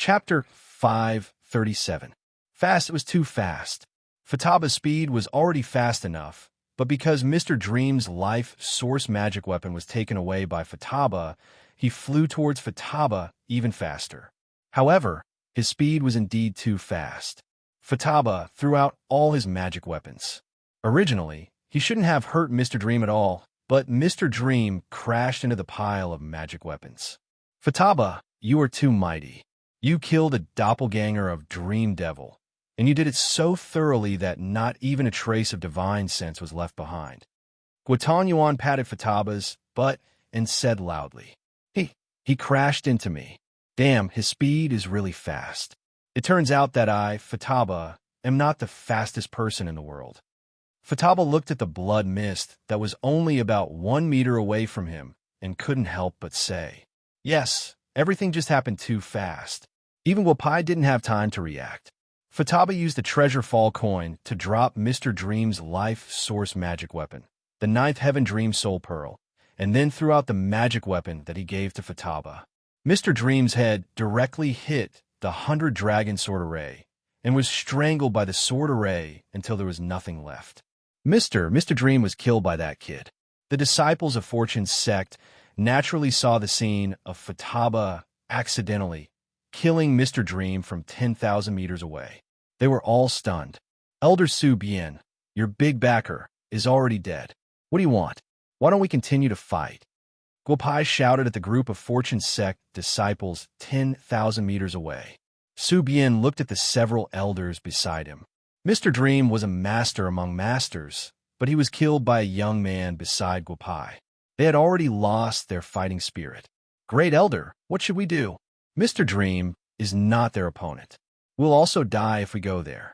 Chapter 537. Fast, it was too fast. Fataba's speed was already fast enough, but because Mr. Dream's life source magic weapon was taken away by Fataba, he flew towards Fataba even faster. However, his speed was indeed too fast. Fataba threw out all his magic weapons. Originally, he shouldn't have hurt Mr. Dream at all, but Mr. Dream crashed into the pile of magic weapons. Fataba, you are too mighty. You killed a doppelganger of Dream Devil, and you did it so thoroughly that not even a trace of divine sense was left behind. Guotan Yuan patted Fataba's butt and said loudly, He crashed into me. Damn, his speed is really fast. It turns out that I, Fataba, am not the fastest person in the world. Fataba looked at the blood mist that was only about 1 meter away from him and couldn't help but say, Yes, everything just happened too fast. Even Guopai didn't have time to react. Fataba used the treasure fall coin to drop Mr. Dream's life source magic weapon, the 9th Heaven Dream Soul Pearl, and then threw out the magic weapon that he gave to Fataba. Mr. Dream's head directly hit the 100 Dragon Sword Array and was strangled by the sword array until there was nothing left. Mr. Dream was killed by that kid. The disciples of Fortune's sect naturally saw the scene of Fataba accidentally killing Mr. Dream from 10,000 meters away. They were all stunned. Elder Su Bian, your big backer, is already dead. What do you want? Why don't we continue to fight? Guopai shouted at the group of Fortune's sect disciples 10,000 meters away. Su Bian looked at the several elders beside him. Mr. Dream was a master among masters, but he was killed by a young man beside Guopai. They had already lost their fighting spirit. Great Elder, what should we do? Mr. Dream is not their opponent. We'll also die if we go there.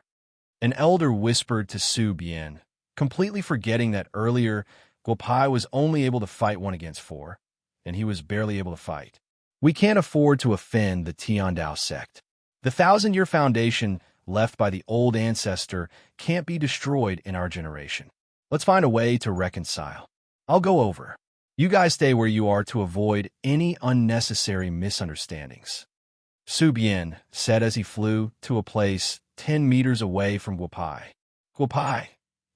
An elder whispered to Su Bian, completely forgetting that earlier Guopai was only able to fight 1 against 4, and he was barely able to fight. We can't afford to offend the Tiandao sect. The 1,000-year foundation left by the old ancestor can't be destroyed in our generation. Let's find a way to reconcile. I'll go over. You guys stay where you are to avoid any unnecessary misunderstandings. Su Bian said as he flew to a place 10 meters away from Guopai. Guopai,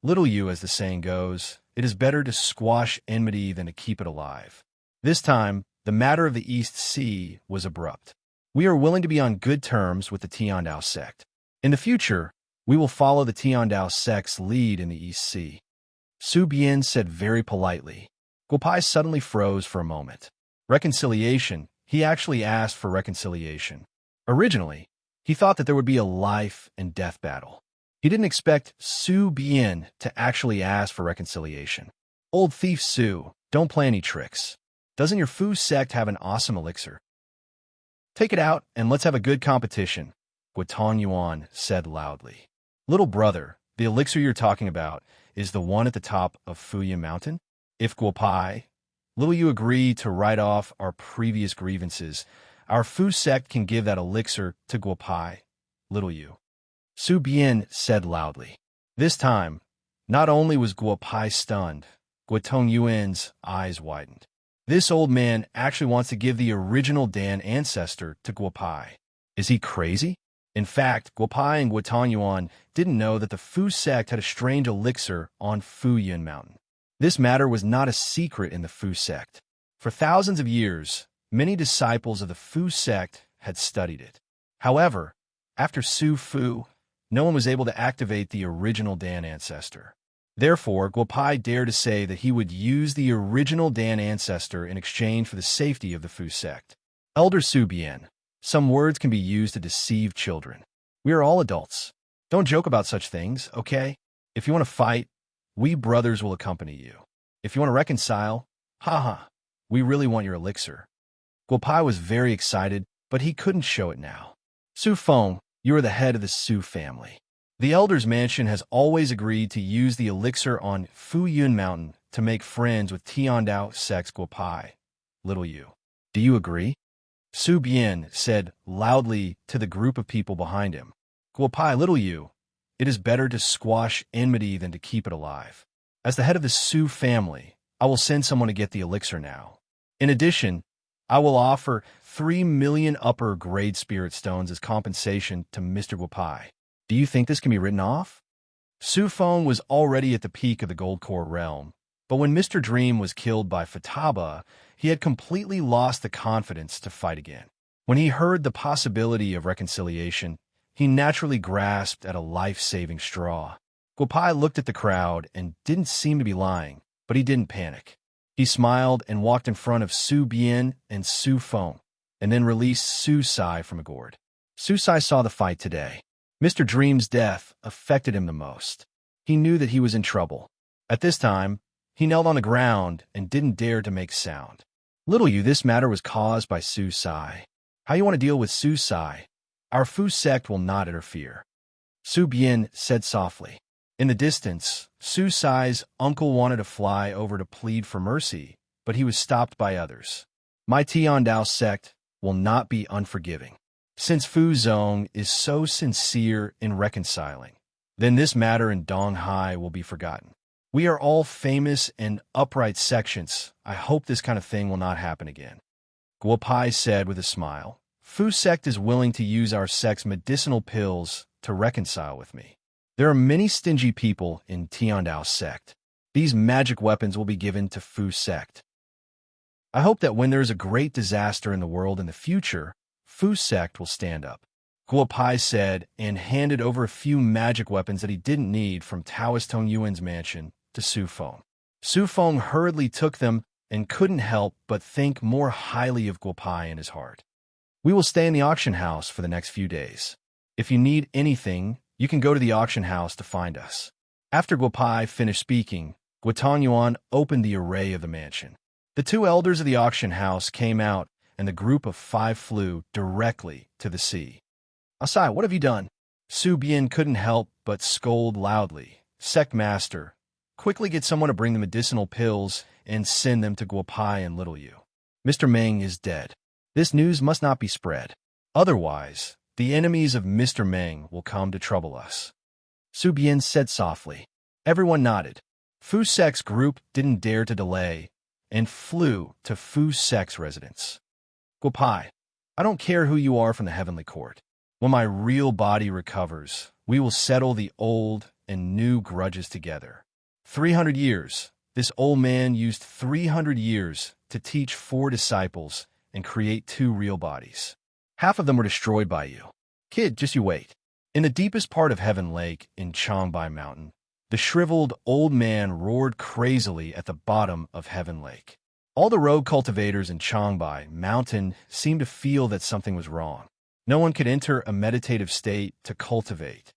little you as the saying goes, it is better to squash enmity than to keep it alive. This time, the matter of the East Sea was abrupt. We are willing to be on good terms with the Tiandao sect. In the future, we will follow the Tiandao sect's lead in the East Sea. Su Bian said very politely. Guopai suddenly froze for a moment. Reconciliation? He actually asked for reconciliation. Originally, he thought that there would be a life and death battle. He didn't expect Su Bian to actually ask for reconciliation. Old thief Su, don't play any tricks. Doesn't your Fu sect have an awesome elixir? Take it out and let's have a good competition, Guotan Yuan said loudly. Little brother, the elixir you're talking about is the one at the top of Fuyin Mountain? If Guopai, little you agree to write off our previous grievances, our Fu sect can give that elixir to Guopai, little you. Su Bian said loudly. This time, not only was Guopai stunned, Guotan Yuan's eyes widened. This old man actually wants to give the original Dan ancestor to Guopai. Is he crazy? In fact, Guopai and Guotan Yuan didn't know that the Fu sect had a strange elixir on Fuyin Mountain. This matter was not a secret in the Fu sect. For thousands of years, many disciples of the Fu sect had studied it. However, after Su Fu, no one was able to activate the original Dan ancestor. Therefore, Guopai dared to say that he would use the original Dan ancestor in exchange for the safety of the Fu sect. Elder Su Bian, some words can be used to deceive children. We are all adults. Don't joke about such things, okay? If you want to fight, we brothers will accompany you. If you want to reconcile, haha, we really want your elixir. Guopai was very excited, but he couldn't show it now. Su Feng, you are the head of the Su family. The Elder's Mansion has always agreed to use the elixir on Fuyin Mountain to make friends with Tiandao sect's Guopai, little you. Do you agree? Su Bian said loudly to the group of people behind him. Guopai, little you, it is better to squash enmity than to keep it alive. As the head of the Su family, I will send someone to get the elixir now. In addition, I will offer 3 million upper-grade spirit stones as compensation to Mr. Guapai. Do you think this can be written off? Su Feng was already at the peak of the Gold Core realm, but when Mr. Dream was killed by Futaba, he had completely lost the confidence to fight again. When he heard the possibility of reconciliation, he naturally grasped at a life-saving straw. Guapai looked at the crowd and didn't seem to be lying, but he didn't panic. He smiled and walked in front of Su Bian and Su Feng, and then released Su Sai from a gourd. Su Sai saw the fight today. Mr. Dream's death affected him the most. He knew that he was in trouble. At this time, he knelt on the ground and didn't dare to make sound. Little you, this matter was caused by Su Sai. How you want to deal with Su Sai? Our Fu sect will not interfere. Su Bian said softly. In the distance, Su Sai's uncle wanted to fly over to plead for mercy, but he was stopped by others. My Tiandao sect will not be unforgiving. Since Fu Zong is so sincere in reconciling, then this matter in Donghai will be forgotten. We are all famous and upright sections. I hope this kind of thing will not happen again. Guapai said with a smile. Fu sect is willing to use our sect's medicinal pills to reconcile with me. There are many stingy people in Tiandao sect. These magic weapons will be given to Fu sect. I hope that when there is a great disaster in the world in the future, Fu sect will stand up. Guapai said and handed over a few magic weapons that he didn't need from Taoist Tong Yuan's mansion to Su Feng. Su Feng hurriedly took them and couldn't help but think more highly of Guapai in his heart. We will stay in the auction house for the next few days. If you need anything, you can go to the auction house to find us. After Guapai finished speaking, Guotong Yuan opened the array of the mansion. The two elders of the auction house came out, and the group of 5 flew directly to the sea. Asai, what have you done? Su Bian couldn't help but scold loudly. Sect Master, quickly get someone to bring the medicinal pills and send them to Guapai and Little Yu. Mr. Meng is dead. This news must not be spread. Otherwise, the enemies of Mr. Meng will come to trouble us. Su Bian said softly. Everyone nodded. Fu sect's group didn't dare to delay and flew to Fu sect's residence. Guapai, I don't care who you are from the heavenly court. When my real body recovers, we will settle the old and new grudges together. 300 years. This old man used 300 years to teach 4 disciples and create 2 real bodies. Half of them were destroyed by you. Kid, just you wait. In the deepest part of Heaven Lake in Changbai Mountain, the shriveled old man roared crazily at the bottom of Heaven Lake. All the rogue cultivators in Changbai Mountain seemed to feel that something was wrong. No one could enter a meditative state to cultivate.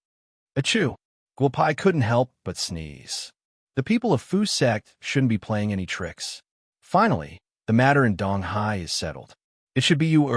Achoo! Guapai couldn't help but sneeze. The people of Fu sect shouldn't be playing any tricks. Finally, the matter in Donghai is settled. It should be you,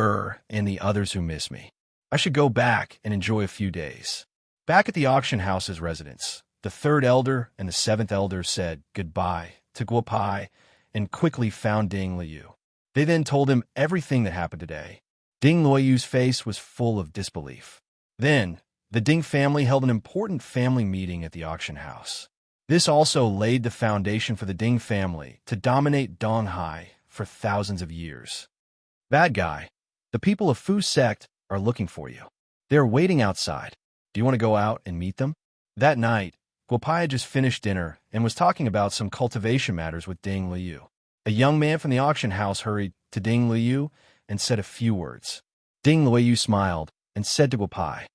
and the others who miss me. I should go back and enjoy a few days. Back at the auction house's residence, the 3rd elder and the 7th elder said goodbye to Guapai and quickly found Ding Liu. They then told him everything that happened today. Ding Liu's face was full of disbelief. Then, the Ding family held an important family meeting at the auction house. This also laid the foundation for the Ding family to dominate Donghai for thousands of years. Bad guy, the people of Fu sect are looking for you. They're waiting outside. Do you want to go out and meet them? That night, Guapai had just finished dinner and was talking about some cultivation matters with Ding Liu. A young man from the auction house hurried to Ding Liu and said a few words. Ding Liu smiled and said to Guapai,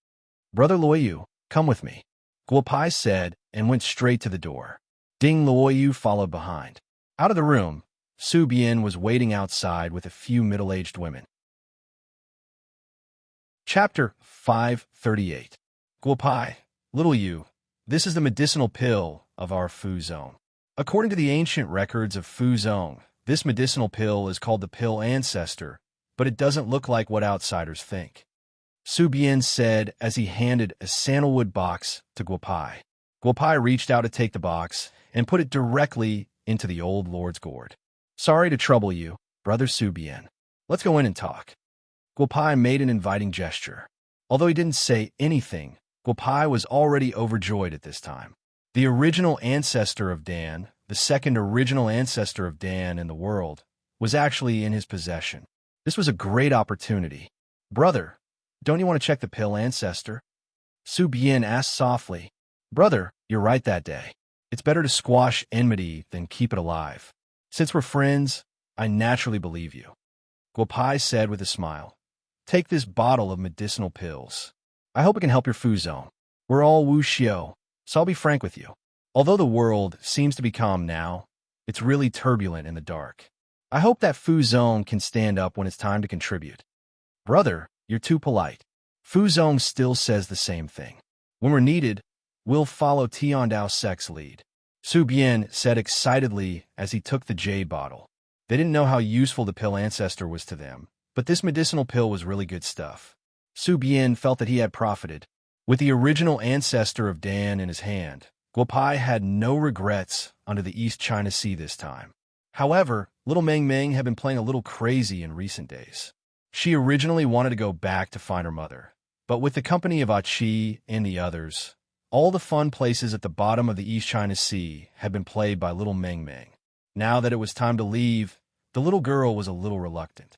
Brother Liu, come with me. Guapai said and went straight to the door. Ding Liu followed behind. Out of the room, Su Bian was waiting outside with a few middle-aged women. Chapter 538. Guapai, Little Yu, this is the medicinal pill of our Fu Zone. According to the ancient records of Fu Zone, this medicinal pill is called the Pill Ancestor, but it doesn't look like what outsiders think. Su Bian said as he handed a sandalwood box to Guapai. Guapai reached out to take the box and put it directly into the old lord's gourd. Sorry to trouble you, Brother Su Bian. Let's go in and talk. Guapai made an inviting gesture. Although he didn't say anything, Guapai was already overjoyed at this time. The original ancestor of Dan, the second original ancestor of Dan in the world, was actually in his possession. This was a great opportunity. Brother, don't you want to check the pill ancestor? Su Bian asked softly. Brother, you're right that day. It's better to squash enmity than keep it alive. Since we're friends, I naturally believe you. Guopai said with a smile. Take this bottle of medicinal pills. I hope it can help your Fu zone. We're all Wu Xiao, so I'll be frank with you. Although the world seems to be calm now, it's really turbulent in the dark. I hope that Fu zone can stand up when it's time to contribute. Brother, you're too polite. Fu zone still says the same thing. When we're needed, we'll follow Tiandao's sex lead. Su Bian said excitedly as he took the jade bottle. They didn't know how useful the pill ancestor was to them, but this medicinal pill was really good stuff. Su Bian felt that he had profited. With the original ancestor of Dan in his hand, Guopai had no regrets under the East China Sea this time. However, little Meng Meng had been playing a little crazy in recent days. She originally wanted to go back to find her mother, but with the company of Achi and the others, all the fun places at the bottom of the East China Sea had been played by little Meng Meng. Now that it was time to leave, the little girl was a little reluctant.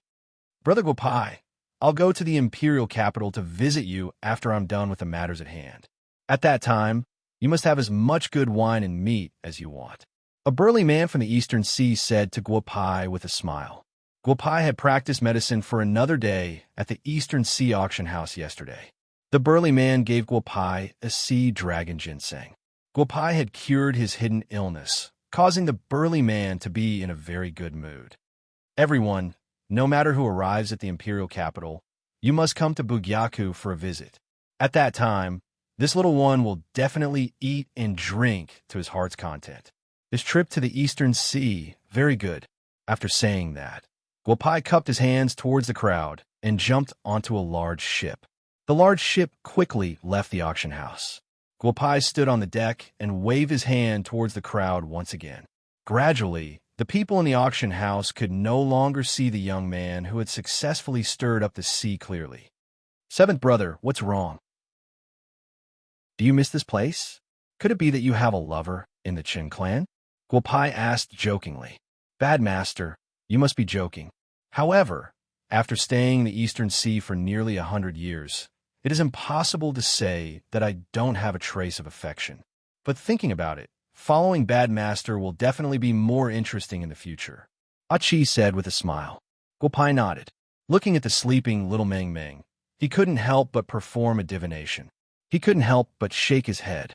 Brother Guopai, I'll go to the imperial capital to visit you after I'm done with the matters at hand. At that time, you must have as much good wine and meat as you want. A burly man from the Eastern Sea said to Guopai with a smile. Guopai had practiced medicine for another day at the Eastern Sea auction house yesterday. The burly man gave Guopai a sea dragon ginseng. Guopai had cured his hidden illness, causing the burly man to be in a very good mood. Everyone, no matter who arrives at the imperial capital, you must come to Bugyaku for a visit. At that time, this little one will definitely eat and drink to his heart's content. This trip to the Eastern Sea, very good. After saying that, Guopai cupped his hands towards the crowd and jumped onto a large ship. The large ship quickly left the auction house. Guopai stood on the deck and waved his hand towards the crowd once again. Gradually, the people in the auction house could no longer see the young man who had successfully stirred up the sea clearly. Seventh brother, what's wrong? Do you miss this place? Could it be that you have a lover in the Qin clan? Guopai asked jokingly. Bad master, you must be joking. However, after staying in the Eastern Sea for nearly 100 years, it is impossible to say that I don't have a trace of affection. But thinking about it, following Bad Master will definitely be more interesting in the future. Achi said with a smile. Guopai nodded. Looking at the sleeping little Meng Meng, he couldn't help but perform a divination. He couldn't help but shake his head.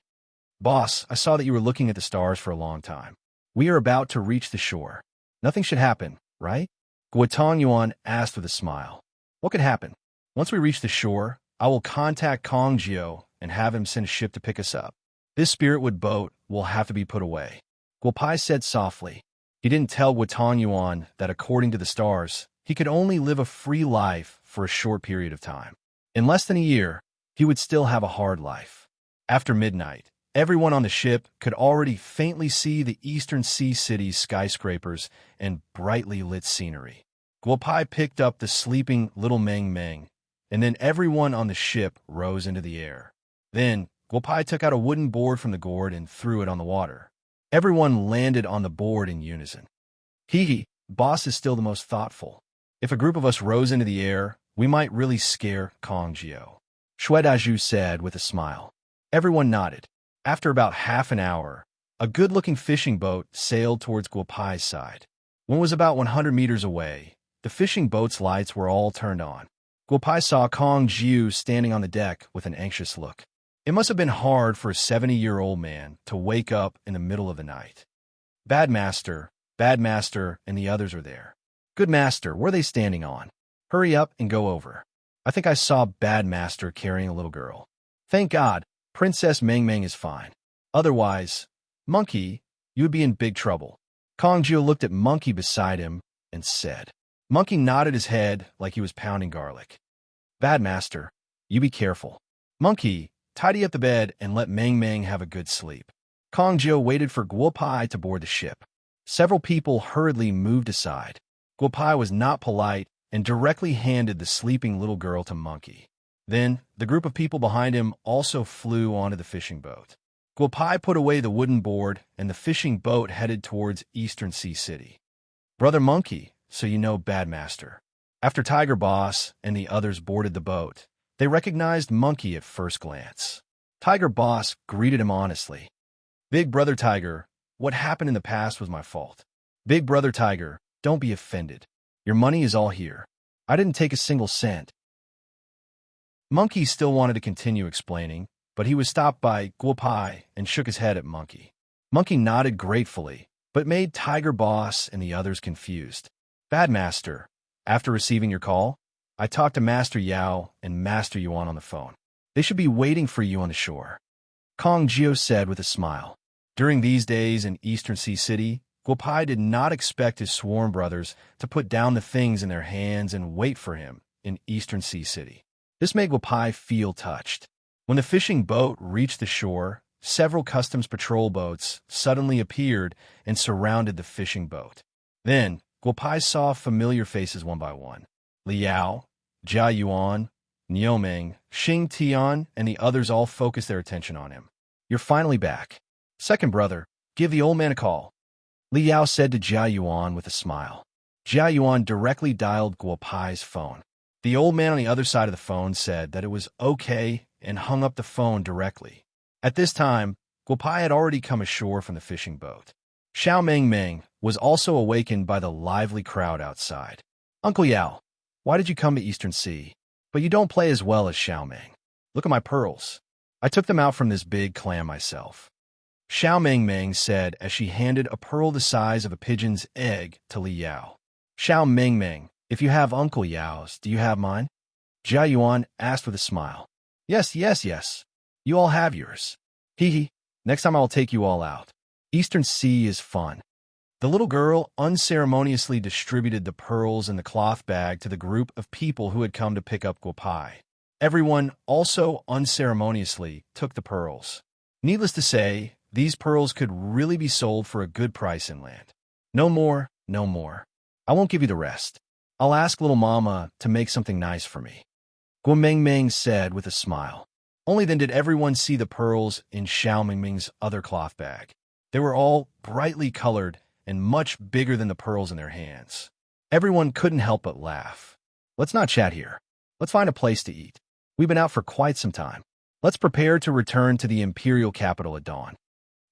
Boss, I saw that you were looking at the stars for a long time. We are about to reach the shore. Nothing should happen, right? Guotong Yuan asked with a smile. What could happen? Once we reach the shore, I will contact Kong Jiao and have him send a ship to pick us up. This spiritwood boat will have to be put away. Guopai said softly. He didn't tell Guotong Yuan that according to the stars, he could only live a free life for a short period of time. In less than a year, he would still have a hard life. After midnight, everyone on the ship could already faintly see the Eastern Sea city's skyscrapers and brightly lit scenery. Guopai picked up the sleeping little Meng Meng, and then everyone on the ship rose into the air. Then, Guopai took out a wooden board from the gourd and threw it on the water. Everyone landed on the board in unison. Hee, boss is still the most thoughtful. If a group of us rose into the air, we might really scare Kong Jiao. Shuedaju said with a smile. Everyone nodded. After about half an hour, a good-looking fishing boat sailed towards Guopai's side. When it was about 100 meters away, the fishing boat's lights were all turned on. Guopai saw Kong Jiao standing on the deck with an anxious look. It must have been hard for a 70-year-old man to wake up in the middle of the night. Bad Master, and the others are there. Good Master, where are they standing on? Hurry up and go over. I think I saw Bad Master carrying a little girl. Thank God, Princess Meng Meng is fine. Otherwise, Monkey, you would be in big trouble. Kong Jiao looked at Monkey beside him and said. Monkey nodded his head like he was pounding garlic. Bad Master, you be careful. Monkey, tidy up the bed and let Meng Meng have a good sleep. Kong Jiao waited for Guopai to board the ship. Several people hurriedly moved aside. Guopai was not polite and directly handed the sleeping little girl to Monkey. Then, the group of people behind him also flew onto the fishing boat. Guopai put away the wooden board and the fishing boat headed towards Eastern Sea City. Brother Monkey, so you know Bad Master. After Tiger Boss and the others boarded the boat, they recognized Monkey at first glance. Tiger Boss greeted him honestly. "Big Brother Tiger, what happened in the past was my fault. Big Brother Tiger, don't be offended. Your money is all here. I didn't take a single cent." Monkey still wanted to continue explaining, but he was stopped by Guopai and shook his head at Monkey. Monkey nodded gratefully, but made Tiger Boss and the others confused. "Bad Master, after receiving your call, I talked to Master Yao and Master Yuan on the phone. They should be waiting for you on the shore," Kong Jio said with a smile. During these days in Eastern Sea City, Guopai did not expect his sworn brothers to put down the things in their hands and wait for him in Eastern Sea City. This made Guopai feel touched. When the fishing boat reached the shore, several customs patrol boats suddenly appeared and surrounded the fishing boat. Then, Guopai saw familiar faces one by one. Liao, Jia Yuan, Nioming, Xing Tian, and the others all focused their attention on him. "You're finally back. Second brother, give the old man a call," Liao said to Jia Yuan with a smile. Jia Yuan directly dialed Guopai's phone. The old man on the other side of the phone said that it was okay and hung up the phone directly. At this time, Guopai had already come ashore from the fishing boat. Xiao Meng was also awakened by the lively crowd outside. "Uncle Yao, why did you come to Eastern Sea? But you don't play as well as Xiao Meng. Look at my pearls. I took them out from this big clam myself," Xiao Meng said as she handed a pearl the size of a pigeon's egg to Li Yao. "Xiao Meng, if you have Uncle Yao's, do you have mine?" Jia Yuan asked with a smile. Yes. You all have yours. Hee. Next time I will take you all out. Eastern Sea is fun." The little girl unceremoniously distributed the pearls in the cloth bag to the group of people who had come to pick up Guopai. Everyone also unceremoniously took the pearls. Needless to say, these pearls could really be sold for a good price inland. No more. I won't give you the rest. I'll ask little mama to make something nice for me," Guo Meng said with a smile. Only then did everyone see the pearls in Xiao Meng's other cloth bag. They were all brightly colored and much bigger than the pearls in their hands. Everyone couldn't help but laugh. "Let's not chat here. Let's find a place to eat. We've been out for quite some time. Let's prepare to return to the imperial capital at dawn,"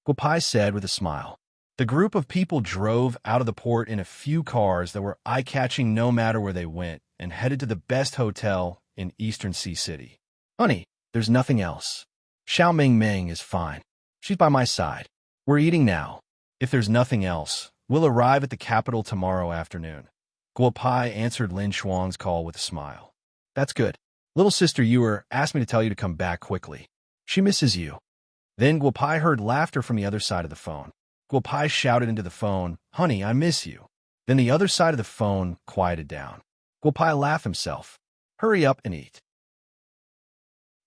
Guopai said with a smile. The group of people drove out of the port in a few cars that were eye-catching no matter where they went and headed to the best hotel in Eastern Sea City. "Honey, there's nothing else. Xiao Meng is fine. She's by my side. We're eating now. If there's nothing else, we'll arrive at the capital tomorrow afternoon," Guopai answered Lin Shuang's call with a smile. "That's good. Little sister Yuer asked me to tell you to come back quickly. She misses you." Then Guopai heard laughter from the other side of the phone. Guopai shouted into the phone, "Honey, I miss you." Then the other side of the phone quieted down. Guopai laughed himself. "Hurry up and eat.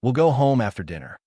We'll go home after dinner."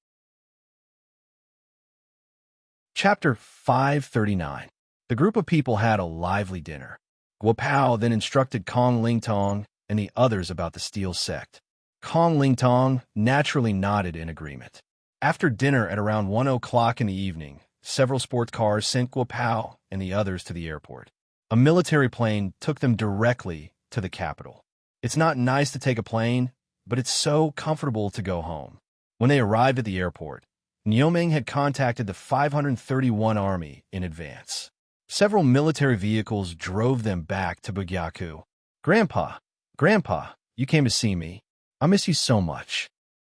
Chapter 539. The group of people had a lively dinner. Guopao then instructed Kong Lingtong and the others about the steel sect. Kong Lingtong naturally nodded in agreement. After dinner at around 1 o'clock in the evening, several sports cars sent Guopao and the others to the airport. A military plane took them directly to the capital. It's not nice to take a plane, but it's so comfortable to go home. When they arrived at the airport, Nioming had contacted the 531 Army in advance. Several military vehicles drove them back to Bugyaku. Grandpa, you came to see me. I miss you so much."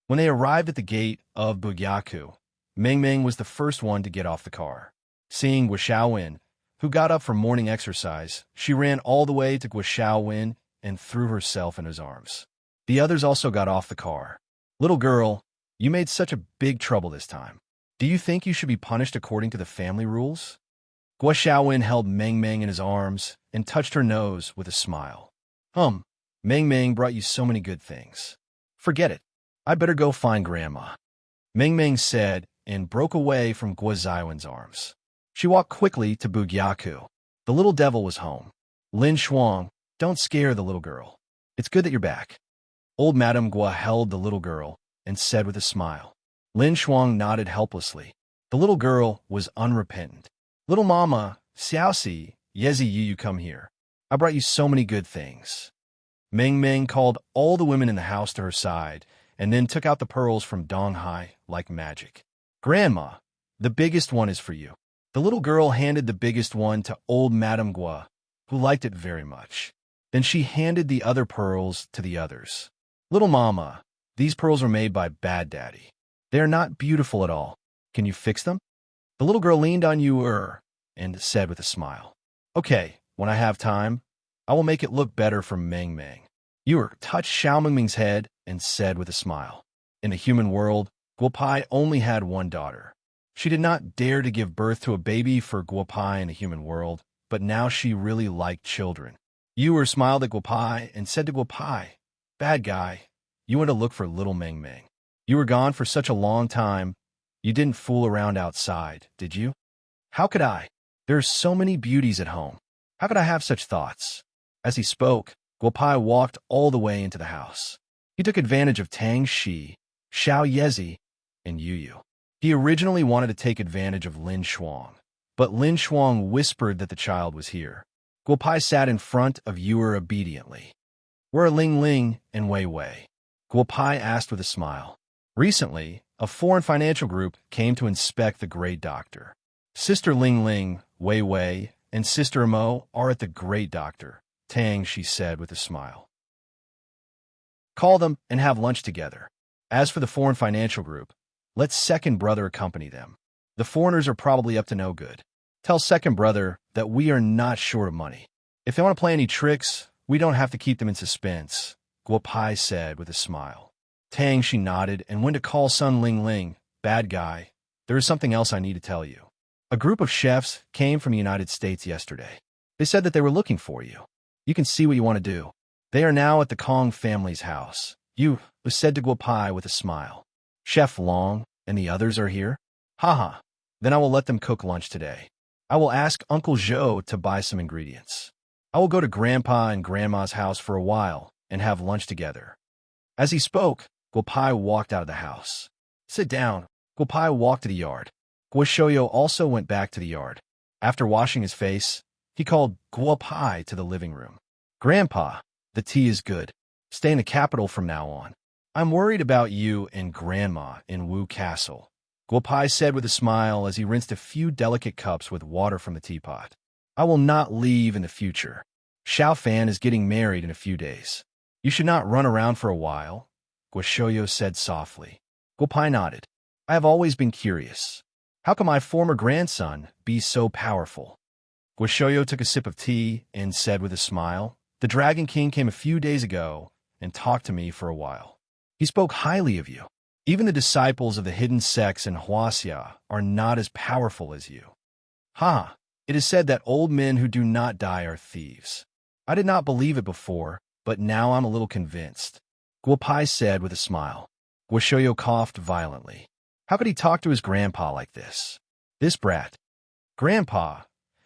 When they arrived at the gate of Bugyaku, Meng was the first one to get off the car. Seeing Guo Xiaowin, who got up from morning exercise, she ran all the way to Guo Xiaowin and threw herself in his arms. The others also got off the car. "Little girl, you made such a big trouble this time. Do you think you should be punished according to the family rules?" Guo Xiaowin held Meng in his arms and touched her nose with a smile. Meng brought you so many good things. Forget it. I better go find Grandma," Meng said and broke away from Guo Xiaowin's arms. She walked quickly to Bugyaku. The little devil was home. "Lin Shuang, don't scare the little girl. It's good that you're back." Old Madame Guo held the little girl and said with a smile. Lin Shuang nodded helplessly. The little girl was unrepentant. "Little mama, Xiaoxi, Yezi you come here. I brought you so many good things." Meng Meng called all the women in the house to her side and then took out the pearls from Dong Hai like magic. Grandma, the biggest one is for you. The little girl handed the biggest one to old Madame Gua, who liked it very much. Then she handed the other pearls to the others. Little mama, these pearls are made by Bad Daddy. They are not beautiful at all. Can you fix them? The little girl leaned on you and said with a smile, Okay, when I have time, I will make it look better for Meng Meng. Yu touched Xiao Mingming's head and said with a smile, In the human world, Guopai only had one daughter. She did not dare to give birth to a baby for Guopai in the human world, but now she really liked children. Yu smiled at Guopai and said to Guopai, Bad guy, you went to look for little Meng Meng. You were gone for such a long time. You didn't fool around outside, did you? How could I? There are so many beauties at home. How could I have such thoughts? As he spoke, Guopai walked all the way into the house. He took advantage of Tang Shi, Xiao Yezi, and Yu Yu. He originally wanted to take advantage of Lin Shuang, but Lin Shuang whispered that the child was here. Guopai sat in front of Yu obediently. Where are Ling Ling and Wei Wei? Guopai asked with a smile. Recently, a foreign financial group came to inspect the Great Doctor. Sister Ling Ling, Wei Wei, and Sister Mo are at the Great Doctor, Tang, she said with a smile. Call them and have lunch together. As for the foreign financial group, let second brother accompany them. The foreigners are probably up to no good. Tell second brother that we are not short of money. If they want to play any tricks, we don't have to keep them in suspense, Guopai said with a smile. Tang, she nodded and went to call son Ling Ling. Bad guy, there is something else I need to tell you. A group of chefs came from the United States yesterday. They said that they were looking for you. You can see what you want to do. They are now at the Kong family's house. Yu was said to Guopai with a smile. Chef Long and the others are here? Haha, then I will let them cook lunch today. I will ask Uncle Zhou to buy some ingredients. I will go to Grandpa and Grandma's house for a while and have lunch together. As he spoke, Guopai walked out of the house. Sit down. Guopai walked to the yard. Guo Shoyo also went back to the yard. After washing his face, he called Guopai to the living room. Grandpa, the tea is good. Stay in the capital from now on. I'm worried about you and Grandma in Wu Castle, Guopai said with a smile as he rinsed a few delicate cups with water from the teapot. I will not leave in the future. Xiao Fan is getting married in a few days. You should not run around for a while, Guo Shoyo said softly. Guopai nodded. I have always been curious. How can my former grandson be so powerful? Guo Shoyo took a sip of tea and said with a smile, The Dragon King came a few days ago and talked to me for a while. He spoke highly of you. Even the disciples of the hidden sects in Huaxia are not as powerful as you. Ha! It is said that old men who do not die are thieves. I did not believe it before, but now I'm a little convinced, Guopai said with a smile. Guo Shoyo coughed violently. How could he talk to his grandpa like this? This brat. Grandpa,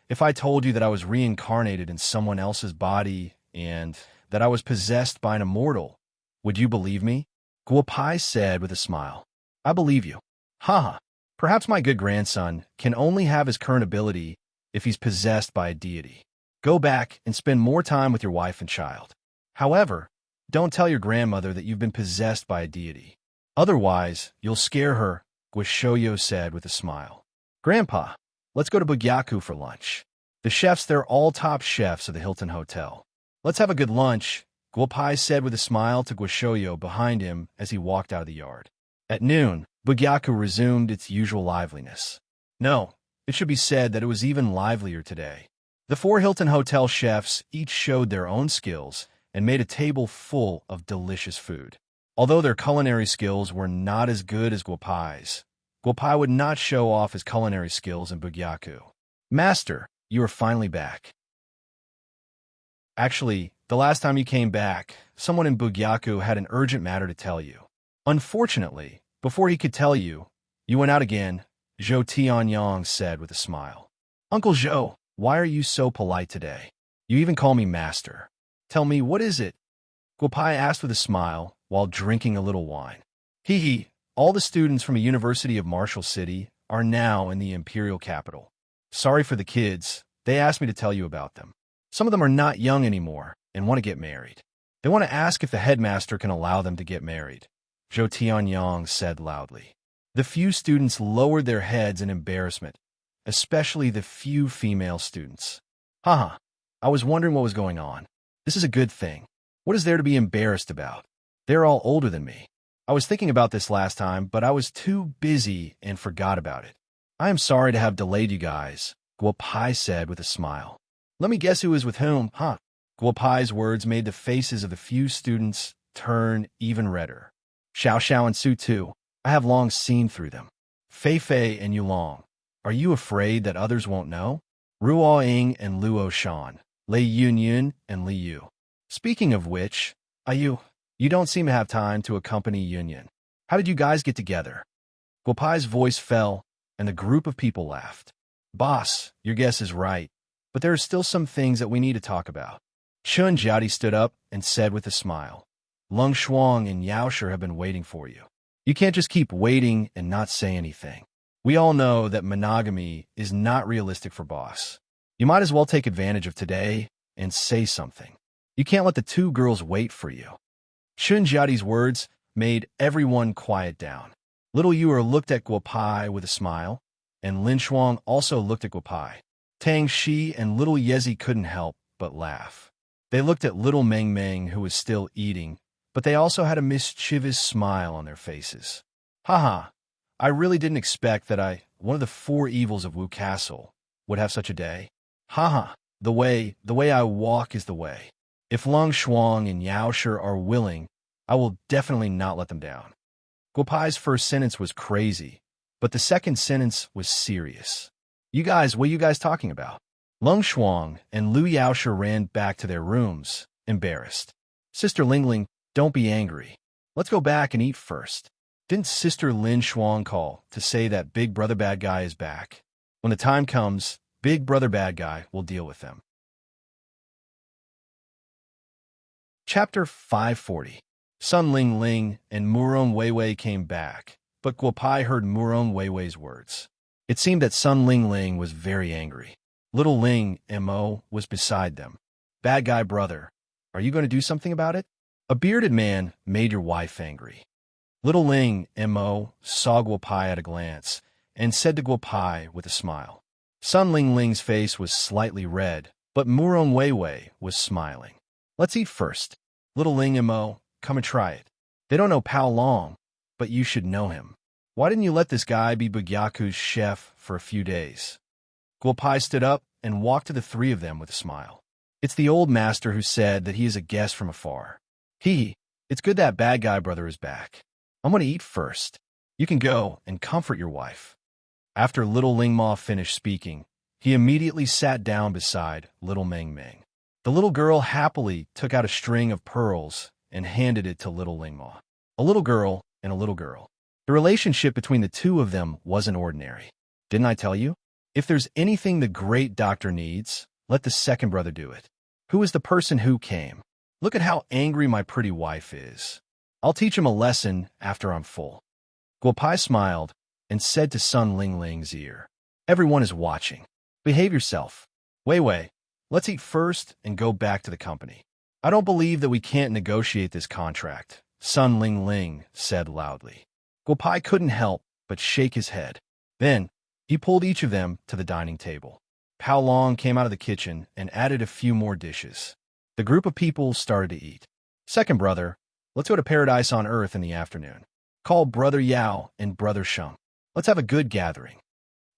if I told you that I was reincarnated in someone else's body and that I was possessed by an immortal, would you believe me? Guopai said with a smile. I believe you. Ha! Perhaps my good grandson can only have his current ability if he's possessed by a deity. Go back and spend more time with your wife and child. However, don't tell your grandmother that you've been possessed by a deity. Otherwise, you'll scare her, Guo Shoyo said with a smile. Grandpa, let's go to Bugyaku for lunch. The chefs there are all top chefs of the Hilton Hotel. Let's have a good lunch, Guopai said with a smile to Guo Shoyo behind him as he walked out of the yard. At noon, Bugyaku resumed its usual liveliness. No, it should be said that it was even livelier today. The 4 Hilton Hotel chefs each showed their own skills and made a table full of delicious food. Although their culinary skills were not as good as Guopai's, Guopai would not show off his culinary skills in Bugyaku. Master, you are finally back. Actually, the last time you came back, someone in Bugyaku had an urgent matter to tell you. Unfortunately, before he could tell you, you went out again, Zhou Tianyang said with a smile. Uncle Zhou, why are you so polite today? You even call me master. Tell me, what is it? Guopai asked with a smile while drinking a little wine. Hee, all the students from a university of Marshall City are now in the imperial capital. Sorry for the kids, they asked me to tell you about them. Some of them are not young anymore and want to get married. They want to ask if the headmaster can allow them to get married, Zhou Tianyang said loudly. The few students lowered their heads in embarrassment, especially the few female students. Haha, I was wondering what was going on. This is a good thing. What is there to be embarrassed about? They're all older than me. I was thinking about this last time, but I was too busy and forgot about it. I am sorry to have delayed you guys, Guo Pai said with a smile. Let me guess who is with whom, huh? Guo Pai's words made the faces of the few students turn even redder. Xiao Xiao and Su too. I have long seen through them. Fei Fei and Yulong. Are you afraid that others won't know? Ruo Ying and Luo Shan. Lei Yun Yun and Li Yu. Speaking of which, you don't seem to have time to accompany Yun Yun. How did you guys get together? Guo Pai's voice fell, and the group of people laughed. Boss, your guess is right, but there are still some things that we need to talk about. Chun Jiaodi stood up and said with a smile, Lung Shuang and Yao Shi have been waiting for you. You can't just keep waiting and not say anything. We all know that monogamy is not realistic for boss. You might as well take advantage of today and say something. You can't let the two girls wait for you. Chun Jiaodi's words made everyone quiet down. Little Yu looked at Guo Pai with a smile, and Lin Shuang also looked at Guo Pai. Tang Shi and little Yezi couldn't help but laugh. They looked at little Meng Meng, who was still eating, but they also had a mischievous smile on their faces. Haha, I really didn't expect that one of the four evils of Wu Castle, would have such a day. Haha, the way I walk is the way. If Lung Shuang and Yao Shi are willing, I will definitely not let them down. Guo Pai's first sentence was crazy, but the second sentence was serious. You guys, what are you guys talking about? Lung Shuang and Lu Yaoshi ran back to their rooms, embarrassed. Sister Lingling, don't be angry. Let's go back and eat first. Didn't Sister Lin Shuang call to say that Big Brother Bad Guy is back? When the time comes, Big Brother Bad Guy will deal with them. Chapter 540. Sun Ling Ling and Murong Weiwei came back, but Guo Pai heard Murong Weiwei's words. It seemed that Sun Ling Ling was very angry. Little Ling, M.O., was beside them. Bad guy brother, are you going to do something about it? A bearded man made your wife angry. Little Ling, M.O., saw Guo Pai at a glance and said to Guo Pai with a smile. Sun Ling Ling's face was slightly red, but Murong Weiwei was smiling. Let's eat first. Little Ling, M.O., come and try it. They don't know Pao Long, but you should know him. Why didn't you let this guy be Bugyaku's chef for a few days? Guo Pai stood up and walked to the three of them with a smile. It's the old master who said that he is a guest from afar. It's good that bad guy brother is back. I'm going to eat first. You can go and comfort your wife. After little Ling Ma finished speaking, he immediately sat down beside little Meng Meng. The little girl happily took out a string of pearls and handed it to little Ling Ma. A little girl and a little girl. The relationship between the two of them wasn't ordinary. Didn't I tell you? If there's anything the great doctor needs, let the second brother do it. Who is the person who came? Look at how angry my pretty wife is. I'll teach him a lesson after I'm full. Guo Pai smiled and said to Sun Ling Ling's ear, Everyone is watching. Behave yourself. Wei Wei, let's eat first and go back to the company. I don't believe that we can't negotiate this contract, Sun Ling Ling said loudly. Guo Pai couldn't help but shake his head. Then, he pulled each of them to the dining table. Pao Long came out of the kitchen and added a few more dishes. The group of people started to eat. Second brother, let's go to Paradise on Earth in the afternoon. Call Brother Yao and Brother Sheng. Let's have a good gathering.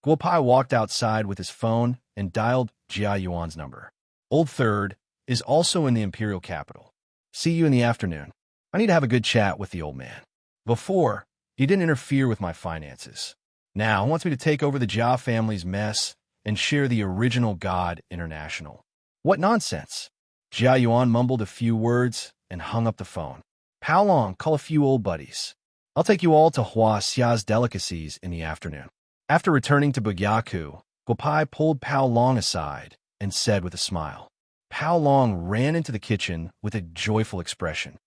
Guo Pai walked outside with his phone and dialed Jia Yuan's number. Old Third is also in the imperial capital. See you in the afternoon. I need to have a good chat with the old man. Before, he didn't interfere with my finances. Now he wants me to take over the Jia family's mess and share the original God International. What nonsense! Jia Yuan mumbled a few words and hung up the phone. Pao Long, call a few old buddies. I'll take you all to Hua Xia's delicacies in the afternoon. After returning to Bugyaku, Guo Pai pulled Pao Long aside and said with a smile. Pao Long ran into the kitchen with a joyful expression.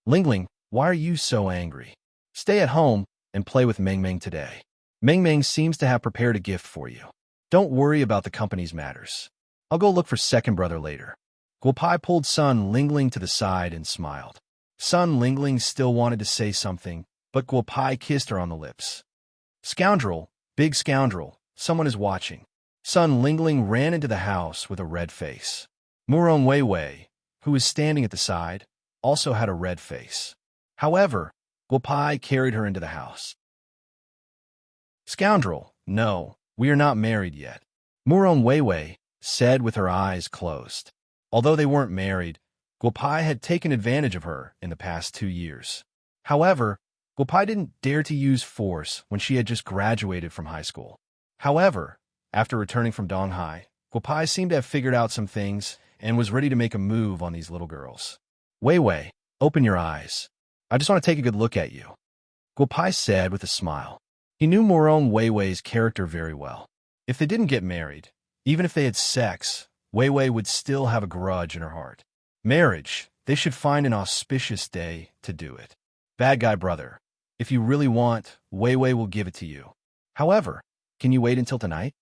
Lingling, why are you so angry? Stay at home and play with Meng Meng today. Meng Meng seems to have prepared a gift for you. Don't worry about the company's matters. I'll go look for second brother later. Guopai pulled Sun Lingling to the side and smiled. Sun Lingling still wanted to say something, but Guopai kissed her on the lips. Scoundrel, big scoundrel, someone is watching. Sun Lingling ran into the house with a red face. Murong Weiwei, who was standing at the side, also had a red face. However, Guopai carried her into the house. Scoundrel, no, we are not married yet, Murong Weiwei said with her eyes closed. Although they weren't married, Guopai had taken advantage of her in the past 2 years. However, Guopai didn't dare to use force when she had just graduated from high school. However, after returning from Donghai, Guopai seemed to have figured out some things and was ready to make a move on these little girls. Weiwei, open your eyes. I just want to take a good look at you, Guopai said with a smile. He knew Murong Weiwei's character very well. If they didn't get married, even if they had sex, Weiwei would still have a grudge in her heart. Marriage, they should find an auspicious day to do it. Bad guy brother, if you really want, Weiwei will give it to you. However, can you wait until tonight?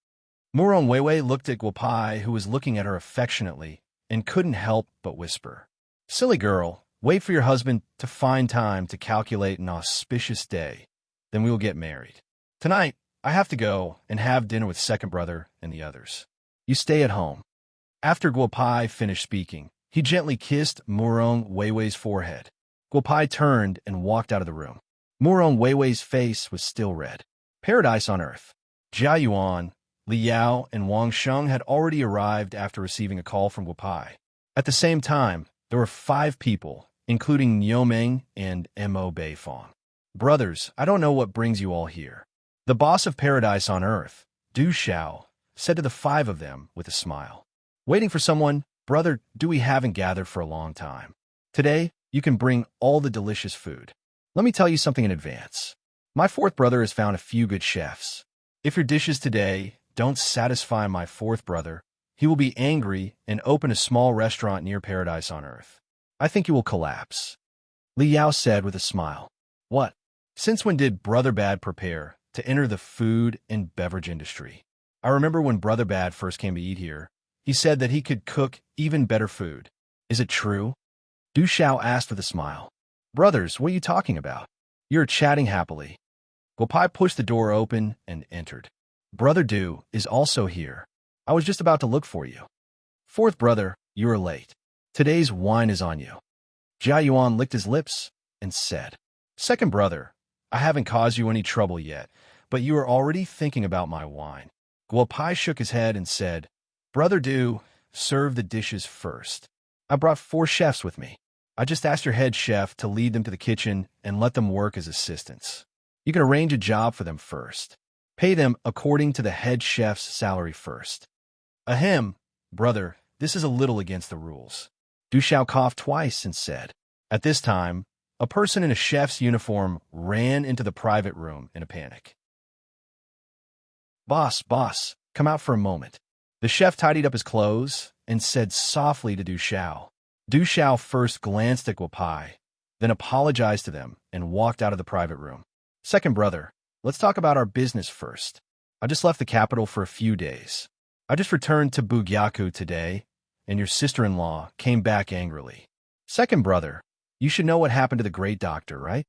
Murong Weiwei looked at Guopai, who was looking at her affectionately, and couldn't help but whisper. Silly girl, wait for your husband to find time to calculate an auspicious day. Then we will get married. Tonight, I have to go and have dinner with second brother and the others. You stay at home. After Guopai finished speaking, he gently kissed Murong Weiwei's forehead. Guopai turned and walked out of the room. Murong Weiwei's face was still red. Paradise on Earth. Jia Yuan, Li Yao, and Wang Sheng had already arrived after receiving a call from Guopai. At the same time, there were 5 people, including Niu Meng and Mo Beifong. Brothers, I don't know what brings you all here. The boss of Paradise on Earth, Du Xiao, said to the 5 of them with a smile. Waiting for someone, brother, we haven't gathered for a long time. Today, you can bring all the delicious food. Let me tell you something in advance. My 4th brother has found a few good chefs. If your dishes today don't satisfy my 4th brother, he will be angry and open a small restaurant near Paradise on Earth. I think you will collapse. Li Yao said with a smile. What? Since when did Brother Bad prepare to enter the food and beverage industry? I remember when Brother Bad first came to eat here, he said that he could cook even better food. Is it true? Du Xiao asked with a smile. Brothers, what are you talking about? You're chatting happily. Guopai pushed the door open and entered. Brother Du is also here. I was just about to look for you. 4th brother, you are late. Today's wine is on you. Jia Yuan licked his lips and said, 2nd brother, I haven't caused you any trouble yet, but you are already thinking about my wine. Guopai shook his head and said, Brother Du, serve the dishes first. I brought 4 chefs with me. I just asked your head chef to lead them to the kitchen and let them work as assistants. You can arrange a job for them first. Pay them according to the head chef's salary first. Ahem, brother, this is a little against the rules. Du Xiao coughed twice and said. At this time, a person in a chef's uniform ran into the private room in a panic. Boss, come out for a moment. The chef tidied up his clothes and said softly to Du Xiao. Du Xiao first glanced at Guopai, then apologized to them and walked out of the private room. 2nd brother, let's talk about our business first. I just left the capital for a few days. I just returned to Bugyaku today, and your sister-in-law came back angrily. 2nd brother, you should know what happened to the great doctor, right?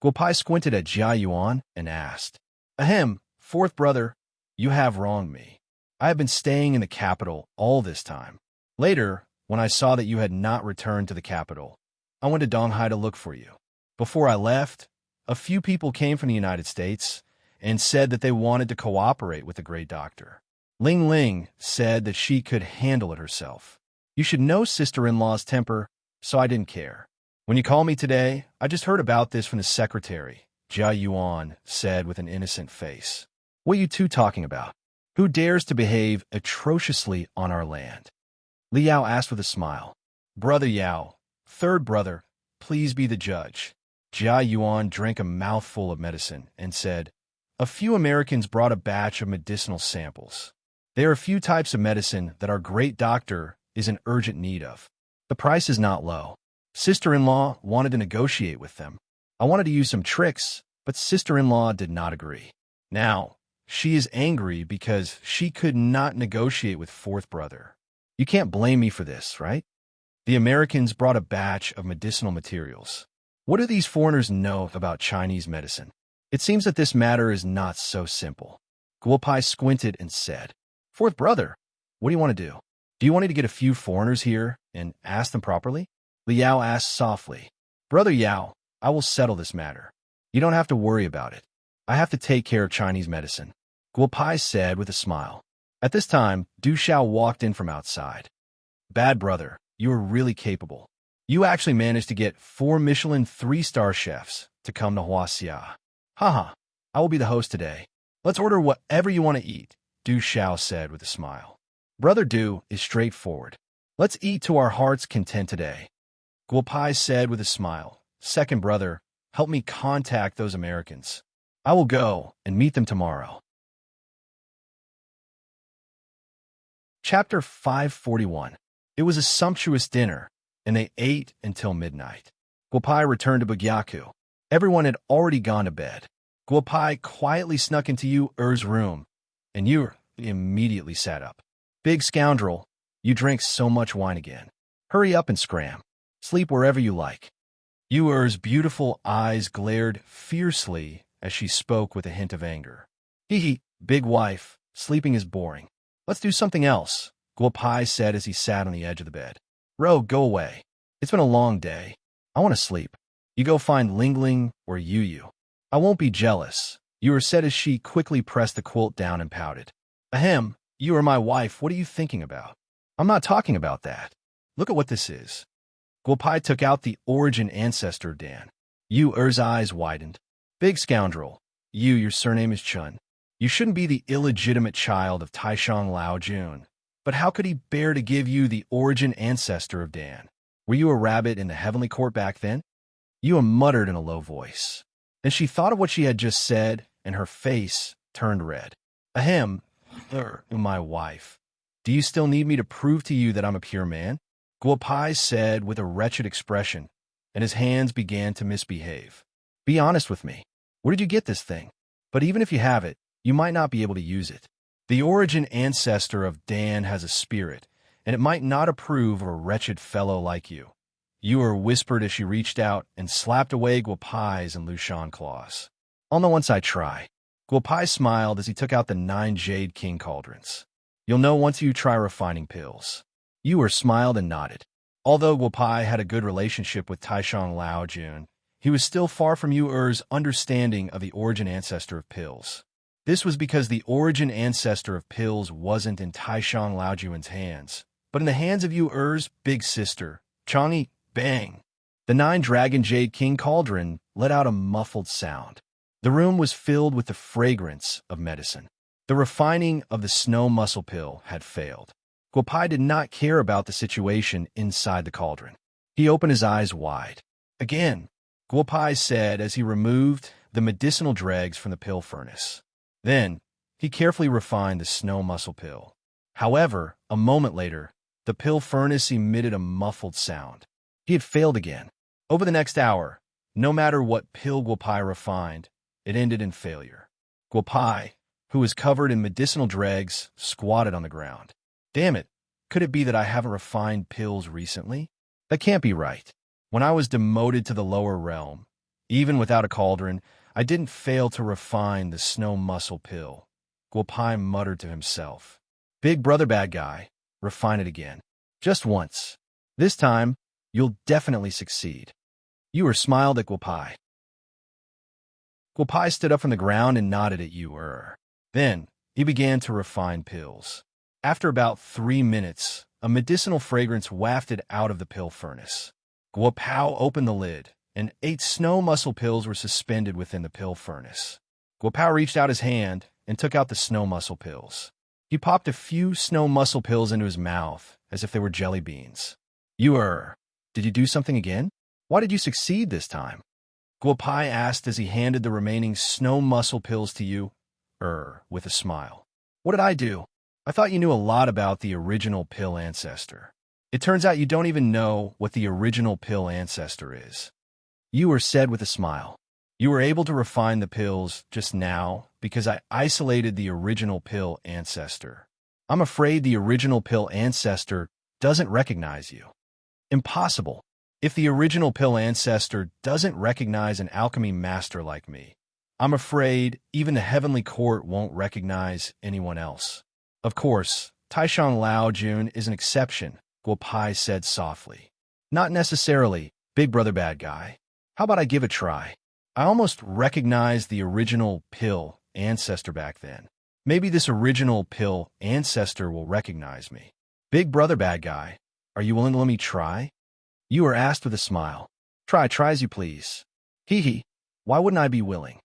Guopai squinted at Jia Yuan and asked. Ahem, 4th brother, you have wronged me. I have been staying in the capital all this time. Later, when I saw that you had not returned to the capital, I went to Donghai to look for you. Before I left, a few people came from the United States and said that they wanted to cooperate with the great doctor. Ling Ling said that she could handle it herself. You should know sister-in-law's temper, so I didn't care. When you called me today, I just heard about this from the secretary, Jia Yuan said with an innocent face. What are you two talking about? Who dares to behave atrociously on our land? Li Yao asked with a smile. Brother Yao, 3rd brother, please be the judge. Jia Yuan drank a mouthful of medicine and said, A few Americans brought a batch of medicinal samples. There are a few types of medicine that our great doctor is in urgent need of. The price is not low. Sister-in-law wanted to negotiate with them. I wanted to use some tricks, but sister-in-law did not agree. Now, she is angry because she could not negotiate with 4th brother. You can't blame me for this, right? The Americans brought a batch of medicinal materials. What do these foreigners know about Chinese medicine? It seems that this matter is not so simple. Guopai squinted and said, Fourth brother, what do you want to do? Do you want me to get a few foreigners here and ask them properly? Liao asked softly. Brother Yao, I will settle this matter. You don't have to worry about it. I have to take care of Chinese medicine, Guopai said with a smile. At this time, Du Xiao walked in from outside. Bad brother, you are really capable. You actually managed to get 4 Michelin 3-star chefs to come to Huaxia. Haha, I will be the host today. Let's order whatever you want to eat, Du Xiao said with a smile. Brother Du is straightforward. Let's eat to our heart's content today, Guopai said with a smile. Second brother, help me contact those Americans. I will go and meet them tomorrow. Chapter 541. It was a sumptuous dinner, and they ate until midnight. Guopai returned to Bugyaku. Everyone had already gone to bed. Guopai quietly snuck into Yu Er's room, and Yu immediately sat up. Big scoundrel, you drank so much wine again. Hurry up and scram. Sleep wherever you like. Yu Er's beautiful eyes glared fiercely as she spoke with a hint of anger. Hee, big wife, sleeping is boring. Let's do something else, Guopai said as he sat on the edge of the bed. Ro, go away. It's been a long day. I want to sleep. You go find Ling Ling or Yu. I won't be jealous, Yu said as she quickly pressed the quilt down and pouted. Ahem, you are my wife. What are you thinking about? I'm not talking about that. Look at what this is. Guopai took out the origin ancestor of Dan. Yu Er's eyes widened. Big scoundrel. Your surname is Chun. You shouldn't be the illegitimate child of Taishang Lao Jun. But how could he bear to give you the origin ancestor of Dan? Were you a rabbit in the heavenly court back then? Yu muttered in a low voice. Then she thought of what she had just said, and her face turned red. Ahem, my wife. Do you still need me to prove to you that I'm a pure man? Guopai said with a wretched expression, and his hands began to misbehave. Be honest with me. Where did you get this thing? But even if you have it, you might not be able to use it. The origin ancestor of Dan has a spirit, and it might not approve of a wretched fellow like you. Yu whispered as she reached out and slapped away Guopai's and Lushan claws. I'll know once I try. Guopai smiled as he took out the 9 jade king cauldrons. You'll know once you try refining pills. Yu smiled and nodded. Although Guopai had a good relationship with Taishang Lao Jun, he was still far from Yu Er's understanding of the origin ancestor of pills. This was because the origin ancestor of pills wasn't in Taishang Lao Jun's hands, but in the hands of Yu Er's big sister, Chang'e. Bang! The 9 dragon jade king cauldron let out a muffled sound. The room was filled with the fragrance of medicine. The refining of the snow muscle pill had failed. Guopai did not care about the situation inside the cauldron. He opened his eyes wide. Again, Guopai said as he removed the medicinal dregs from the pill furnace. Then, he carefully refined the snow muscle pill. However, a moment later, the pill furnace emitted a muffled sound. He had failed again. Over the next hour, no matter what pill Guopai refined, it ended in failure. Guopai, who was covered in medicinal dregs, squatted on the ground. Damn it, could it be that I haven't refined pills recently? That can't be right. When I was demoted to the lower realm, even without a cauldron, I didn't fail to refine the snow muscle pill. Guopai muttered to himself. Big brother bad guy, refine it again. Just once. This time, you'll definitely succeed. Yu smiled at Guopai. Guopai stood up from the ground and nodded at Yu. Then, he began to refine pills. After about 3 minutes, a medicinal fragrance wafted out of the pill furnace. Guopai opened the lid, and 8 snow muscle pills were suspended within the pill furnace. Guopai reached out his hand and took out the snow muscle pills. He popped a few snow muscle pills into his mouth, as if they were jelly beans. Yu, did you do something again? Why did you succeed this time? Guopai asked as he handed the remaining snow muscle pills to Yu, with a smile. What did I do? I thought you knew a lot about the original pill ancestor. It turns out you don't even know what the original pill ancestor is. Yu said with a smile. You were able to refine the pills just now because I isolated the original pill ancestor. I'm afraid the original pill ancestor doesn't recognize you. Impossible. If the original pill ancestor doesn't recognize an alchemy master like me, I'm afraid even the heavenly court won't recognize anyone else. Of course, Taishan Lao Jun is an exception, Guo Pai said softly. Not necessarily, big brother bad guy. How about I give a try? I almost recognized the original pill ancestor back then. Maybe this original pill ancestor will recognize me. Big brother bad guy, are you willing to let me try? You were asked with a smile. Try as you please. Hee hee, why wouldn't I be willing?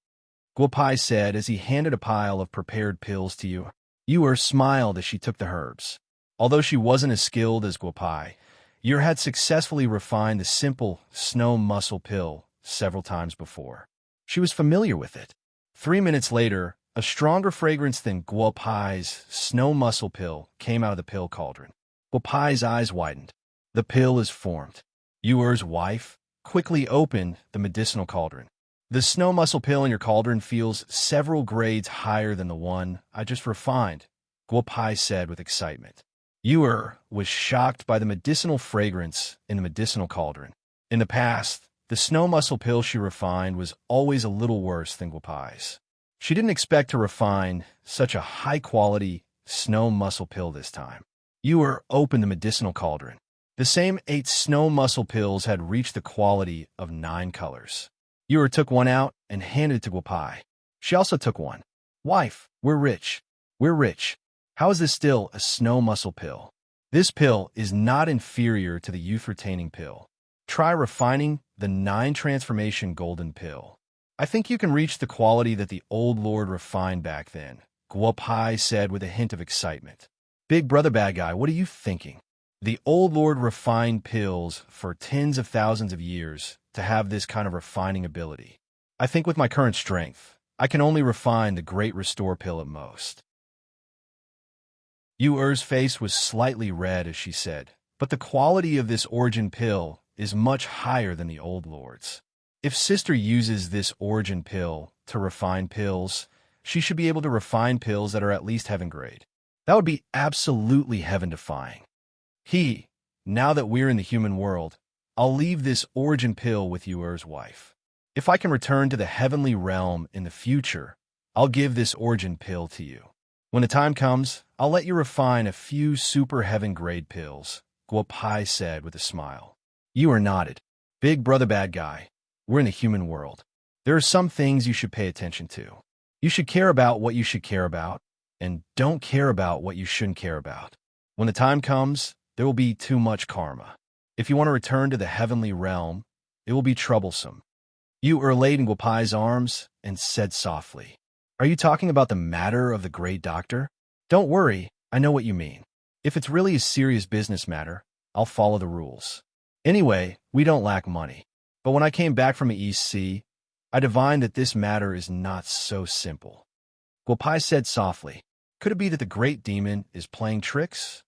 Guo Pai said as he handed a pile of prepared pills to you. Yu smiled as she took the herbs. Although she wasn't as skilled as Guo Pai, Yu had successfully refined the simple snow mussel pill several times before. She was familiar with it. 3 minutes later, a stronger fragrance than Guo Pai's snow mussel pill came out of the pill cauldron. Guo Pai's eyes widened. The pill is formed. Yu's wife quickly opened the medicinal cauldron. The snow mussel pill in your cauldron feels several grades higher than the one I just refined, Guo Pai said with excitement. Yu was shocked by the medicinal fragrance in the medicinal cauldron. In the past, the snow mussel pill she refined was always a little worse than Guo Pai's. She didn't expect to refine such a high-quality snow mussel pill this time. Yu opened the medicinal cauldron. The same 8 snow mussel pills had reached the quality of 9 colors. Yu took one out and handed it to Guo Pai. She also took one. Wife, we're rich. We're rich. How is this still a snow mussel pill? This pill is not inferior to the youth-retaining pill. Try refining the 9 transformation golden pill. I think you can reach the quality that the old lord refined back then, Guo Pai said with a hint of excitement. Big brother bad guy, what are you thinking? The old lord refined pills for tens of thousands of years to have this kind of refining ability. I think with my current strength, I can only refine the Great Restore pill at most. Yu's face was slightly red as she said, but the quality of this origin pill is much higher than the old lord's. If sister uses this origin pill to refine pills, she should be able to refine pills that are at least heaven grade. That would be absolutely heaven-defying. Now that we're in the human world, I'll leave this origin pill with Yu's wife. If I can return to the heavenly realm in the future, I'll give this origin pill to you. When the time comes, I'll let you refine a few super heaven-grade pills, Guo Pai said with a smile. Yu nodded. Big brother bad guy, we're in the human world. There are some things you should pay attention to. You should care about what you should care about, and don't care about what you shouldn't care about. When the time comes, there will be too much karma. If you want to return to the heavenly realm, it will be troublesome. Yu laid in Guo Pai's arms and said softly, Are you talking about the matter of the great doctor? Don't worry, I know what you mean. If it's really a serious business matter, I'll follow the rules. Anyway, we don't lack money. But when I came back from the East Sea, I divined that this matter is not so simple. Guo Pai said softly, Could it be that the great demon is playing tricks?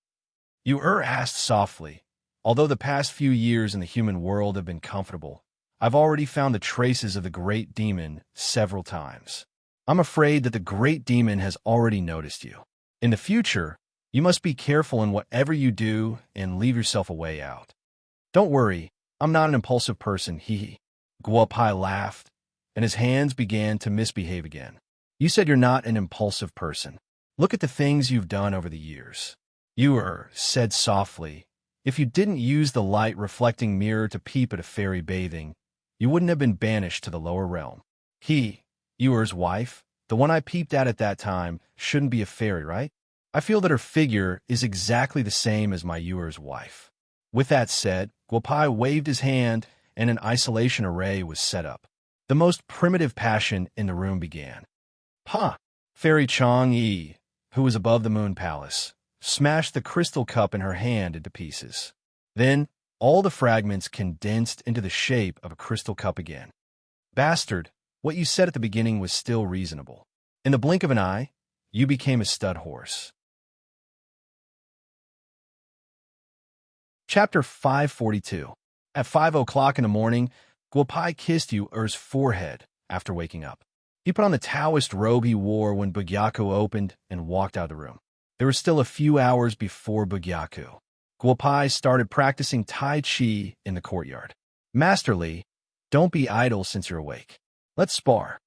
Yu asked softly, Although the past few years in the human world have been comfortable, I've already found the traces of the great demon several times. I'm afraid that the great demon has already noticed you. In the future, you must be careful in whatever you do and leave yourself a way out. Don't worry, I'm not an impulsive person, Guo Pai laughed, and his hands began to misbehave again. You said you're not an impulsive person. Look at the things you've done over the years. Yu said softly, If you didn't use the light-reflecting mirror to peep at a fairy bathing, you wouldn't have been banished to the lower realm. Yu's wife, the one I peeped at that time, shouldn't be a fairy, right? I feel that her figure is exactly the same as my Yu's wife. With that said, Guo Pai waved his hand, and an isolation array was set up. The most primitive passion in the room began. Fairy Chang'e, who was above the moon palace, smashed the crystal cup in her hand into pieces. Then, all the fragments condensed into the shape of a crystal cup again. Bastard, what you said at the beginning was still reasonable. In the blink of an eye, you became a stud horse. Chapter 542. At 5 o'clock in the morning, Guo Pai kissed Yu's forehead after waking up. He put on the Taoist robe he wore when Bugyaku opened and walked out of the room. There were still a few hours before Bugyaku. Guopai started practicing Tai Chi in the courtyard. Master Li, don't be idle since you're awake. Let's spar.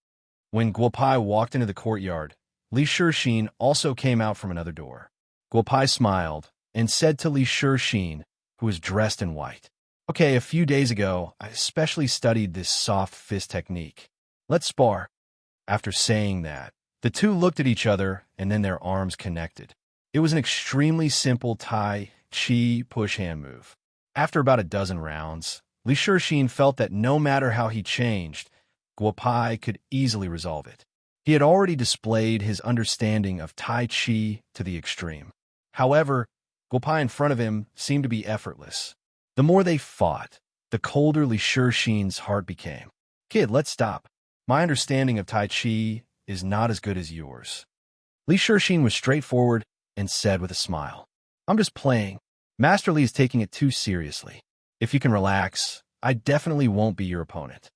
When Guopai walked into the courtyard, Li Shixin also came out from another door. Guopai smiled and said to Li Shixin, who was dressed in white, "Okay, a few days ago, I especially studied this soft fist technique. Let's spar." After saying that, the two looked at each other and then their arms connected. It was an extremely simple Tai Chi push-hand move. After about a dozen rounds, Li Shixin felt that no matter how he changed, Guopai could easily resolve it. He had already displayed his understanding of Tai Chi to the extreme. However, Guopai in front of him seemed to be effortless. The more they fought, the colder Li Shixin's heart became. "Kid, let's stop. My understanding of Tai Chi is not as good as yours." Li Shixin was straightforward and said with a smile, "I'm just playing. Master Li is taking it too seriously. If you can relax, I definitely won't be your opponent."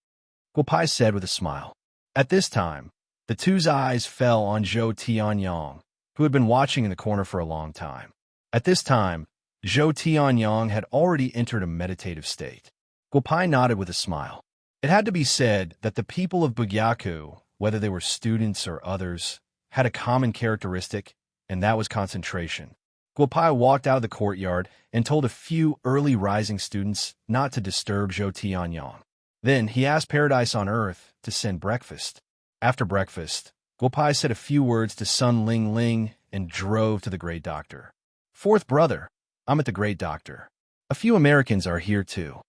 Guopai said with a smile. At this time, the two's eyes fell on Zhou Tianyang, who had been watching in the corner for a long time. At this time, Zhou Tianyang had already entered a meditative state. Guopai nodded with a smile. It had to be said that the people of Bugyaku, whether they were students or others, had a common characteristic, and that was concentration. Guopai walked out of the courtyard and told a few early rising students not to disturb Zhou Tianyang. Then he asked Paradise on Earth to send breakfast. After breakfast, Guopai said a few words to Sun Ling Ling and drove to the Great Doctor. "Fourth brother, I'm at the Great Doctor. A few Americans are here too."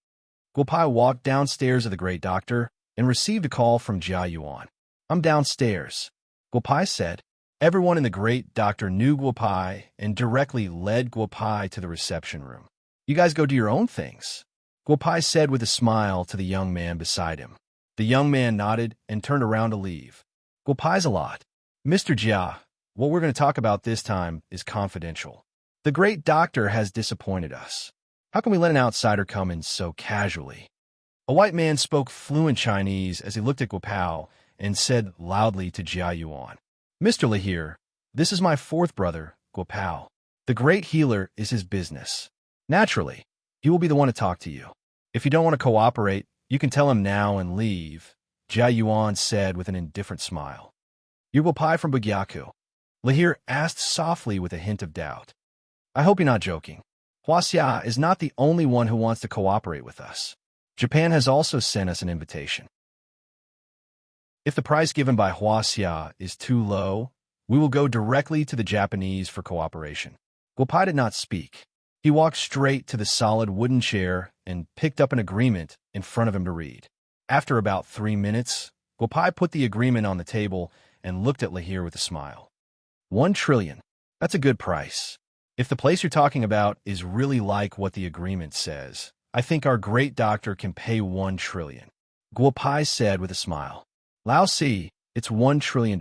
Guopai walked downstairs of the Great Doctor and received a call from Jia Yuan. "I'm downstairs," Guopai said. Everyone in the Great Doctor knew Guopai and directly led Guopai to the reception room. "You guys go do your own things," Guopai said with a smile to the young man beside him. The young man nodded and turned around to leave. "Guopai's a lot. Mr. Jia, what we're going to talk about this time is confidential. The Great Doctor has disappointed us. How can we let an outsider come in so casually?" A white man spoke fluent Chinese as he looked at Guopao and said loudly to Jia Yuan, "Mr. Lahir, this is my fourth brother, Guopao. The great healer is his business. Naturally, he will be the one to talk to you. If you don't want to cooperate, you can tell him now and leave," Jia Yuan said with an indifferent smile. "You're Guopai from Bugyaku?" Lahir asked softly with a hint of doubt. "I hope you're not joking. Huaxia is not the only one who wants to cooperate with us. Japan has also sent us an invitation. If the price given by Huaxia is too low, we will go directly to the Japanese for cooperation." Guopai did not speak. He walked straight to the solid wooden chair and picked up an agreement in front of him to read. After about 3 minutes, Guopai put the agreement on the table and looked at Lahir with a smile. 1 trillion. That's a good price. If the place you're talking about is really like what the agreement says, I think our Great Doctor can pay 1 trillion. Guopai said with a smile. Lao Si, it's $1 trillion.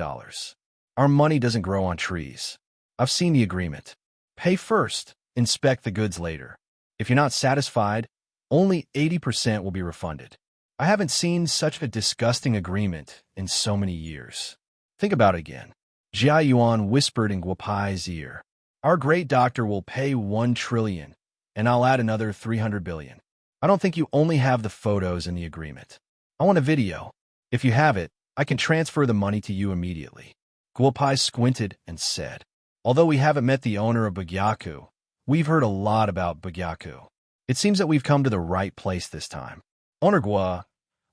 Our money doesn't grow on trees. I've seen the agreement. Pay first, inspect the goods later. If you're not satisfied, only 80% will be refunded. I haven't seen such a disgusting agreement in so many years. Think about it again. Jia Yuan whispered in Guopai's ear. Our Great Doctor will pay 1 trillion, and I'll add another 300 billion. I don't think you only have the photos in the agreement. I want a video. If you have it, I can transfer the money to you immediately. Guopai squinted and said, although we haven't met the owner of Bugyaku, we've heard a lot about Bugyaku. It seems that we've come to the right place this time. Owner Guo,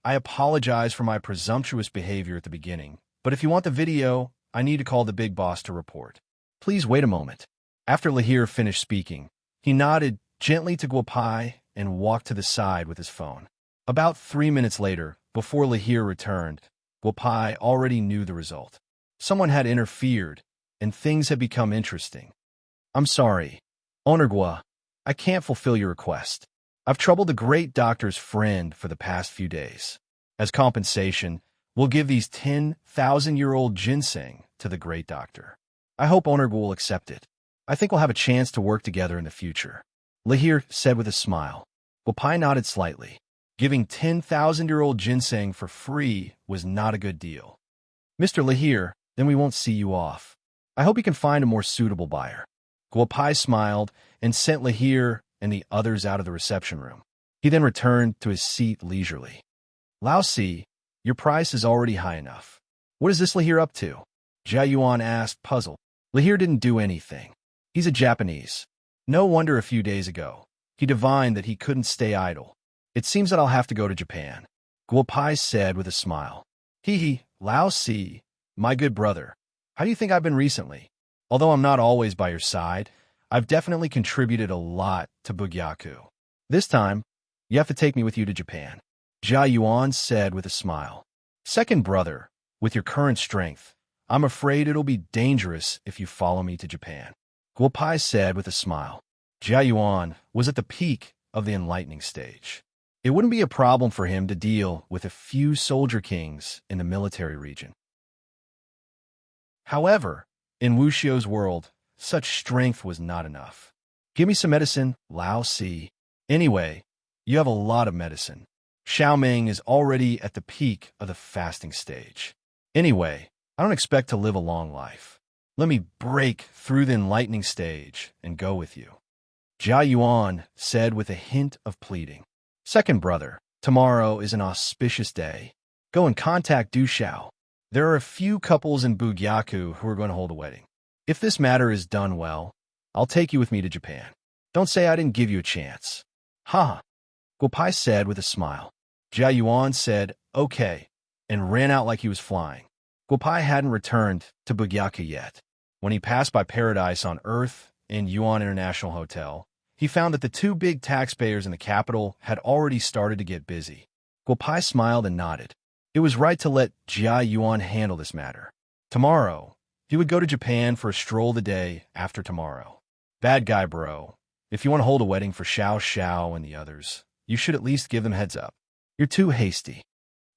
I apologize for my presumptuous behavior at the beginning, but if you want the video, I need to call the big boss to report. Please wait a moment. After Lahir finished speaking, he nodded gently to Guopai and walked to the side with his phone. About 3 minutes later, before Lahir returned, Guopai already knew the result. Someone had interfered, and things had become interesting. I'm sorry, Owner Guo, I can't fulfill your request. I've troubled the Great Doctor's friend for the past few days. As compensation, we'll give these 10,000-year-old ginseng to the Great Doctor. I hope Owner Guo will accept it. I think we'll have a chance to work together in the future. Lahir said with a smile. Guopai nodded slightly. Giving 10,000-year-old ginseng for free was not a good deal. Mr. Lahir, then we won't see you off. I hope you can find a more suitable buyer. Guopai smiled and sent Lahir and the others out of the reception room. He then returned to his seat leisurely. Lao Si, your price is already high enough. What is this Lahir up to? Jia Yuan asked, puzzled. Lahir didn't do anything. He's a Japanese. No wonder a few days ago he divined that he couldn't stay idle. It seems that I'll have to go to Japan, Guo Pai said with a smile. Hee, Lao Si, my good brother. How do you think I've been recently? Although I'm not always by your side, I've definitely contributed a lot to Bugyaku. This time, you have to take me with you to Japan, Jia Yuan said with a smile. Second brother, with your current strength, I'm afraid it'll be dangerous if you follow me to Japan, Guo Pai said with a smile. Jia Yuan was at the peak of the enlightening stage. It wouldn't be a problem for him to deal with a few soldier kings in the military region. However, in Wu Xiu's world, such strength was not enough. Give me some medicine, Lao Si. Anyway, you have a lot of medicine. Xiao Meng is already at the peak of the fasting stage. Anyway, I don't expect to live a long life. Let me break through the enlightening stage and go with you, Jia Yuan said with a hint of pleading. Second brother, tomorrow is an auspicious day. Go and contact Du Xiao. There are a few couples in Bugyaku who are going to hold a wedding. If this matter is done well, I'll take you with me to Japan. Don't say I didn't give you a chance. Ha! Guo Pai said with a smile. Jia Yuan said, okay, and ran out like he was flying. Guo Pai hadn't returned to Bugyaku yet. When he passed by Paradise on Earth in Yuan International Hotel, he found that the two big taxpayers in the capital had already started to get busy. Guo Pai smiled and nodded. It was right to let Jia Yuan handle this matter. Tomorrow, he would go to Japan for a stroll the day after tomorrow. Bad guy, bro. If you want to hold a wedding for Xiao Xiao and the others, you should at least give them heads up. You're too hasty.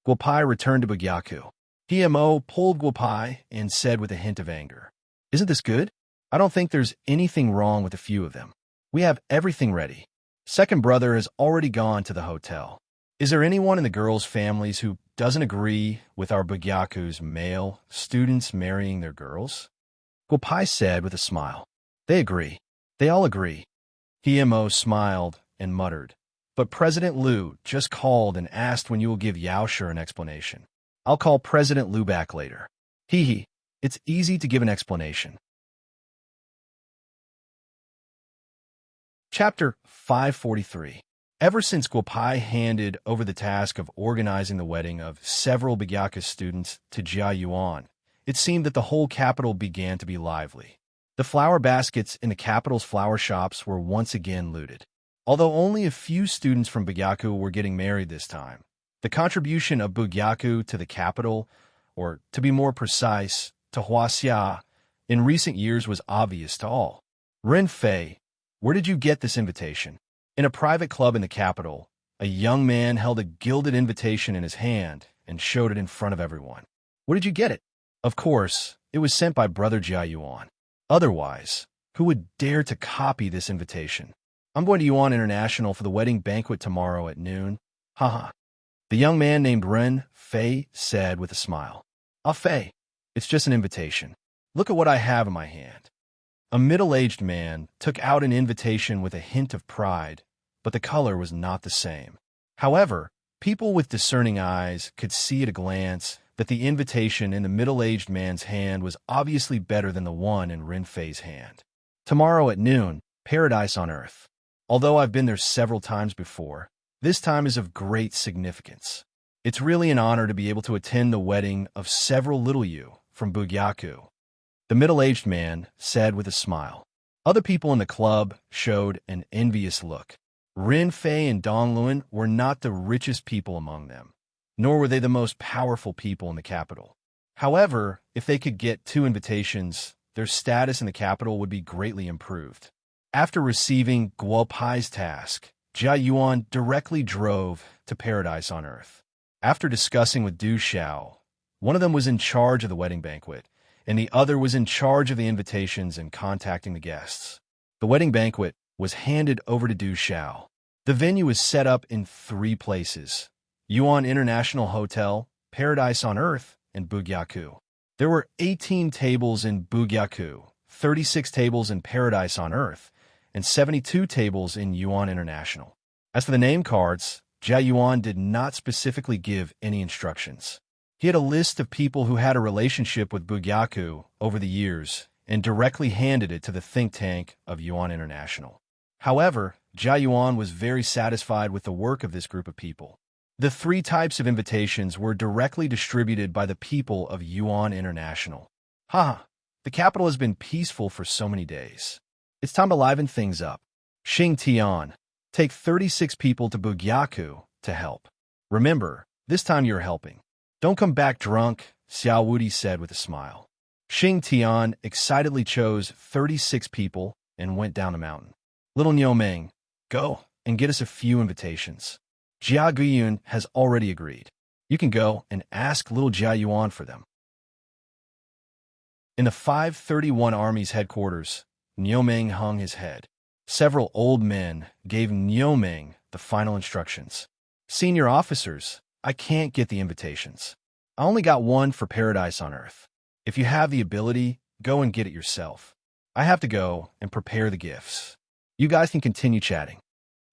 Guo Pai returned to Bugyaku. PMO pulled Guo Pai and said with a hint of anger, isn't this good? I don't think there's anything wrong with a few of them. We have everything ready. Second brother has already gone to the hotel. Is there anyone in the girls' families who doesn't agree with our Bugyaku's male students marrying their girls? Guo Pai said with a smile. They agree. They all agree. PMO smiled and muttered. But President Liu just called and asked when you will give Yaoshi an explanation. I'll call President Liu back later. Hee, it's easy to give an explanation. Chapter 543. Ever since Guo Pai handed over the task of organizing the wedding of several Bugyaku students to Jia Yuan, it seemed that the whole capital began to be lively. The flower baskets in the capital's flower shops were once again looted. Although only a few students from Bugyaku were getting married this time, the contribution of Bugyaku to the capital, or to be more precise, to Huaxia, in recent years was obvious to all. Ren Fei, where did you get this invitation? In a private club in the capital, a young man held a gilded invitation in his hand and showed it in front of everyone. Where did you get it? Of course, it was sent by Brother Jia Yuan. Otherwise, who would dare to copy this invitation? I'm going to Yuan International for the wedding banquet tomorrow at noon. Haha. The young man named Ren Fei said with a smile. Ah, Fei, it's just an invitation. Look at what I have in my hand. A middle-aged man took out an invitation with a hint of pride, but the color was not the same. However, people with discerning eyes could see at a glance that the invitation in the middle-aged man's hand was obviously better than the one in Ren Fei's hand. Tomorrow at noon, Paradise on Earth. Although I've been there several times before, this time is of great significance. It's really an honor to be able to attend the wedding of several little you from Bugyaku. The middle-aged man said with a smile. Other people in the club showed an envious look. Ren Fei and Dong Luan were not the richest people among them, nor were they the most powerful people in the capital. However, if they could get 2 invitations, their status in the capital would be greatly improved. After receiving Guo Pai's task, Jia Yuan directly drove to Paradise on Earth. After discussing with Du Xiao, one of them was in charge of the wedding banquet, and the other was in charge of the invitations and contacting the guests. The wedding banquet was handed over to Du Xiao. The venue was set up in 3 places: Yuan International Hotel, Paradise on Earth, and Bugyaku. There were 18 tables in Bugyaku, 36 tables in Paradise on Earth, and 72 tables in Yuan International. As for the name cards, Jia Yuan did not specifically give any instructions. He had a list of people who had a relationship with Bugyaku over the years and directly handed it to the think tank of Yuan International. However, Jia Yuan was very satisfied with the work of this group of people. The 3 types of invitations were directly distributed by the people of Yuan International. The capital has been peaceful for so many days. It's time to liven things up. Xing Tian, take 36 people to Bugyaku to help. Remember, this time you're helping. Don't come back drunk, Xiao Wudi said with a smile. Xing Tian excitedly chose 36 people and went down the mountain. Little Niu Ming, go and get us a few invitations. Jia Guyun has already agreed. You can go and ask little Jia Yuan for them. In the 531 Army's headquarters, Niu Ming hung his head. Several old men gave Niu Ming the final instructions. Senior officers, I can't get the invitations. I only got one for Paradise on Earth. If you have the ability, go and get it yourself. I have to go and prepare the gifts. You guys can continue chatting.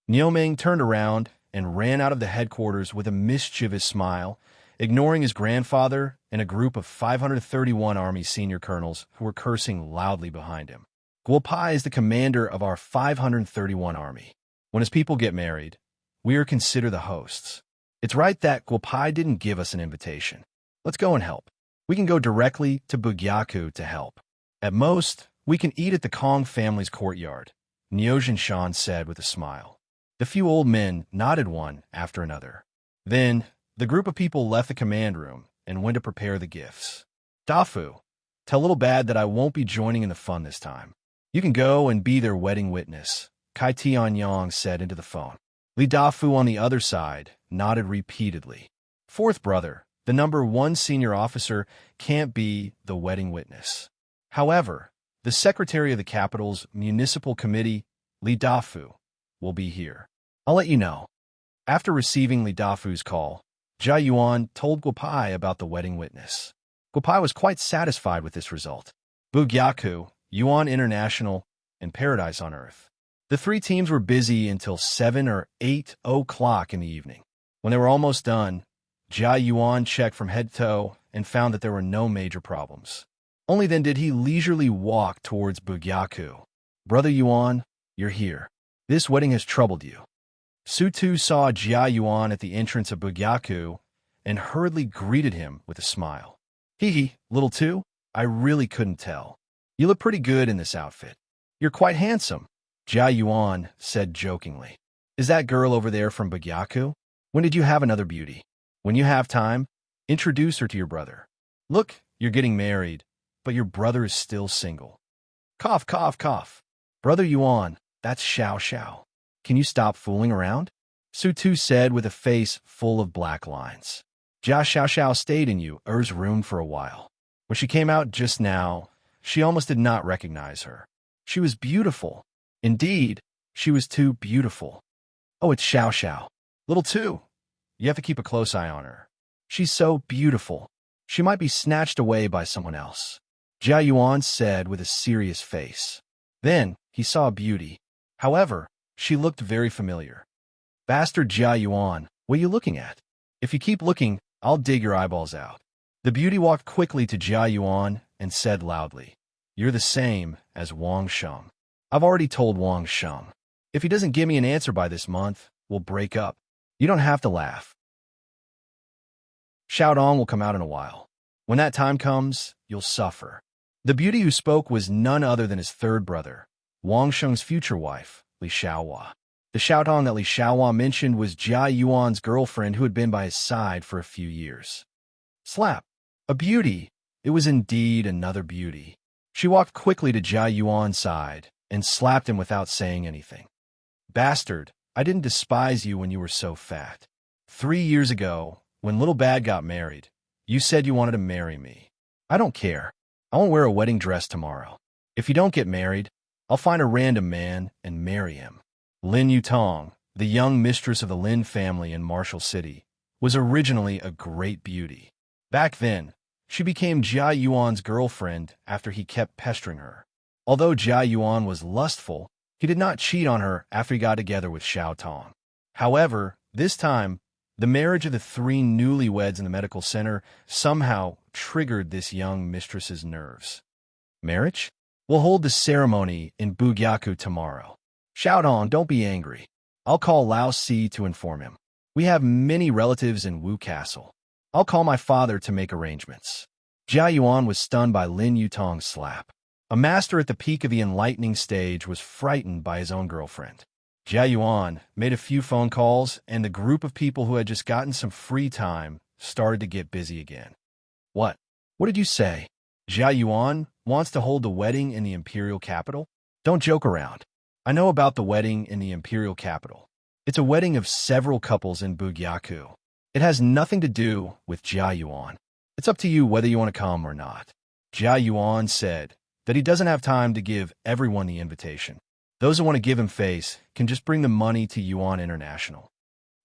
Niu Ming turned around and ran out of the headquarters with a mischievous smile, ignoring his grandfather and a group of 531 Army senior colonels who were cursing loudly behind him. Guo Pai is the commander of our 531 Army. When his people get married, we are considered the hosts. It's right that Guo Pai didn't give us an invitation. Let's go and help. We can go directly to Bugyaku to help. At most, we can eat at the Kong family's courtyard, Niu Jinshan said with a smile. The few old men nodded one after another. Then, the group of people left the command room and went to prepare the gifts. Dafu, tell Little Bad that I won't be joining in the fun this time. You can go and be their wedding witness, Kai Tianyang said into the phone. Li Dafu on the other side nodded repeatedly. Fourth brother, the number 1 senior officer, can't be the wedding witness. However, the secretary of the capital's municipal committee, Li Dafu, will be here. I'll let you know. After receiving Li Dafu's call, Jia Yuan told Guo Pai about the wedding witness. Guo Pai was quite satisfied with this result. Bugyaku, Yuan International, and Paradise on Earth. The 3 teams were busy until 7 or 8 o'clock in the evening. When they were almost done, Jia Yuan checked from head to toe and found that there were no major problems. Only then did he leisurely walk towards Bugyaku. Brother Yuan, you're here. This wedding has troubled you. Su Tu saw Jia Yuan at the entrance of Bugyaku and hurriedly greeted him with a smile. Hee, little Tu, I really couldn't tell. You look pretty good in this outfit. You're quite handsome, Jia Yuan said jokingly. Is that girl over there from Bugyaku? When did you have another beauty? When you have time, introduce her to your brother. Look, you're getting married, but your brother is still single. Cough, cough, cough. Brother Yuan, that's Xiao Xiao. Can you stop fooling around? Su Tu said with a face full of black lines. Jia Xiao Xiao stayed in Yu's room for a while. When she came out just now, she almost did not recognize her. She was beautiful. Indeed, she was too beautiful. Oh, it's Xiao Xiao. Little Tu, you have to keep a close eye on her. She's so beautiful. She might be snatched away by someone else, Jia Yuan said with a serious face. Then he saw a beauty. However, she looked very familiar. Bastard Jia Yuan, what are you looking at? If you keep looking, I'll dig your eyeballs out. The beauty walked quickly to Jia Yuan and said loudly, You're the same as Wang Sheng. I've already told Wang Sheng. If he doesn't give me an answer by this month, we'll break up. You don't have to laugh. Xiaodong will come out in a while. When that time comes, you'll suffer. The beauty who spoke was none other than his third brother, Wang Sheng's future wife, Li Xiaohua. The Xiaodong that Li Xiaohua mentioned was Jia Yuan's girlfriend who had been by his side for a few years. Slap. A beauty. It was indeed another beauty. She walked quickly to Jia Yuan's side and slapped him without saying anything. Bastard, I didn't despise you when you were so fat. 3 years ago, when Little Bad got married, you said you wanted to marry me. I don't care. I won't wear a wedding dress tomorrow. If you don't get married, I'll find a random man and marry him. Lin Yutong, the young mistress of the Lin family in Marshall City, was originally a great beauty. Back then, she became Jia Yuan's girlfriend after he kept pestering her. Although Jia Yuan was lustful, He did not cheat on her after he got together with Xiao Tong. However, this time, the marriage of the three newlyweds in the medical center somehow triggered this young mistress's nerves. Marriage? We'll hold the ceremony in Bugyaku tomorrow. Xiao Tong, don't be angry. I'll call Lao Si to inform him. We have many relatives in Wu Castle. I'll call my father to make arrangements. Jia Yuan was stunned by Lin Yutong's slap. A master at the peak of the enlightening stage was frightened by his own girlfriend. Jia Yuan made a few phone calls, and the group of people who had just gotten some free time started to get busy again. What? What did you say? Jia Yuan wants to hold a wedding in the imperial capital? Don't joke around. I know about the wedding in the imperial capital. It's a wedding of several couples in Bugyaku. It has nothing to do with Jia Yuan. It's up to you whether you want to come or not. Jia Yuan said that he doesn't have time to give everyone the invitation. Those who want to give him face can just bring the money to Yuan International.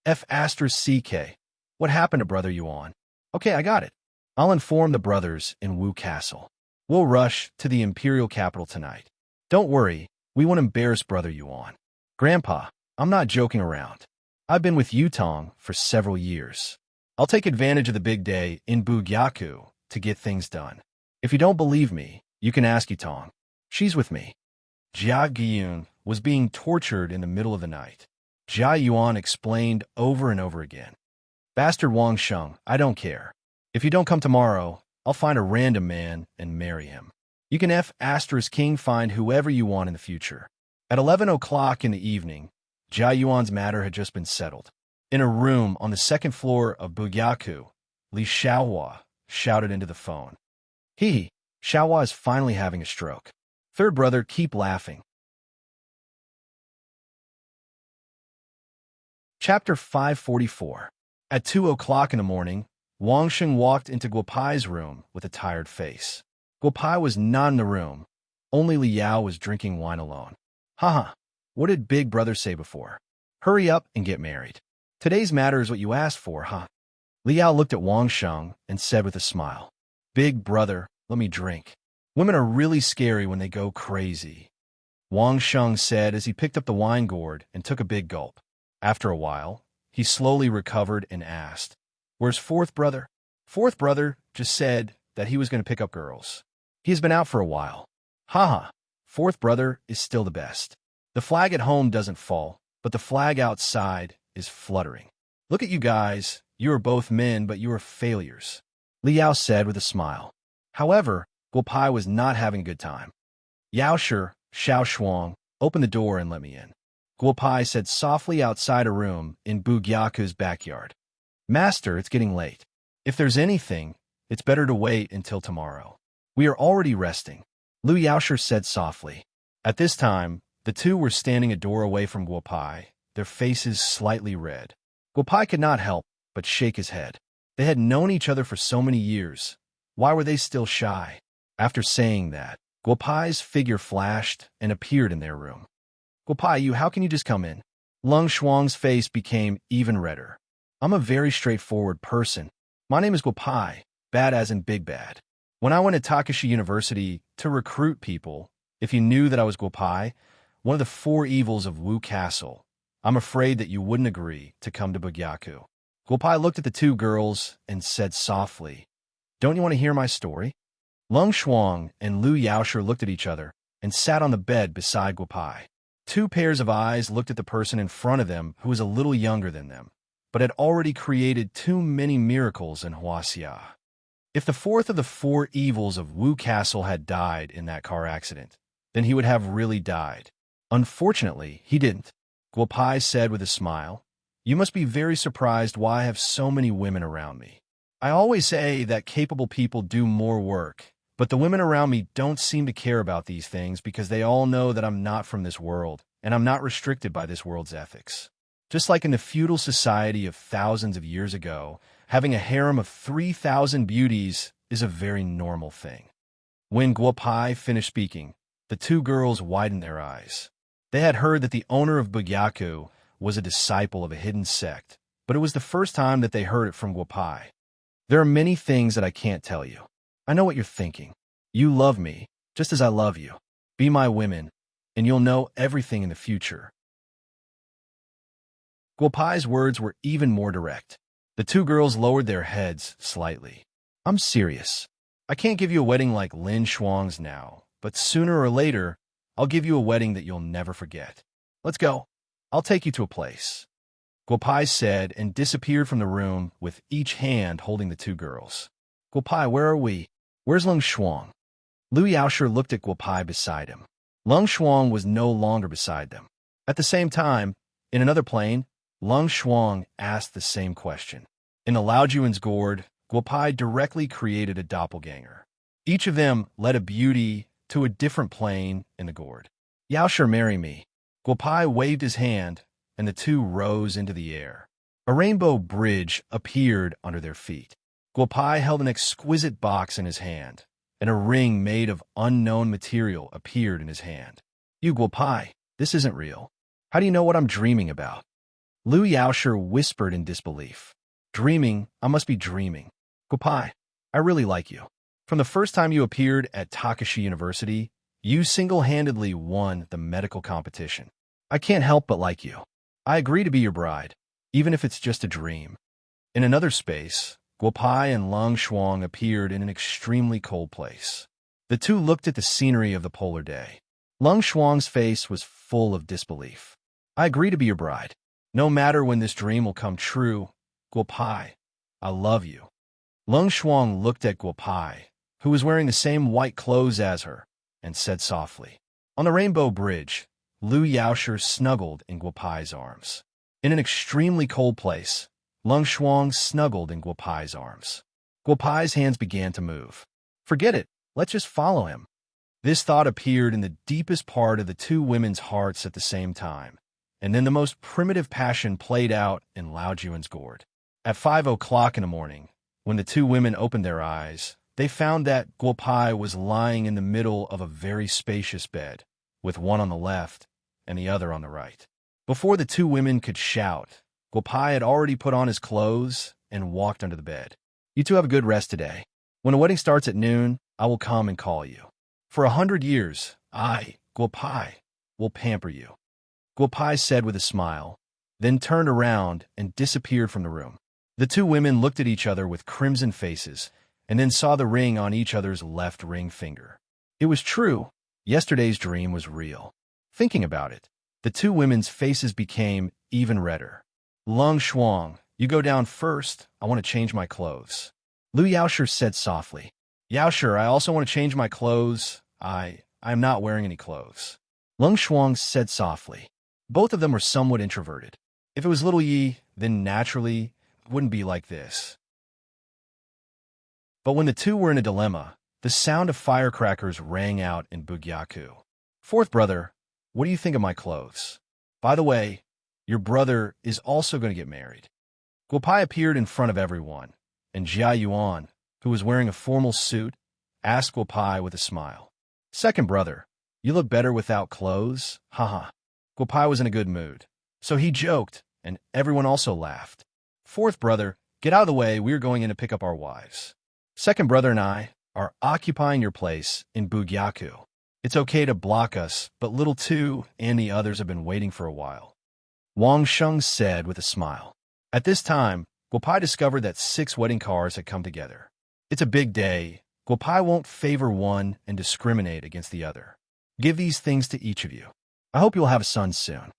F***CK. What happened to Brother Yuan? Okay, I got it. I'll inform the brothers in Wu Castle. We'll rush to the imperial capital tonight. Don't worry, we won't embarrass Brother Yuan. Grandpa, I'm not joking around. I've been with Yutong for several years. I'll take advantage of the big day in Bugyaku to get things done. If you don't believe me, you can ask Yutong. She's with me. Jia Gyun was being tortured in the middle of the night. Jia Yuan explained over and over again. Bastard Wang Sheng, I don't care. If you don't come tomorrow, I'll find a random man and marry him. You can F***king find whoever you want in the future. At 11 o'clock in the evening, Jia Yuan's matter had just been settled. In a room on the second floor of Bugyaku, Li Xiaohua shouted into the phone. Hee, Xiaohua is finally having a stroke. Third brother, keep laughing. Chapter 544. At 2 o'clock in the morning, Wang Sheng walked into Guopai's room with a tired face. Guopai was not in the room. Only Li Yao was drinking wine alone. Haha, what did Big Brother say before? Hurry up and get married. Today's matter is what you asked for, huh? Li Yao looked at Wang Sheng and said with a smile, Big Brother, let me drink. Women are really scary when they go crazy. Wang Sheng said as he picked up the wine gourd and took a big gulp. After a while, he slowly recovered and asked, Where's fourth brother? Fourth brother just said that he was going to pick up girls. He has been out for a while. Haha, fourth brother is still the best. The flag at home doesn't fall, but the flag outside is fluttering. Look at you guys. You are both men, but you are failures. Li Yao said with a smile. However, Guopai was not having a good time. Yao Shi, Xiao Shuang, open the door and let me in. Guopai said softly outside a room in Bugyaku's backyard. Master, it's getting late. If there's anything, it's better to wait until tomorrow. We are already resting. Lu Yaoshi said softly. At this time, the two were standing a door away from Guopai, their faces slightly red. Guopai could not help but shake his head. They had known each other for so many years. Why were they still shy? After saying that, Guopai's figure flashed and appeared in their room. Guopai, how can you just come in? Lung Shuang's face became even redder. I'm a very straightforward person. My name is Guopai, bad as in big bad. When I went to Takashi University to recruit people, if you knew that I was Guopai, one of the four evils of Wu Castle, I'm afraid that you wouldn't agree to come to Bugyaku. Guopai looked at the two girls and said softly, Don't you want to hear my story? Lung Shuang and Lu Yaoshi looked at each other and sat on the bed beside Guopai. Two pairs of eyes looked at the person in front of them who was a little younger than them, but had already created too many miracles in Huaxia. If the fourth of the four evils of Wu Castle had died in that car accident, then he would have really died. Unfortunately, he didn't. Guopai said with a smile, You must be very surprised why I have so many women around me. I always say that capable people do more work, but the women around me don't seem to care about these things because they all know that I'm not from this world, and I'm not restricted by this world's ethics. Just like in the feudal society of thousands of years ago, having a harem of 3,000 beauties is a very normal thing. When Guopai finished speaking, the two girls widened their eyes. They had heard that the owner of Bugyaku was a disciple of a hidden sect, but it was the first time that they heard it from Guopai. There are many things that I can't tell you. I know what you're thinking. You love me, just as I love you. Be my women. and you'll know everything in the future. Guopai's words were even more direct. The two girls lowered their heads slightly. I'm serious. I can't give you a wedding like Lin Shuang's now, but sooner or later, I'll give you a wedding that you'll never forget. Let's go. I'll take you to a place. Guopai said and disappeared from the room with each hand holding the two girls. Guopai, where are we? Where's Lin Shuang? Lu Yaoshi looked at Guopai beside him. Lin Shuang was no longer beside them. At the same time, in another plane, Lin Shuang asked the same question. In the Laojuan's gourd, Guopai directly created a doppelganger. Each of them led a beauty to a different plane in the gourd. Yaoshi, marry me. Guopai waved his hand, and the two rose into the air. A rainbow bridge appeared under their feet. Guopai held an exquisite box in his hand, and a ring made of unknown material appeared in his hand. You, Guopai, this isn't real. How do you know what I'm dreaming about? Lu Yaoshi whispered in disbelief. Dreaming? I must be dreaming. Guopai, I really like you. From the first time you appeared at Takashi University, you single-handedly won the medical competition. I can't help but like you. I agree to be your bride, even if it's just a dream. In another space, Guopai and Lin Shuang appeared in an extremely cold place. The two looked at the scenery of the polar day. Lin Shuang's face was full of disbelief. I agree to be your bride. No matter when this dream will come true, Guopai, I love you. Lin Shuang looked at Guopai, who was wearing the same white clothes as her, and said softly. On the rainbow bridge, Lu Yaoshi snuggled in Guopai's arms. In an extremely cold place, Lin Shuang snuggled in Guopai's arms. Guopai's hands began to move. Forget it, let's just follow him. This thought appeared in the deepest part of the two women's hearts at the same time, and then the most primitive passion played out in Laojuan's gourd. At 5 o'clock in the morning, when the two women opened their eyes, they found that Guopai was lying in the middle of a very spacious bed, with one on the left and the other on the right. Before the two women could shout, Guopai had already put on his clothes and walked under the bed. You two have a good rest today. When the wedding starts at noon, I will come and call you. For 100 years, I, Guopai, will pamper you. Guopai said with a smile, then turned around and disappeared from the room. The two women looked at each other with crimson faces, and then saw the ring on each other's left ring finger. It was true. Yesterday's dream was real. Thinking about it, the two women's faces became even redder. Lin Shuang, you go down first. I want to change my clothes. Lu Yaoshi said softly. Yaoshi, I also want to change my clothes. I'm not wearing any clothes. Lin Shuang said softly. Both of them were somewhat introverted. If it was little Yi, then naturally, it wouldn't be like this. But when the two were in a dilemma, the sound of firecrackers rang out in Bugyaku. Fourth brother, what do you think of my clothes? By the way, your brother is also going to get married. Guopai appeared in front of everyone, and Jia Yuan, who was wearing a formal suit, asked Guopai with a smile. Second brother, you look better without clothes, haha. Guopai was in a good mood, so he joked, and everyone also laughed. Fourth brother, get out of the way, we're going in to pick up our wives. Second brother and I are occupying your place in Bugyaku. It's okay to block us, but little two and the others have been waiting for a while. Wang Sheng said with a smile. At this time, Guopai discovered that 6 wedding cars had come together. It's a big day. Guopai won't favor one and discriminate against the other. Give these things to each of you. I hope you'll have a son soon.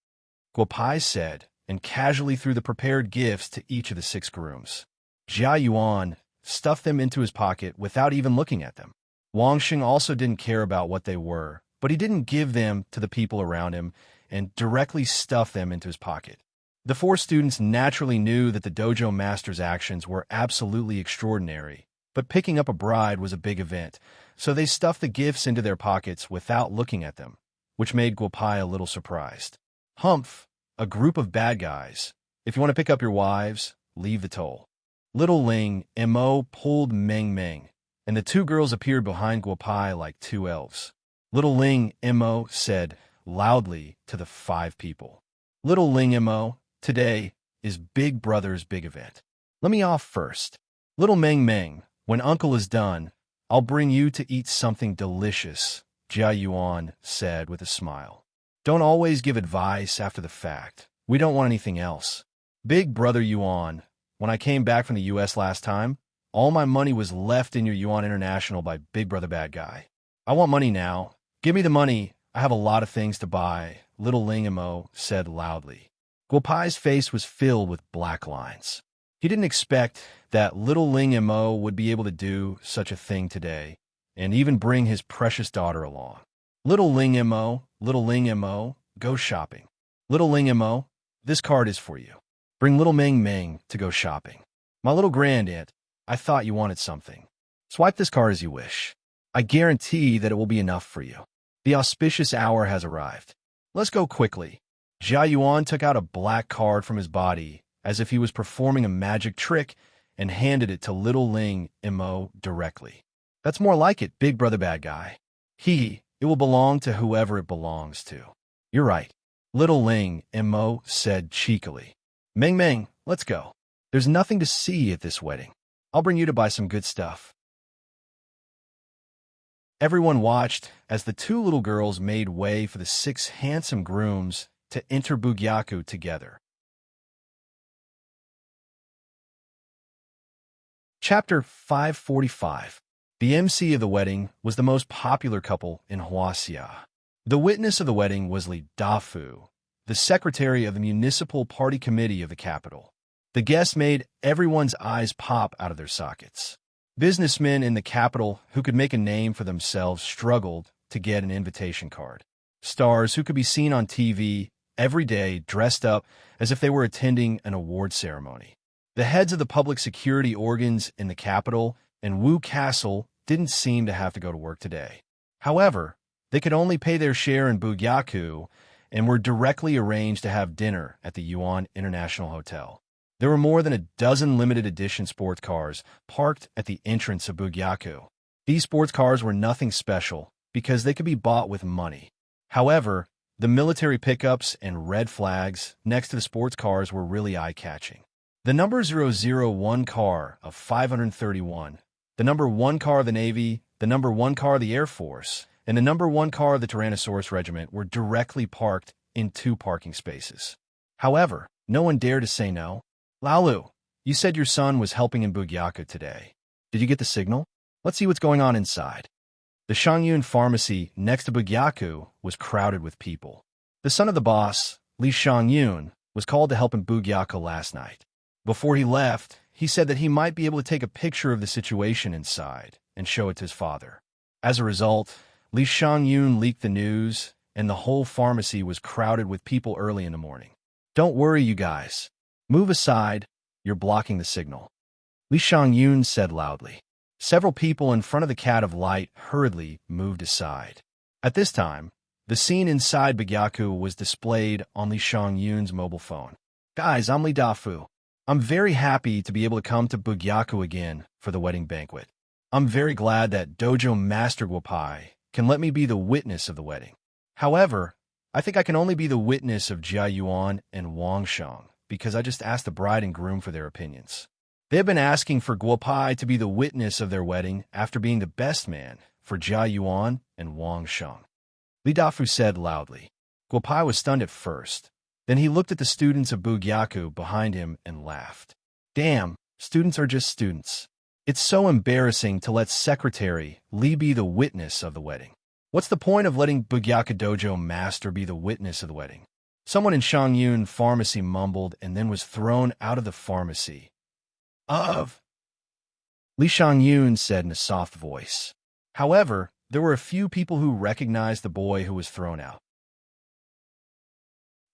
Guopai said, and casually threw the prepared gifts to each of the 6 grooms. Jia Yuan stuffed them into his pocket without even looking at them. Wang Xing also didn't care about what they were, but he didn't give them to the people around him and directly stuffed them into his pocket. The 4 students naturally knew that the dojo master's actions were absolutely extraordinary, but picking up a bride was a big event, so they stuffed the gifts into their pockets without looking at them, which made Guopai a little surprised. Humph, a group of bad guys. If you want to pick up your wives, leave the toll. Little Ling, Mo pulled Meng Meng, and the 2 girls appeared behind Guopai like 2 elves. Little Ling, Mo said loudly to the 5 people. Little Ling, Mo, today is Big Brother's big event. Let me off first. Little Meng Meng, when Uncle is done, I'll bring you to eat something delicious, Jia Yuan said with a smile. Don't always give advice after the fact. We don't want anything else. Big brother Yuan, when I came back from the US last time, all my money was left in your Yuan International by Big Brother Bad Guy. I want money now. Give me the money. I have a lot of things to buy, little Ling Mo said loudly. Guopai's face was filled with black lines. He didn't expect that little Ling Mo would be able to do such a thing today, and even bring his precious daughter along. Little Ling Mo, go shopping. Little Ling Mo, this card is for you. Bring little Meng Meng to go shopping. My little grandaunt, I thought you wanted something. Swipe this card as you wish. I guarantee that it will be enough for you. The auspicious hour has arrived. Let's go quickly. Jia Yuan took out a black card from his body as if he was performing a magic trick and handed it to little Ling Mo directly. That's more like it, Big Brother Bad Guy. It will belong to whoever it belongs to. You're right, little Ling Mo said cheekily. Meng Meng, let's go. There's nothing to see at this wedding. I'll bring you to buy some good stuff. Everyone watched as the two little girls made way for the 6 handsome grooms to enter Bugyaku together. Chapter 545. The MC of the wedding was the most popular couple in Huaxia. The witness of the wedding was Li Dafu, the secretary of the municipal party committee of the capital. The guests made everyone's eyes pop out of their sockets. Businessmen in the capital who could make a name for themselves struggled to get an invitation card. Stars who could be seen on TV every day dressed up as if they were attending an award ceremony. The heads of the public security organs in the capital and Wu Castle didn't seem to have to go to work today. However, they could only pay their share in Bugyaku and were directly arranged to have dinner at the Yuan International Hotel. There were more than a dozen limited edition sports cars parked at the entrance of Bugyaku. These sports cars were nothing special because they could be bought with money. However, the military pickups and red flags next to the sports cars were really eye-catching. The number 001 car of 531, the number 1 car of the Navy, the number 1 car of the Air Force, and the number 1 car of the Tyrannosaurus Regiment were directly parked in 2 parking spaces. However, no one dared to say no. Laolu, you said your son was helping in Bugyaku today. Did you get the signal? Let's see what's going on inside. The Shangyun pharmacy next to Bugyaku was crowded with people. The son of the boss, Li Shangyun, was called to help in Bugyaku last night. Before he left, he said that he might be able to take a picture of the situation inside and show it to his father. As a result, Li Shangyun leaked the news, and the whole pharmacy was crowded with people early in the morning. Don't worry, you guys. Move aside, you're blocking the signal. Li Shangyun said loudly. Several people in front of the Cat of Light hurriedly moved aside. At this time, the scene inside Bugyaku was displayed on Li Shangyun's mobile phone. Guys, I'm Li Dafu. I'm very happy to be able to come to Bugyaku again for the wedding banquet. I'm very glad that Dojo Master Guopai can let me be the witness of the wedding. However, I think I can only be the witness of Jia Yuan and Wang Sheng because I just asked the bride and groom for their opinions. They have been asking for Guopai to be the witness of their wedding after being the best man for Jia Yuan and Wang Sheng. Li Dafu said loudly. Guopai was stunned at first. Then he looked at the students of Bugyaku behind him and laughed. Damn, students are just students. It's so embarrassing to let Secretary Li be the witness of the wedding. What's the point of letting Bugyaku Dojo Master be the witness of the wedding? Someone in Shangyun pharmacy mumbled and then was thrown out of the pharmacy. Li Shangyun said in a soft voice. However, there were a few people who recognized the boy who was thrown out.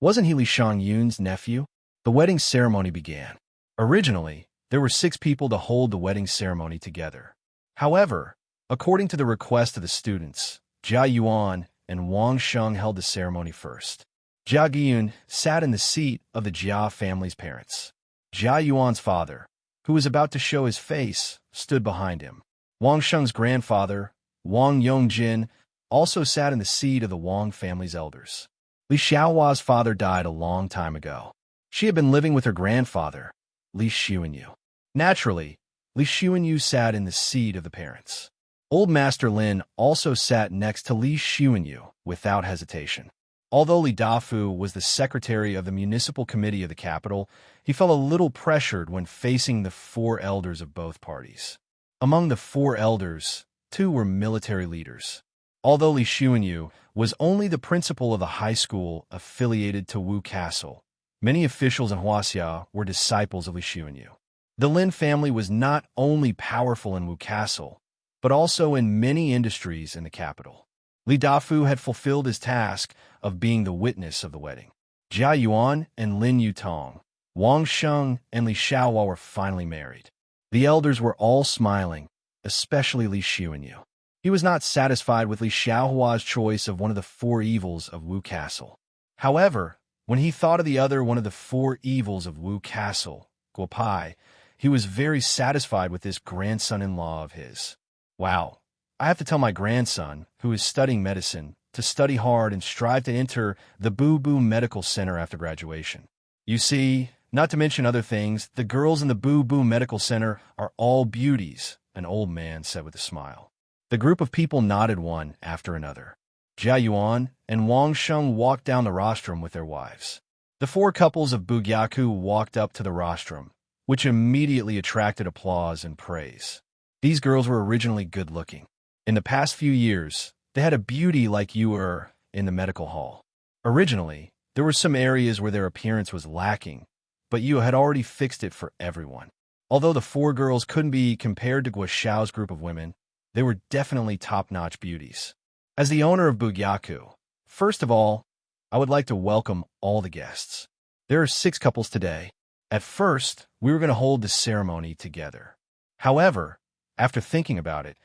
Wasn't he Li Shangyun's nephew? The wedding ceremony began. Originally, there were 6 people to hold the wedding ceremony together. However, according to the request of the students, Jia Yuan and Wang Sheng held the ceremony first. Jia Giyun sat in the seat of the Jia family's parents. Jia Yuan's father, who was about to show his face, stood behind him. Wang Sheng's grandfather, Wang Yongjin, also sat in the seat of the Wang family's elders. Li Xiaohua's father died a long time ago. She had been living with her grandfather, Li Xuanyu. Naturally, Li Xuanyu sat in the seat of the parents. Old Master Lin also sat next to Li Xuanyu without hesitation. Although Li Dafu was the secretary of the municipal committee of the capital, he felt a little pressured when facing the four elders of both parties. Among the four elders, two were military leaders. Although Li Xuanyu was only the principal of a high school affiliated to Wu Castle, many officials in Huaxia were disciples of Li Xuanyu. The Lin family was not only powerful in Wu Castle, but also in many industries in the capital. Li Dafu had fulfilled his task of being the witness of the wedding. Jia Yuan and Lin Yutong, Wang Sheng and Li Xiaohua were finally married. The elders were all smiling, especially Li Xuanyu. He was not satisfied with Li Xiaohua's choice of one of the four evils of Wu Castle. However, when he thought of the other one of the four evils of Wu Castle, Guopai, he was very satisfied with this grandson-in-law of his. Wow, I have to tell my grandson, who is studying medicine, to study hard and strive to enter the Boo Medical Center after graduation. You see, not to mention other things, the girls in the Boo Medical Center are all beauties, an old man said with a smile. The group of people nodded one after another. Jia Yuan and Wang Sheng walked down the rostrum with their wives. The four couples of Bugyaku walked up to the rostrum, which immediately attracted applause and praise. These girls were originally good-looking. In the past few years, they had a beauty like you were in the medical hall. Originally, there were some areas where their appearance was lacking, but you had already fixed it for everyone. Although the four girls couldn't be compared to Guo Xiao's group of women, they were definitely top-notch beauties. As the owner of Bugyaku, first of all, I would like to welcome all the guests. There are 6 couples today. At first, we were going to hold the ceremony together. However, after thinking about it,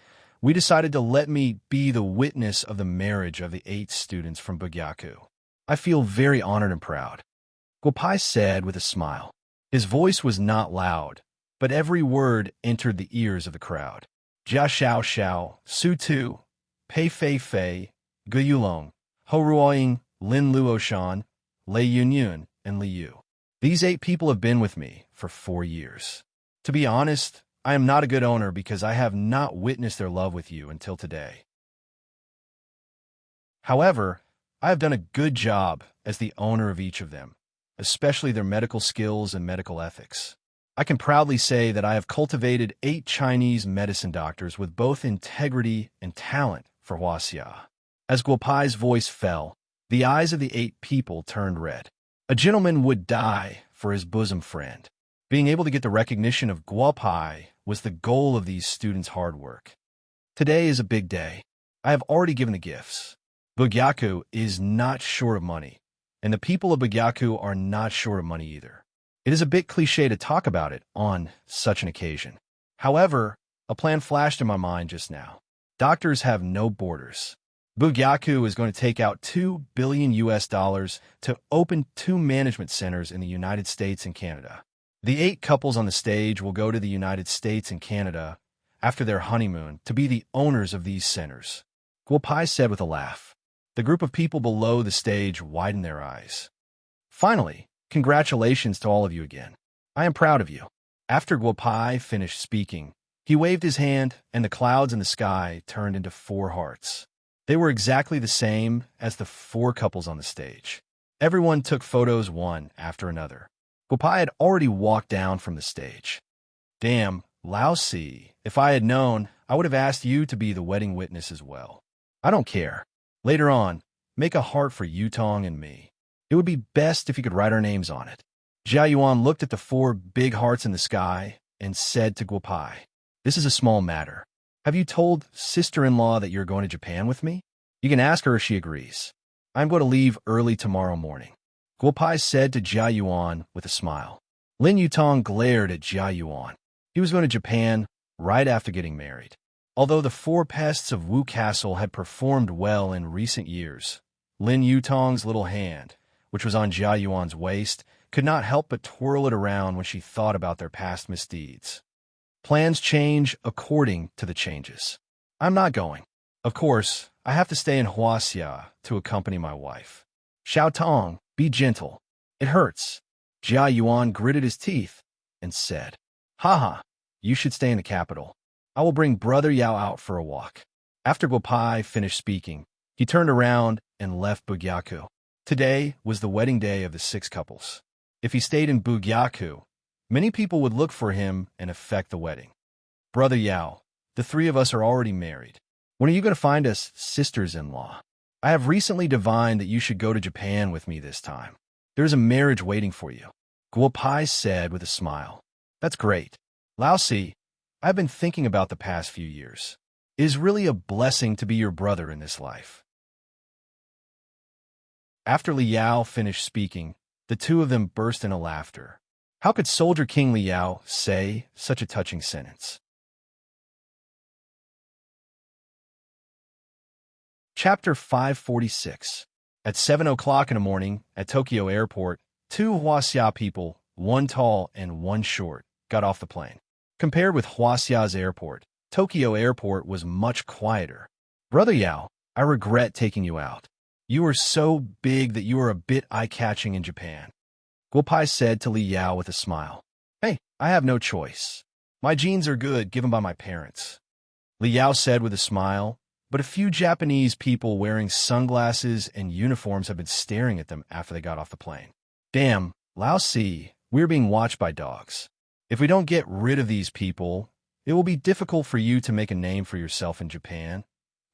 we decided to let me be the witness of the marriage of the 8 students from Bugyaku. I feel very honored and proud, Guopai said with a smile. His voice was not loud, but every word entered the ears of the crowd. Jia Xiao Xiao, Su Tu, Pei Fei Fei, Gu Yulong, Ho Ruoying, Lin Luoshan, Lei Yunyun, and Li Yu. These 8 people have been with me for 4 years. To be honest, I am not a good owner because I have not witnessed their love with you until today. However, I have done a good job as the owner of each of them, especially their medical skills and medical ethics. I can proudly say that I have cultivated 8 Chinese medicine doctors with both integrity and talent for Huaxia. As Guopai's voice fell, the eyes of the 8 people turned red. A gentleman would die for his bosom friend. Being able to get the recognition of Guopai was the goal of these students' hard work. Today is a big day. I have already given the gifts. Bugyaku is not short of money, and the people of Bugyaku are not short of money either. It is a bit cliché to talk about it on such an occasion. However, a plan flashed in my mind just now. Doctors have no borders. Bugyaku is going to take out $2 billion to open 2 management centers in the United States and Canada. The 8 couples on the stage will go to the United States and Canada after their honeymoon to be the owners of these centers, Guopai said with a laugh. The group of people below the stage widened their eyes. Finally, congratulations to all of you again. I am proud of you. After Guopai finished speaking, he waved his hand and the clouds in the sky turned into 4 hearts. They were exactly the same as the 4 couples on the stage. Everyone took photos one after another. Guopai had already walked down from the stage. Damn, Lao Si, if I had known, I would have asked you to be the wedding witness as well. I don't care. Later on, make a heart for Yutong and me. It would be best if you could write our names on it. Jia Yuan looked at the 4 big hearts in the sky and said to Guopai, "This is a small matter. Have you told sister-in-law that you're going to Japan with me? You can ask her if she agrees. I'm going to leave early tomorrow morning," Guopai said to Jia Yuan with a smile. Lin Yutong glared at Jia Yuan. He was going to Japan right after getting married. Although the 4 pests of Wu Castle had performed well in recent years, Lin Yutong's little hand, which was on Jia Yuan's waist, could not help but twirl it around when she thought about their past misdeeds. Plans change according to the changes. I'm not going. Of course, I have to stay in Huaxia to accompany my wife. Xiao Tong, be gentle. It hurts. Jia Yuan gritted his teeth and said, "Haha, you should stay in the capital. I will bring Brother Yao out for a walk." After Guopai finished speaking, he turned around and left Bugyaku. Today was the wedding day of the 6 couples. If he stayed in Bugyaku, many people would look for him and affect the wedding. Brother Yao, the 3 of us are already married. When are you going to find us sisters-in-law? I have recently divined that you should go to Japan with me this time. There is a marriage waiting for you, Guo Pai said with a smile. That's great. Lao Si, I've been thinking about the past few years. It is really a blessing to be your brother in this life. After Li Yao finished speaking, the 2 of them burst into laughter. How could Soldier King Li Yao say such a touching sentence? Chapter 546. At 7 o'clock in the morning, at Tokyo Airport, 2 Huaxia people, 1 tall and 1 short, got off the plane. Compared with Huaxia's airport, Tokyo Airport was much quieter. Brother Yao, I regret taking you out. You are so big that you are a bit eye-catching in Japan, Guo Pai said to Li Yao with a smile. Hey, I have no choice. My genes are good given by my parents, Li Yao said with a smile, but a few Japanese people wearing sunglasses and uniforms have been staring at them after they got off the plane. Damn, Lao Si, we're being watched by dogs. If we don't get rid of these people, it will be difficult for you to make a name for yourself in Japan,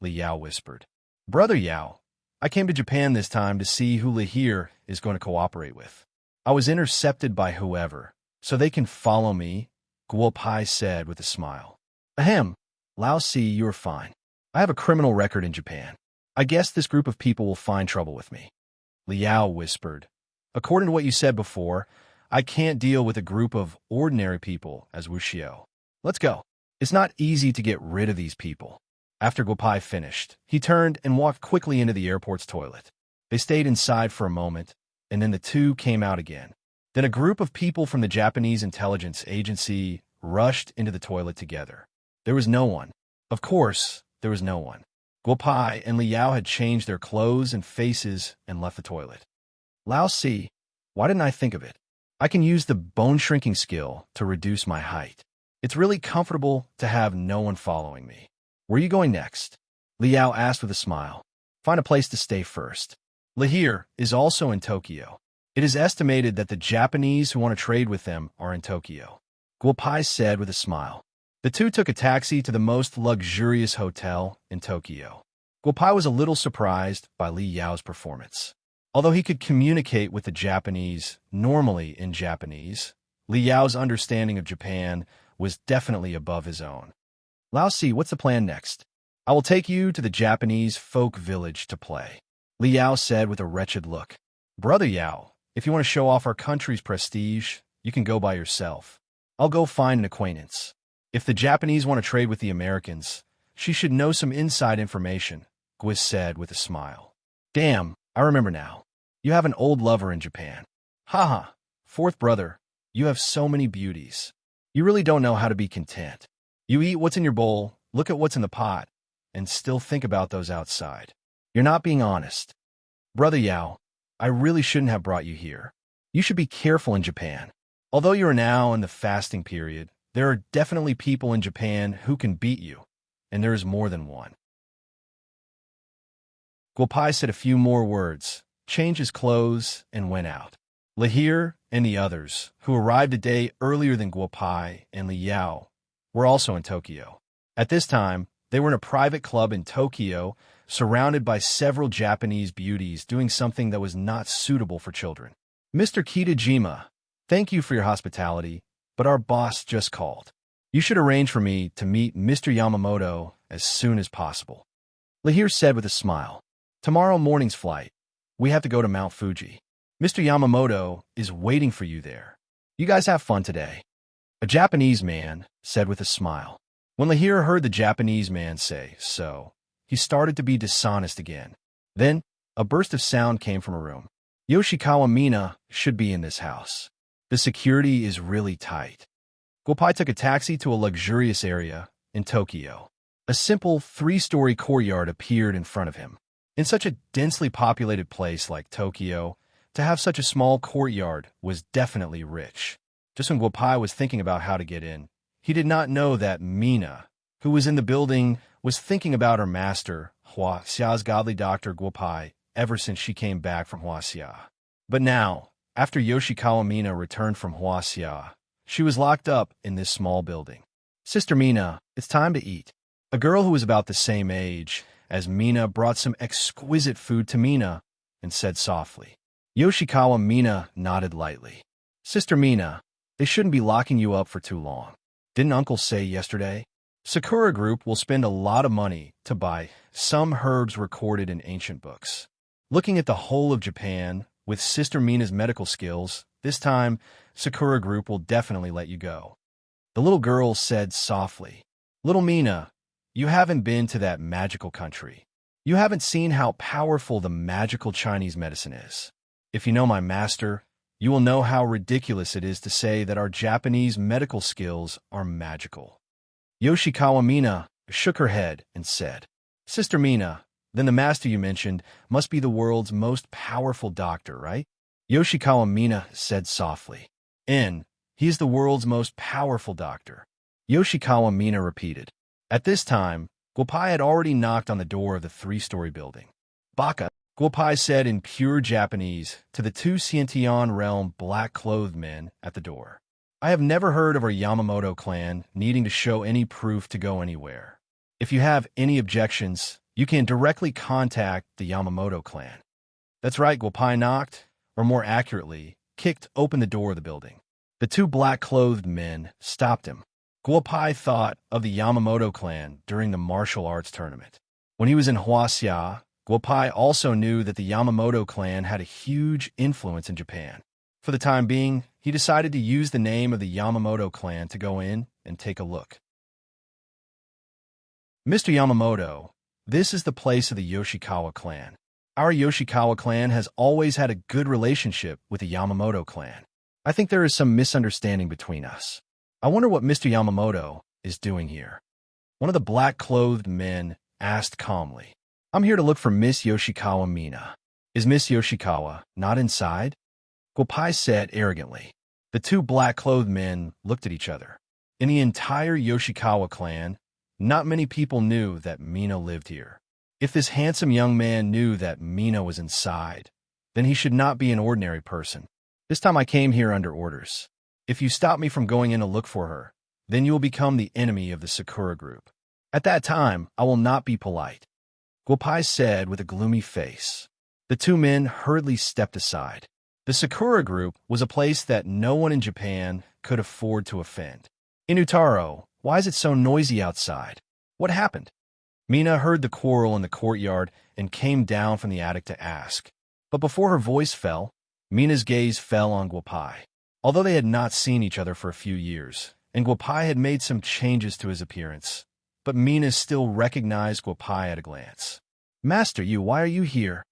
Li Yao whispered. Brother Yao, I came to Japan this time to see who Lahir is going to cooperate with. I was intercepted by whoever, so they can follow me, Guo Pai said with a smile. Ahem, Lao Si, you are fine. I have a criminal record in Japan. I guess this group of people will find trouble with me, Li Yao whispered. According to what you said before, I can't deal with a group of ordinary people as Wuxiao. Let's go. It's not easy to get rid of these people. After Guo Pai finished, he turned and walked quickly into the airport's toilet. They stayed inside for a moment, and then the 2 came out again. Then a group of people from the Japanese intelligence agency rushed into the toilet together. There was no one. Of course, there was no one. Guo Pai and Li Yao had changed their clothes and faces and left the toilet. Lao Si, why didn't I think of it? I can use the bone-shrinking skill to reduce my height. It's really comfortable to have no one following me. Where are you going next? Li Yao asked with a smile. Find a place to stay first. Lahir is also in Tokyo. It is estimated that the Japanese who want to trade with them are in Tokyo, Guo Pai said with a smile. The 2 took a taxi to the most luxurious hotel in Tokyo. Guo Pai was a little surprised by Li Yao's performance. Although he could communicate with the Japanese normally in Japanese, Li Yao's understanding of Japan was definitely above his own. Lao Si, what's the plan next? I will take you to the Japanese folk village to play, Li Yao said with a wretched look. Brother Yao, if you want to show off our country's prestige, you can go by yourself. I'll go find an acquaintance. If the Japanese want to trade with the Americans, she should know some inside information, Guo said with a smile. Damn, I remember now. You have an old lover in Japan. Haha, 4th brother, you have so many beauties. You really don't know how to be content. You eat what's in your bowl, look at what's in the pot, and still think about those outside. You're not being honest. Brother Yao, I really shouldn't have brought you here. You should be careful in Japan. Although you are now in the fasting period, there are definitely people in Japan who can beat you, and there is more than one. Guo Pai said a few more words, changed his clothes, and went out. Lahir and the others, who arrived a day earlier than Guo Pai and Li Yao, were also in Tokyo. At this time, they were in a private club in Tokyo, surrounded by several Japanese beauties doing something that was not suitable for children. Mr. Kitajima, thank you for your hospitality, but our boss just called. You should arrange for me to meet Mr. Yamamoto as soon as possible, Lahir said with a smile. Tomorrow morning's flight, we have to go to Mount Fuji. Mr. Yamamoto is waiting for you there. You guys have fun today. A Japanese man said with a smile. When Lahir heard the Japanese man say so, he started to be dishonest again. Then, a burst of sound came from a room. Yoshikawa Mina should be in this house. The security is really tight. Guo Pai took a taxi to a luxurious area in Tokyo. A simple 3-story courtyard appeared in front of him. In such a densely populated place like Tokyo, to have such a small courtyard was definitely rich. Just when Guo Pai was thinking about how to get in, he did not know that Mina, who was in the building, was thinking about her master, Hua Xiao's godly doctor Guo Pai, ever since she came back from Huaxia. But now, after Yoshikawa Mina returned from Huaxia, she was locked up in this small building. Sister Mina, it's time to eat. A girl who was about the same age as Mina brought some exquisite food to Mina and said softly. Yoshikawa Mina nodded lightly. Sister Mina, they shouldn't be locking you up for too long. Didn't Uncle say yesterday? Sakura Group will spend a lot of money to buy some herbs recorded in ancient books. Looking at the whole of Japan, with Sister Mina's medical skills, this time Sakura Group will definitely let you go. The little girl said softly. Little Mina, you haven't been to that magical country. You haven't seen how powerful the magical Chinese medicine is. If you know my master, you will know how ridiculous it is to say that our Japanese medical skills are magical. Yoshikawa Mina shook her head and said, Sister Mina, then the master you mentioned must be the world's most powerful doctor, right? Yoshikawa Mina said softly. He is the world's most powerful doctor. Yoshikawa Mina repeated. At this time, Guopai had already knocked on the door of the 3-story building. Baka, Guopai said in pure Japanese to the 2 Xiantian realm black-clothed men at the door. I have never heard of our Yamamoto clan needing to show any proof to go anywhere. If you have any objections, you can directly contact the Yamamoto clan. That's right, Guopai knocked, or more accurately, kicked open the door of the building. The 2 black-clothed men stopped him. Guopai thought of the Yamamoto clan during the martial arts tournament. When he was in Huaxia, Guopai also knew that the Yamamoto clan had a huge influence in Japan. For the time being, he decided to use the name of the Yamamoto clan to go in and take a look. Mr. Yamamoto, this is the place of the Yoshikawa clan. Our Yoshikawa clan has always had a good relationship with the Yamamoto clan. I think there is some misunderstanding between us. I wonder what Mr. Yamamoto is doing here. One of the black-clothed men asked calmly. I'm here to look for Miss Yoshikawa Mina. Is Miss Yoshikawa not inside? Guopai said arrogantly. The 2 black-clothed men looked at each other. In the entire Yoshikawa clan, not many people knew that Mina lived here. If this handsome young man knew that Mina was inside, then he should not be an ordinary person. This time I came here under orders. If you stop me from going in to look for her, then you will become the enemy of the Sakura Group. At that time, I will not be polite. Guopai said with a gloomy face. The 2 men hurriedly stepped aside. The Sakura Group was a place that no one in Japan could afford to offend. Inutaro, why is it so noisy outside? What happened? Mina heard the quarrel in the courtyard and came down from the attic to ask. But before her voice fell, Mina's gaze fell on Guopai. Although they had not seen each other for a few years, and Guopai had made some changes to his appearance, but Mina still recognized Guopai at a glance. Master, why are you here?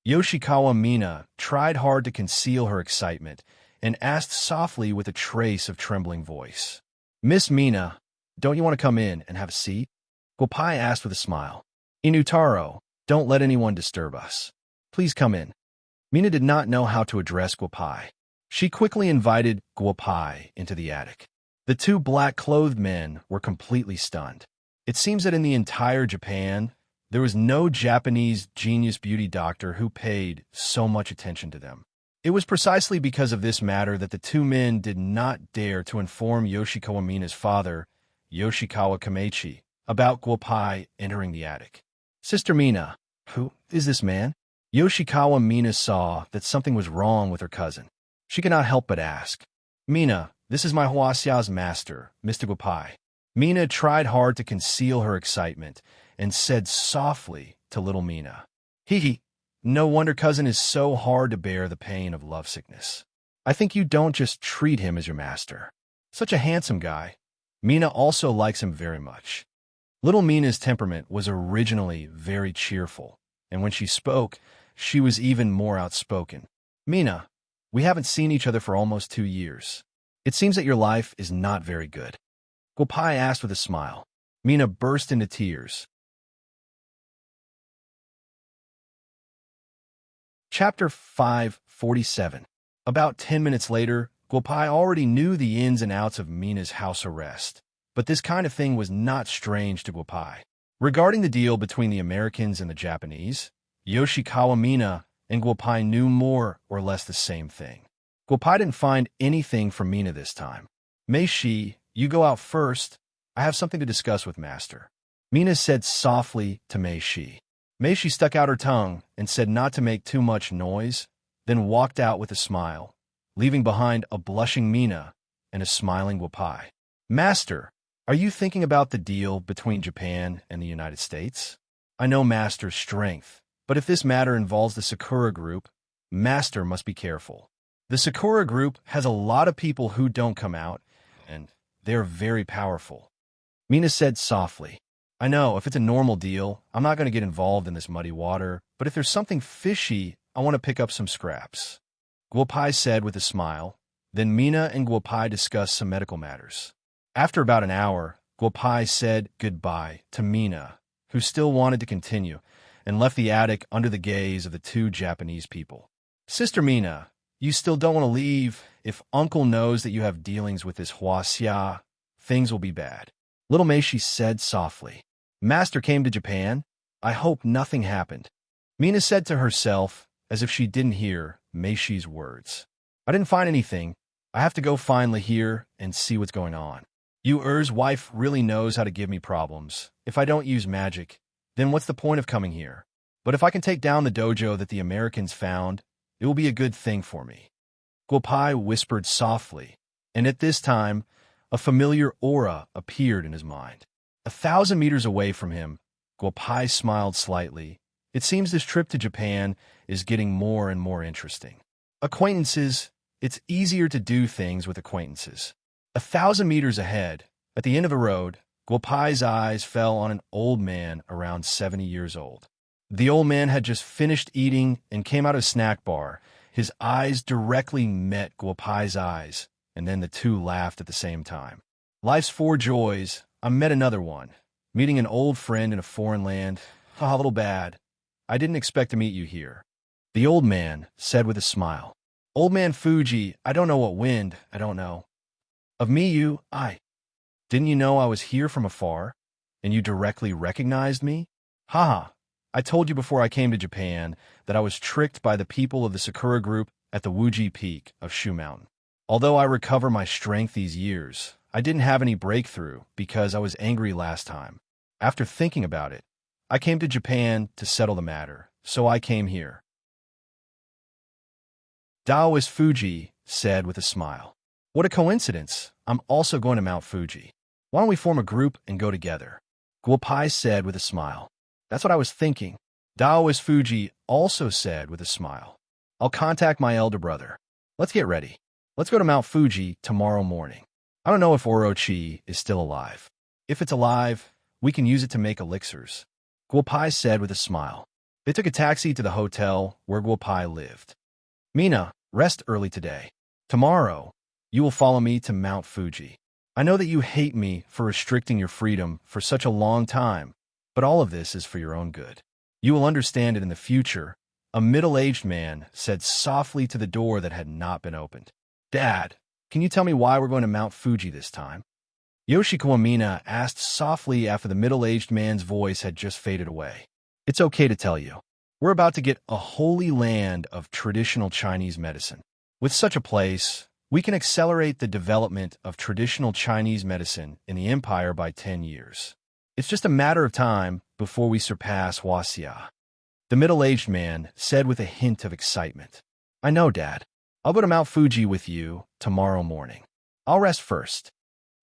Yoshikawa Mina tried hard to conceal her excitement and asked softly with a trace of trembling voice. Miss Mina, don't you want to come in and have a seat? Guopai asked with a smile. Inutaro, don't let anyone disturb us. Please come in. Mina did not know how to address Guopai. She quickly invited Guopai into the attic. The 2 black-clothed men were completely stunned. It seems that in the entire Japan, there was no Japanese genius beauty doctor who paid so much attention to them. It was precisely because of this matter that the 2 men did not dare to inform Yoshikawa Mina's father, Yoshikawa Kamechi, about Guopai entering the attic. Sister Mina, who is this man? Yoshikawa Mina saw that something was wrong with her cousin. She could not help but ask. Mina, this is my Huaxia's master, Mr. Guopai. Mina tried hard to conceal her excitement and said softly to little Mina, Hee, no wonder cousin is so hard to bear the pain of lovesickness. I think you don't just treat him as your master. Such a handsome guy. Mina also likes him very much. Little Mina's temperament was originally very cheerful, and when she spoke, she was even more outspoken. Mina, we haven't seen each other for almost 2 years. It seems that your life is not very good. Guopai asked with a smile. Mina burst into tears. Chapter 547. About 10 minutes later, Guopai already knew the ins and outs of Mina's house arrest, but this kind of thing was not strange to Guopai. Regarding the deal between the Americans and the Japanese, Yoshikawa Mina and Guopai knew more or less the same thing. Guopai didn't find anything from Mina this time. Meishi, you go out first. I have something to discuss with Master. Mina said softly to Meishi. Meishi stuck out her tongue and said not to make too much noise, then walked out with a smile, leaving behind a blushing Mina and a smiling Guopai. Master, are you thinking about the deal between Japan and the United States? I know Master's strength, but if this matter involves the Sakura Group, Master must be careful. The Sakura Group has a lot of people who don't come out, and they're very powerful. Mina said softly. I know, if it's a normal deal, I'm not going to get involved in this muddy water, but if there's something fishy, I want to pick up some scraps. Guopai said with a smile. Then Mina and Guopai discussed some medical matters. After about an hour, Guopai said goodbye to Mina, who still wanted to continue, and left the attic under the gaze of the two Japanese people. Sister Mina, you still don't want to leave. If Uncle knows that you have dealings with this Huaxia, things will be bad. Little Meishi said softly. Master came to Japan. I hope nothing happened. Mina said to herself, as if she didn't hear Meishi's words. I didn't find anything. I have to go find Lahir and see what's going on. Er's wife really knows how to give me problems. If I don't use magic, then what's the point of coming here? But if I can take down the dojo that the Americans found, it will be a good thing for me. Guopai whispered softly, and at this time, a familiar aura appeared in his mind. 1,000 meters away from him, Guopai smiled slightly. It seems this trip to Japan is getting more and more interesting. Acquaintances, it's easier to do things with acquaintances. 1,000 meters ahead, at the end of a road, Guopai's eyes fell on an old man around 70 years old. The old man had just finished eating and came out of a snack bar. His eyes directly met Guopai's eyes, and then the two laughed at the same time. Life's four joys. I met another one. Meeting an old friend in a foreign land. A little bad. I didn't expect to meet you here. The old man said with a smile. Old man Fuji, I don't know what wind, I don't know. Of me, Didn't you know I was here from afar? And you directly recognized me? Haha. I told you before I came to Japan that I was tricked by the people of the Sakura Group at the Wuji Peak of Shu Mountain. Although I recover my strength these years, I didn't have any breakthrough because I was angry last time. After thinking about it, I came to Japan to settle the matter, so I came here. Taoist Fuji said with a smile. What a coincidence. I'm also going to Mount Fuji. Why don't we form a group and go together? Guopai said with a smile. That's what I was thinking. Taoist Fuji also said with a smile. I'll contact my elder brother. Let's get ready. Let's go to Mount Fuji tomorrow morning. I don't know if Orochi is still alive. If it's alive, we can use it to make elixirs. Guopai said with a smile. They took a taxi to the hotel where Guopai lived. Mina, rest early today. Tomorrow, you will follow me to Mount Fuji. I know that you hate me for restricting your freedom for such a long time, but all of this is for your own good. You will understand it in the future. A middle-aged man said softly to the door that had not been opened. Dad, can you tell me why we're going to Mount Fuji this time? Yoshikawa Mina asked softly after the middle-aged man's voice had just faded away. It's okay to tell you. We're about to get a holy land of traditional Chinese medicine. With such a place, we can accelerate the development of traditional Chinese medicine in the empire by 10 years. It's just a matter of time before we surpass Huaxia. The middle-aged man said with a hint of excitement. I know, Dad. I'll go to Mount Fuji with you tomorrow morning. I'll rest first.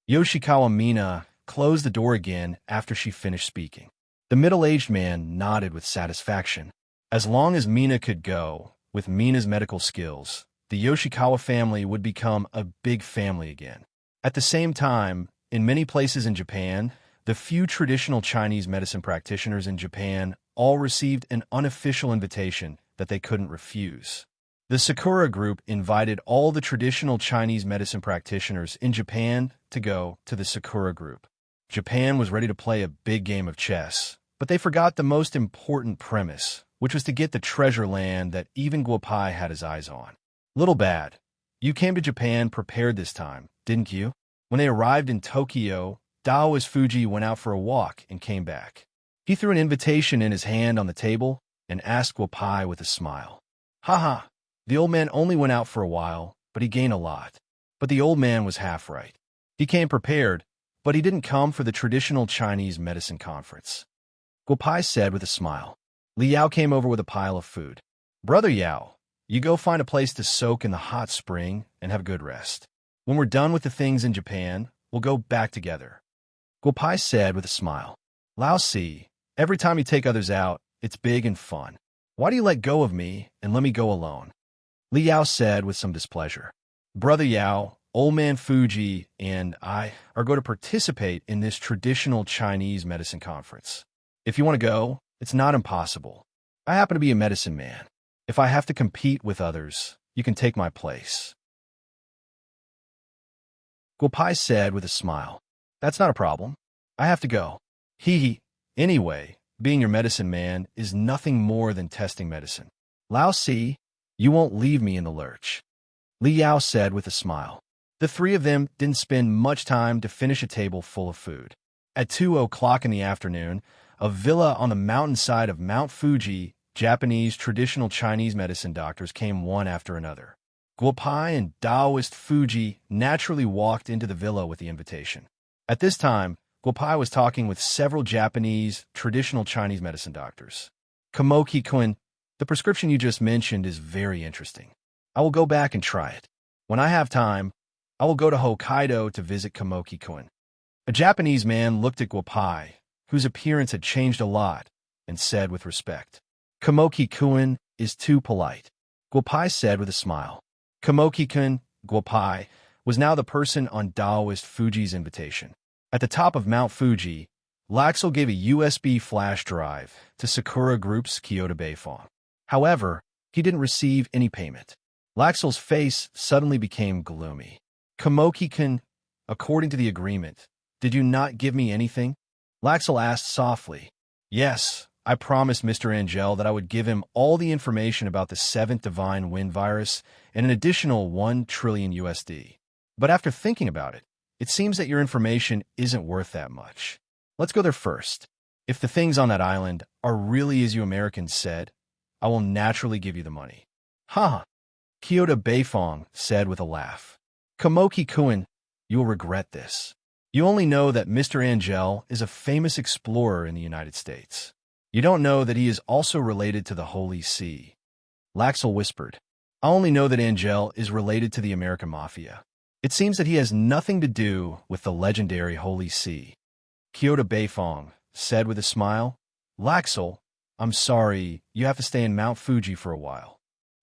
Yoshikawa Mina closed the door again after she finished speaking. The middle-aged man nodded with satisfaction. As long as Mina could go, with Mina's medical skills, the Yoshikawa family would become a big family again. At the same time, in many places in Japan, the few traditional Chinese medicine practitioners in Japan all received an unofficial invitation that they couldn't refuse. The Sakura Group invited all the traditional Chinese medicine practitioners in Japan to go to the Sakura Group. Japan was ready to play a big game of chess, but they forgot the most important premise, which was to get the treasure land that even Guopai had his eyes on. Little bad. You came to Japan prepared this time, didn't you? When they arrived in Tokyo, Taoist Fuji went out for a walk and came back. He threw an invitation in his hand on the table, and asked Guopai with a smile. Haha, the old man only went out for a while, but he gained a lot. But the old man was half right. He came prepared, but he didn't come for the traditional Chinese medicine conference. Guopai said with a smile. Li Yao came over with a pile of food. Brother Yao, you go find a place to soak in the hot spring and have a good rest. When we're done with the things in Japan, we'll go back together. Guopai said with a smile. Lao Si, every time you take others out, it's big and fun. Why do you let go of me and let me go alone? Li Yao said with some displeasure. Brother Yao, Old Man Fuji, and I are going to participate in this traditional Chinese medicine conference. If you want to go, it's not impossible. I happen to be a medicine man. If I have to compete with others, you can take my place. Guopai said with a smile. That's not a problem. I have to go. Hee. Anyway, being your medicine man is nothing more than testing medicine. Lao Si, you won't leave me in the lurch. Li Yao said with a smile. The three of them didn't spend much time to finish a table full of food. At 2:00 in the afternoon, a villa on the mountainside of Mount Fuji, Japanese traditional Chinese medicine doctors came one after another. Guopai and Taoist Fuji naturally walked into the villa with the invitation. At this time, Guopai was talking with several Japanese traditional Chinese medicine doctors. Kamoki-kun, the prescription you just mentioned is very interesting. I will go back and try it. When I have time, I will go to Hokkaido to visit Kamoki-kun. A Japanese man looked at Guopai, whose appearance had changed a lot, and said with respect, Kamoki-kun is too polite. Guopai said with a smile. Kamoki-kun, Guopai, was now the person on Taoist Fuji's invitation. At the top of Mount Fuji, Laxel gave a USB flash drive to Sakura Group's Kyoto Beifong. However, he didn't receive any payment. Laxel's face suddenly became gloomy. Kamoki-kun, according to the agreement, did you not give me anything? Laxel asked softly. Yes, I promised Mr. Angel that I would give him all the information about the 7th Divine Wind virus and an additional 1 trillion USD. But after thinking about it, it seems that your information isn't worth that much. Let's go there first. If the things on that island are really as you Americans said, I will naturally give you the money. Ha! Kyoto Beifong said with a laugh. Kamoki-kun, you will regret this. You only know that Mr. Angel is a famous explorer in the United States. You don't know that he is also related to the Holy See. Laxel whispered. I only know that Angel is related to the American Mafia. It seems that he has nothing to do with the legendary Holy See. Kyoto Beifong said with a smile. Laxel, I'm sorry, you have to stay in Mount Fuji for a while.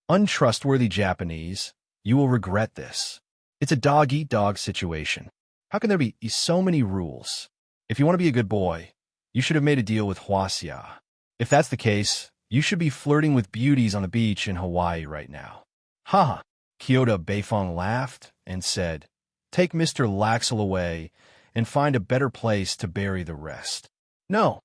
Untrustworthy Japanese, you will regret this. It's a dog-eat-dog situation. How can there be so many rules? If you want to be a good boy, you should have made a deal with Huaxia. If that's the case, you should be flirting with beauties on the beach in Hawaii right now. Ha! Kyoto Beifong laughed and said, Take Mr. Laxel away and find a better place to bury the rest. No.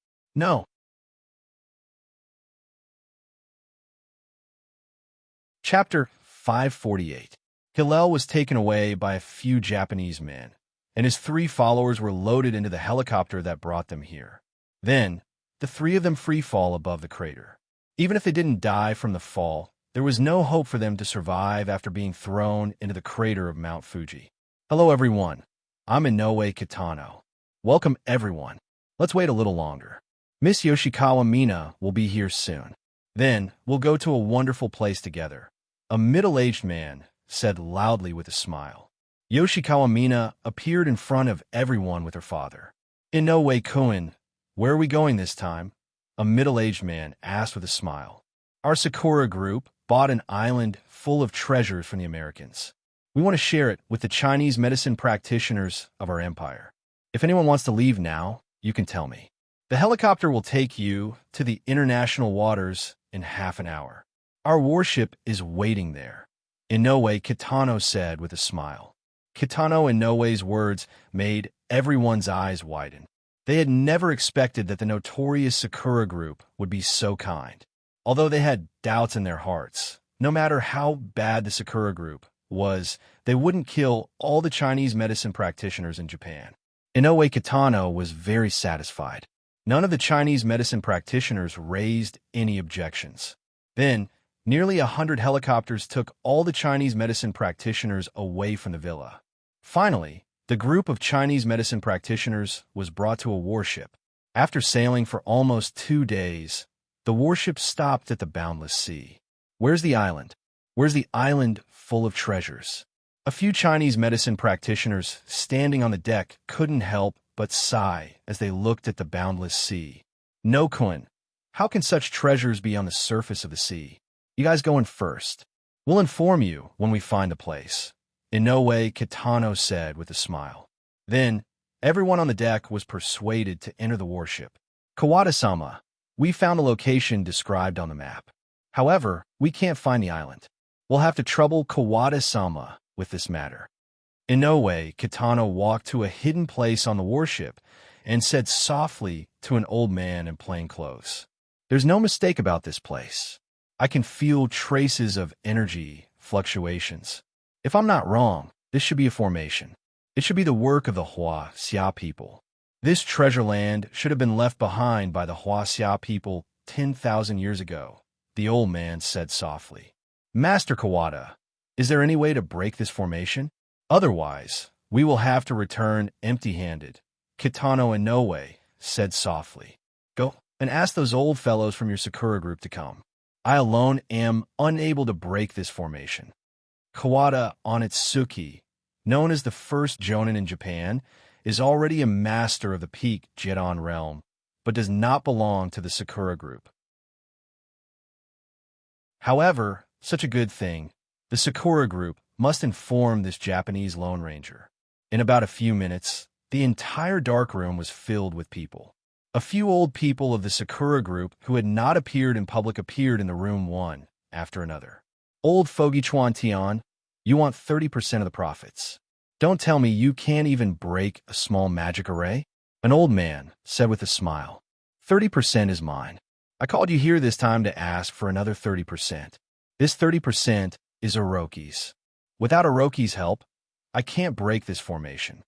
Chapter 548. Hillel was taken away by a few Japanese men, and his 3 followers were loaded into the helicopter that brought them here. Then, the 3 of them free-fall above the crater. Even if they didn't die from the fall, there was no hope for them to survive after being thrown into the crater of Mount Fuji. Hello, everyone. I'm Inoue Kitano. Welcome, everyone. Let's wait a little longer. Miss Yoshikawa Mina will be here soon. Then, we'll go to a wonderful place together. A middle-aged man said loudly with a smile. Yoshikawa Mina appeared in front of everyone with her father. Inoue-kun, where are we going this time? A middle-aged man asked with a smile. Our Sakura group bought an island full of treasures from the Americans. We want to share it with the Chinese medicine practitioners of our empire. If anyone wants to leave now, you can tell me. The helicopter will take you to the international waters in half an hour. Our warship is waiting there, Inoue Kitano said with a smile. Kitano Inoue's words made everyone's eyes widen. They had never expected that the notorious Sakura group would be so kind. Although they had doubts in their hearts, no matter how bad the Sakura group was, they wouldn't kill all the Chinese medicine practitioners in Japan. Inoue Kitano was very satisfied. None of the Chinese medicine practitioners raised any objections. Then, nearly 100 helicopters took all the Chinese medicine practitioners away from the villa. Finally, the group of Chinese medicine practitioners was brought to a warship. After sailing for almost 2 days, the warship stopped at the boundless sea. Where's the island? Where's the island full of treasures? A few Chinese medicine practitioners standing on the deck couldn't help but sigh as they looked at the boundless sea. No, Kun, how can such treasures be on the surface of the sea? You guys go in first. We'll inform you when we find the place. In no way, Kitano said with a smile. Then, everyone on the deck was persuaded to enter the warship. Kawada-sama, we found the location described on the map. However, we can't find the island. We'll have to trouble Kawada-sama with this matter. In no way, Kitano walked to a hidden place on the warship and said softly to an old man in plain clothes, "There's no mistake about this place. I can feel traces of energy fluctuations. If I'm not wrong, this should be a formation. It should be the work of the Hua Xia people. This treasure land should have been left behind by the Hua Xia people 10,000 years ago," the old man said softly. "Master Kawada, is there any way to break this formation? Otherwise, we will have to return empty-handed," Kitano in no way said softly. "Go and ask those old fellows from your Sakura group to come. I alone am unable to break this formation." Kawada Onitsuki, known as the first Jonin in Japan, is already a master of the peak Jidan realm, but does not belong to the Sakura group. However, such a good thing, the Sakura group must inform this Japanese Lone Ranger. In about a few minutes, the entire dark room was filled with people. A few old people of the Sakura group who had not appeared in public appeared in the room one after another. "Old Fogey Chuan Tian, you want 30% of the profits. Don't tell me you can't even break a small magic array?" An old man said with a smile. 30% is mine. I called you here this time to ask for another 30%. This 30% is Orochi's. Without Orochi's help, I can't break this formation,"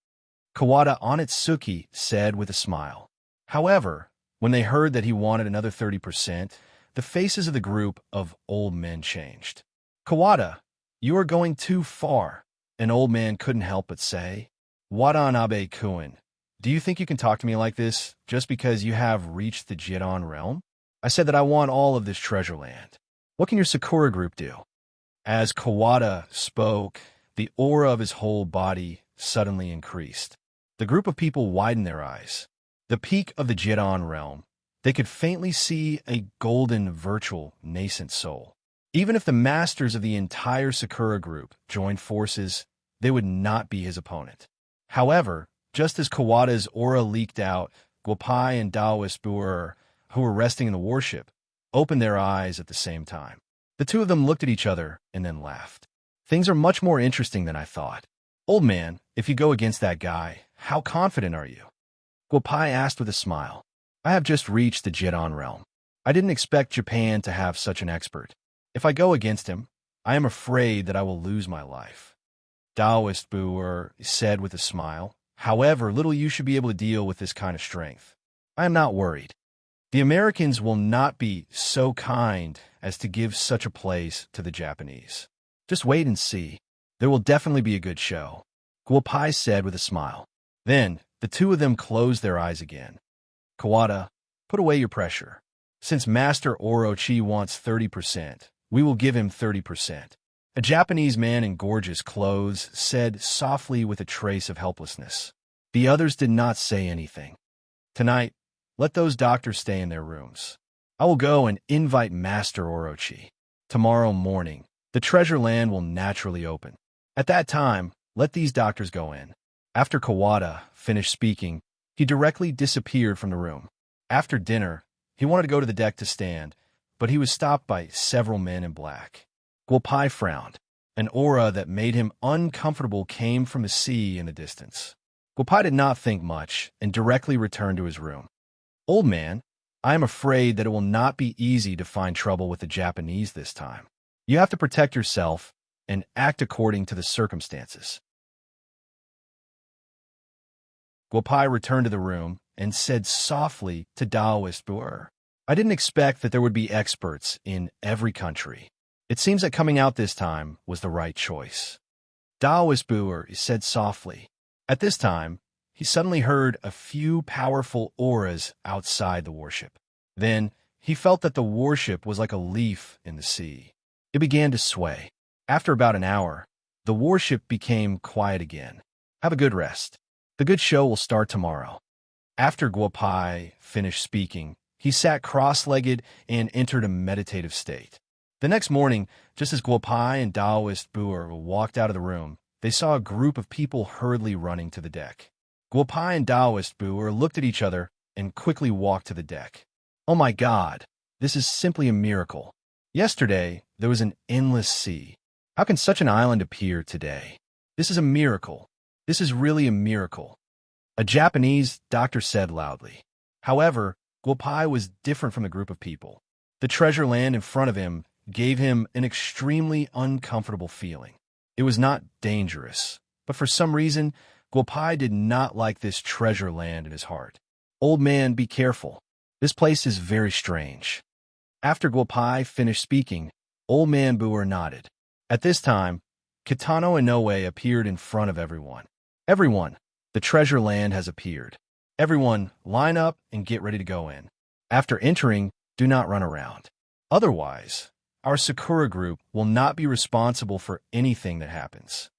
Kawada Onitsuki said with a smile. However, when they heard that he wanted another 30%, the faces of the group of old men changed. "Kawada, you are going too far," an old man couldn't help but say. "Watanabe-kun, do you think you can talk to me like this just because you have reached the Jidan realm? I said that I want all of this treasure land. What can your Sakura group do?" As Kawada spoke, the aura of his whole body suddenly increased. The group of people widened their eyes. The peak of the Jidan realm, they could faintly see a golden, virtual, nascent soul. Even if the masters of the entire Sakura group joined forces, they would not be his opponent. However, just as Kawada's aura leaked out, Guopai and Daoist Buer, who were resting in the warship, opened their eyes at the same time. The two of them looked at each other and then laughed. "Things are much more interesting than I thought. Old man, if you go against that guy, how confident are you?" Guopai asked with a smile. "I have just reached the Jidan realm. I didn't expect Japan to have such an expert. If I go against him, I am afraid that I will lose my life," Daoist Buer said with a smile. "However, little you should be able to deal with this kind of strength. I am not worried. The Americans will not be so kind as to give such a place to the Japanese. Just wait and see. There will definitely be a good show," Guopai said with a smile. Then, the two of them closed their eyes again. "Kawada, put away your pressure. Since Master Orochi wants 30%, we will give him 30%. A Japanese man in gorgeous clothes said softly with a trace of helplessness. The others did not say anything. "Tonight, let those doctors stay in their rooms. I will go and invite Master Orochi. Tomorrow morning, the treasure land will naturally open. At that time, let these doctors go in." After Kawada finished speaking, he directly disappeared from the room. After dinner, he wanted to go to the deck to stand, but he was stopped by several men in black. Guopai frowned. An aura that made him uncomfortable came from the sea in the distance. Guopai did not think much and directly returned to his room. "Old man, I am afraid that it will not be easy to find trouble with the Japanese this time. You have to protect yourself and act according to the circumstances." Guopai returned to the room and said softly to Taoist Boer, "I didn't expect that there would be experts in every country. It seems that coming out this time was the right choice." Taoist Boer said softly. At this time, he suddenly heard a few powerful auras outside the warship. Then, he felt that the warship was like a leaf in the sea. It began to sway. After about an hour, the warship became quiet again. "Have a good rest. The good show will start tomorrow." After Guopai finished speaking, he sat cross-legged and entered a meditative state. The next morning, just as Guopai and Taoist Boer walked out of the room, they saw a group of people hurriedly running to the deck. Guopai and Taoist Boer looked at each other and quickly walked to the deck. "Oh my God, this is simply a miracle. Yesterday, there was an endless sea. How can such an island appear today? This is a miracle. This is really a miracle," a Japanese doctor said loudly. However, Guopai was different from the group of people. The treasure land in front of him gave him an extremely uncomfortable feeling. It was not dangerous, but for some reason, Guopai did not like this treasure land in his heart. "Old man, be careful. This place is very strange." After Guopai finished speaking, Old Man Boer nodded. At this time, Kitano Inoue appeared in front of everyone. "Everyone, the treasure land has appeared. Everyone, line up and get ready to go in. After entering, do not run around. Otherwise, our Sakura group will not be responsible for anything that happens."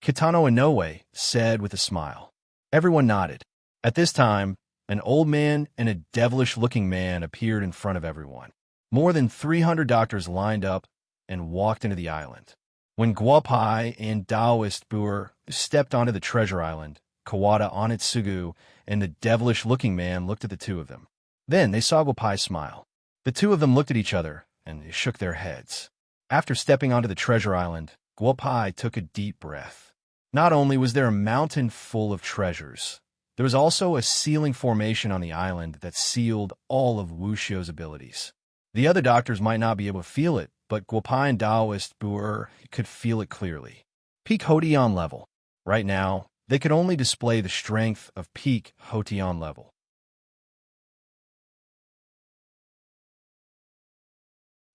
Kitano Inoue said with a smile. Everyone nodded. At this time, an old man and a devilish-looking man appeared in front of everyone. More than 300 doctors lined up and walked into the island. When Guopai and Taoist Boer stepped onto the treasure island, Kawada Onitsugu and the devilish-looking man looked at the two of them. Then they saw Guopai smile. The two of them looked at each other and they shook their heads. After stepping onto the treasure island, Guopai took a deep breath. Not only was there a mountain full of treasures, there was also a sealing formation on the island that sealed all of Wuxio's abilities. The other doctors might not be able to feel it, but Guopai and Taoist Boer could feel it clearly. Peak Hotion level. Right now, they could only display the strength of peak Hotion level.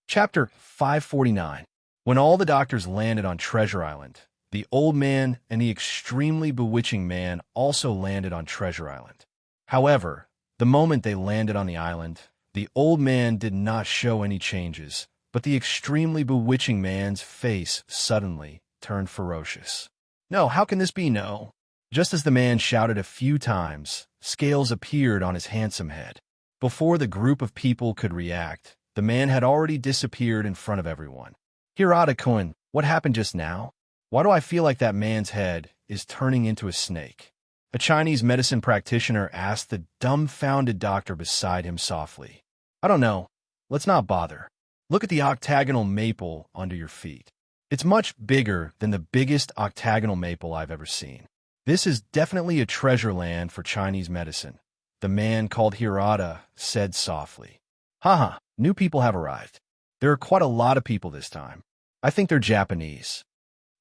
Chapter 549. When all the doctors landed on Treasure Island, the old man and the extremely bewitching man also landed on Treasure Island. However, the moment they landed on the island, the old man did not show any changes, but the extremely bewitching man's face suddenly turned ferocious. "No, how can this be, no?" Just as the man shouted a few times, scales appeared on his handsome head. Before the group of people could react, the man had already disappeared in front of everyone. "Hirata-kun, what happened just now? Why do I feel like that man's head is turning into a snake?" A Chinese medicine practitioner asked the dumbfounded doctor beside him softly. "I don't know. Let's not bother. Look at the octagonal maple under your feet. It's much bigger than the biggest octagonal maple I've ever seen. This is definitely a treasure land for Chinese medicine," the man called Hirata said softly. "Haha, new people have arrived. There are quite a lot of people this time. I think they're Japanese."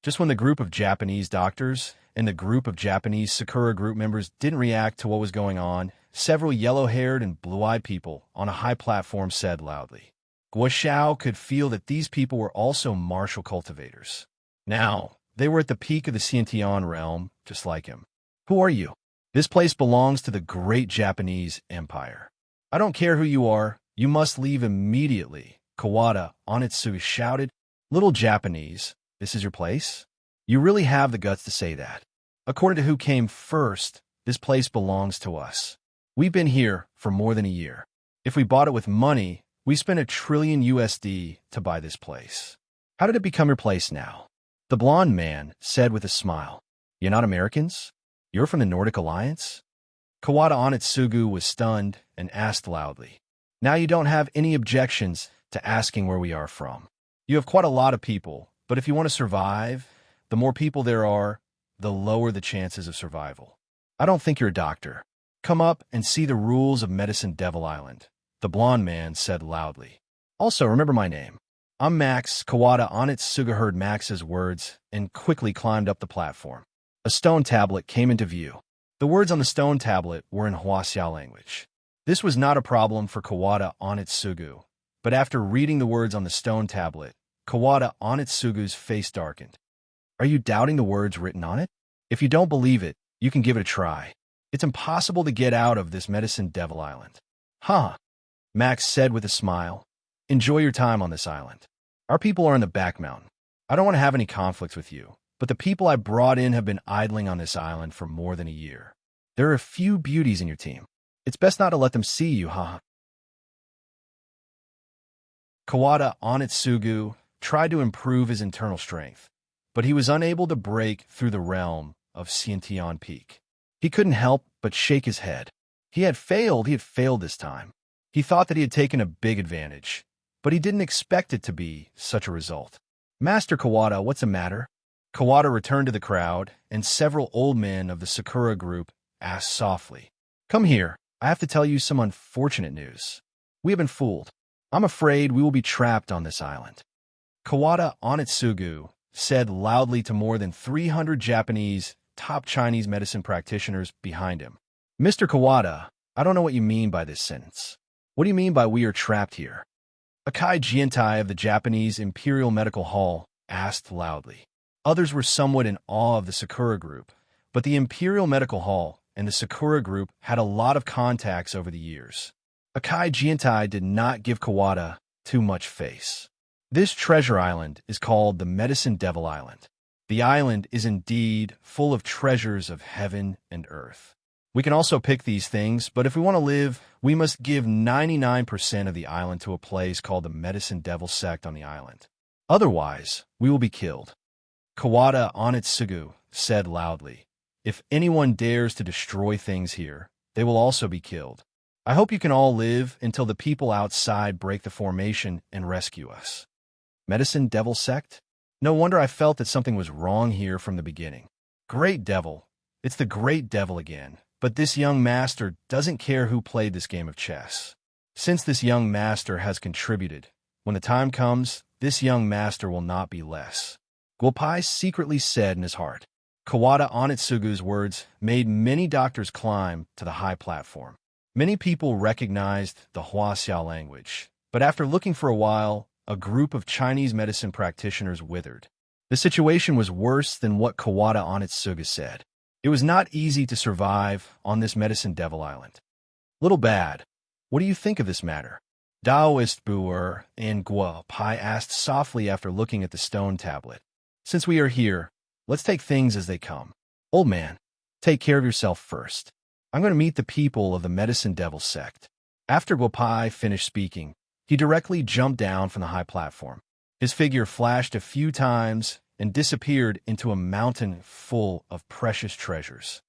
Just when the group of Japanese doctors and the group of Japanese Sakura group members didn't react to what was going on, several yellow-haired and blue-eyed people on a high platform said loudly. Guo Xiao could feel that these people were also martial cultivators. Now, they were at the peak of the Xiantian realm, just like him. "Who are you? This place belongs to the great Japanese Empire. I don't care who you are, you must leave immediately," Kawada Onitsugu shouted. "Little Japanese, this is your place? You really have the guts to say that. According to who came first, this place belongs to us. We've been here for more than a year. If we bought it with money, we spent $1 trillion USD to buy this place. How did it become your place now?" The blonde man said with a smile. "You're not Americans? You're from the Nordic Alliance?" Kawada Onitsugu was stunned and asked loudly. "Now you don't have any objections to asking where we are from. You have quite a lot of people, but if you want to survive, the more people there are, the lower the chances of survival. I don't think you're a doctor. Come up and see the rules of Medicine Devil Island," the blonde man said loudly. "Also, remember my name. I'm Max." Kawada Onitsugu heard Max's words and quickly climbed up the platform. A stone tablet came into view. The words on the stone tablet were in Huaxia language. This was not a problem for Kawada Onitsugu, but after reading the words on the stone tablet, Kawada Onitsugu's face darkened. Are you doubting the words written on it? If you don't believe it, you can give it a try. It's impossible to get out of this medicine devil island. Huh, Max said with a smile. Enjoy your time on this island. Our people are in the back mountain. I don't want to have any conflicts with you, but the people I brought in have been idling on this island for more than a year. There are a few beauties in your team. It's best not to let them see you, haha. Kawada Onitsugu tried to improve his internal strength, but he was unable to break through the realm of Xiantian Peak. He couldn't help but shake his head. He had failed this time. He thought that he had taken a big advantage, but he didn't expect it to be such a result. Master Kawada, what's the matter? Kawada returned to the crowd, and several old men of the Sakura group asked softly, Come here, I have to tell you some unfortunate news. We have been fooled. I'm afraid we will be trapped on this island. Kawada Onitsugu said loudly to more than 300 Japanese top Chinese medicine practitioners behind him. Mr. Kawada, I don't know what you mean by this sentence. What do you mean by we are trapped here? Akai Jiantai of the Japanese Imperial Medical Hall asked loudly. Others were somewhat in awe of the Sakura group, but the Imperial Medical Hall and the Sakura group had a lot of contacts over the years. Akai Jiantai did not give Kawada too much face. This treasure island is called the Medicine Devil Island. The island is indeed full of treasures of heaven and earth. We can also pick these things, but if we want to live, we must give 99% of the island to a place called the Medicine Devil Sect on the island. Otherwise, we will be killed. Kawada Onitsugu said loudly, If anyone dares to destroy things here, they will also be killed. I hope you can all live until the people outside break the formation and rescue us. Medicine Devil Sect? No wonder I felt that something was wrong here from the beginning. Great Devil. It's the Great Devil again. But this young master doesn't care who played this game of chess. Since this young master has contributed, when the time comes, this young master will not be less. Guopai secretly said in his heart. Kawada Onitsugu's words made many doctors climb to the high platform. Many people recognized the Huaxia language, but after looking for a while, a group of Chinese medicine practitioners withered. The situation was worse than what Kawada Onitsugu said. It was not easy to survive on this Medicine Devil Island. Little Bad, what do you think of this matter? Daoist Buer and Guo Pai asked softly after looking at the stone tablet. Since we are here, let's take things as they come. Old man, take care of yourself first. I'm going to meet the people of the Medicine Devil Sect. After Guo Pai finished speaking, he directly jumped down from the high platform. His figure flashed a few times and disappeared into a mountain full of precious treasures.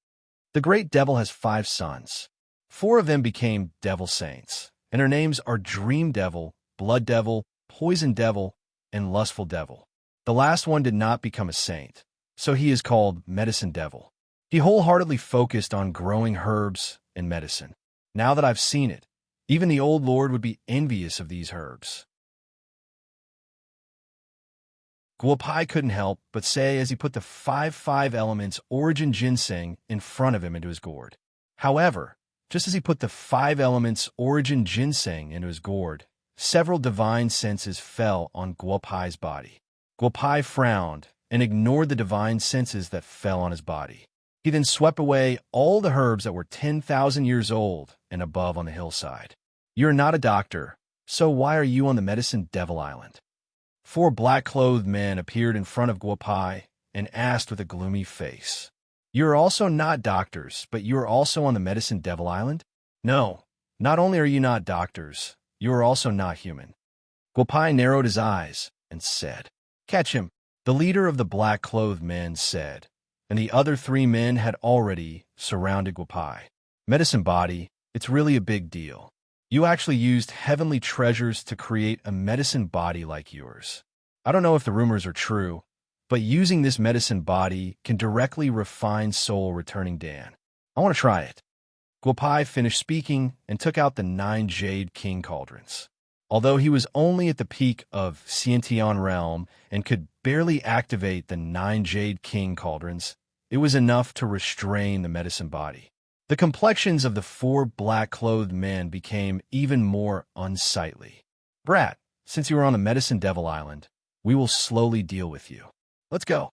The great devil has 5 sons. 4 of them became devil saints, and their names are Dream Devil, Blood Devil, Poison Devil, and Lustful Devil. The last one did not become a saint, so he is called Medicine Devil. He wholeheartedly focused on growing herbs and medicine. Now that I've seen it, even the old lord would be envious of these herbs. Guopai couldn't help but say as he put the 5 elements origin ginseng in front of him into his gourd. However, just as he put the 5 elements origin ginseng into his gourd, several divine senses fell on Guopai's body. Guopai frowned and ignored the divine senses that fell on his body. He then swept away all the herbs that were 10,000 years old and above on the hillside. You're not a doctor, so why are you on the Medicine Devil Island? 4 black-clothed men appeared in front of Guopai and asked with a gloomy face, You're also not doctors, but you are also on the Medicine Devil Island? No, not only are you not doctors, you are also not human. Guopai narrowed his eyes and said, Catch him. The leader of the black-clothed men said, and the other 3 men had already surrounded Guopai. Medicine Body, it's really a big deal. You actually used heavenly treasures to create a medicine body like yours. I don't know if the rumors are true, but using this medicine body can directly refine soul returning Dan. I want to try it. Guopai finished speaking and took out the 9 Jade King Cauldrons. Although he was only at the peak of Xiantian realm and could barely activate the 9 Jade King Cauldrons, it was enough to restrain the medicine body. The complexions of the four black-clothed men became even more unsightly. "Brat, since you are on the Medicine Devil Island, we will slowly deal with you. Let's go."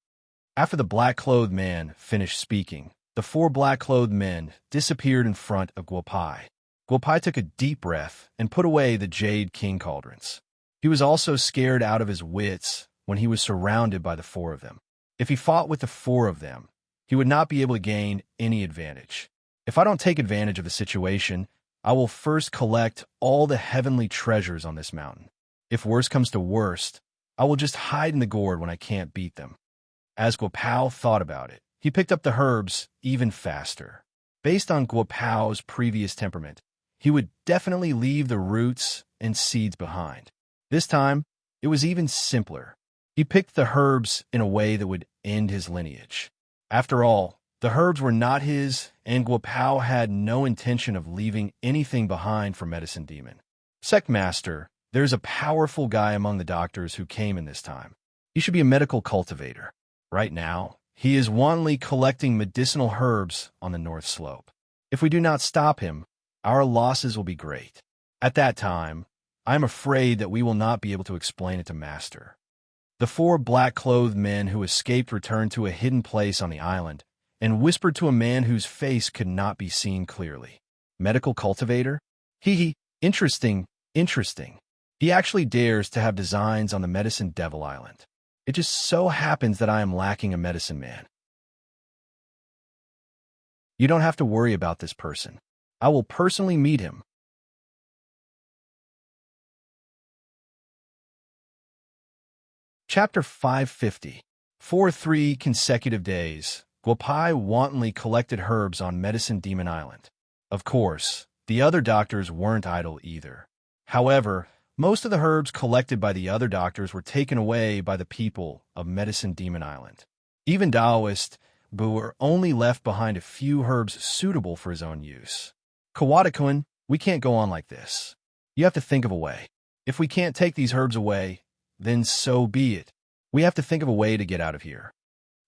After the black-clothed man finished speaking, the four black-clothed men disappeared in front of Guopai. Guopai took a deep breath and put away the jade king cauldrons. He was also scared out of his wits when he was surrounded by the four of them. If he fought with the four of them, he would not be able to gain any advantage. If I don't take advantage of the situation, I will first collect all the heavenly treasures on this mountain. If worst comes to worst, I will just hide in the gourd when I can't beat them. As Guopao thought about it, he picked up the herbs even faster. Based on Guopao's previous temperament, he would definitely leave the roots and seeds behind. This time, it was even simpler. He picked the herbs in a way that would end his lineage. After all, the herbs were not his, and Guopao had no intention of leaving anything behind for Medicine Demon. "Sect Master, there's a powerful guy among the doctors who came in this time. He should be a medical cultivator. Right now, he is wantonly collecting medicinal herbs on the North Slope. If we do not stop him, our losses will be great. At that time, I am afraid that we will not be able to explain it to Master." The four black-clothed men who escaped returned to a hidden place on the island and whispered to a man whose face could not be seen clearly. "Medical cultivator? Hee, interesting, interesting. He actually dares to have designs on the Medicine Devil Island. It just so happens that I am lacking a medicine man. You don't have to worry about this person. I will personally meet him." Chapter 550. For 3 consecutive days, Guopai wantonly collected herbs on Medicine Demon Island. Of course, the other doctors weren't idle either. However, most of the herbs collected by the other doctors were taken away by the people of Medicine Demon Island. Even Taoist Buer only left behind a few herbs suitable for his own use. "Kawada-kun, we can't go on like this. You have to think of a way. If we can't take these herbs away, then so be it. We have to think of a way to get out of here,"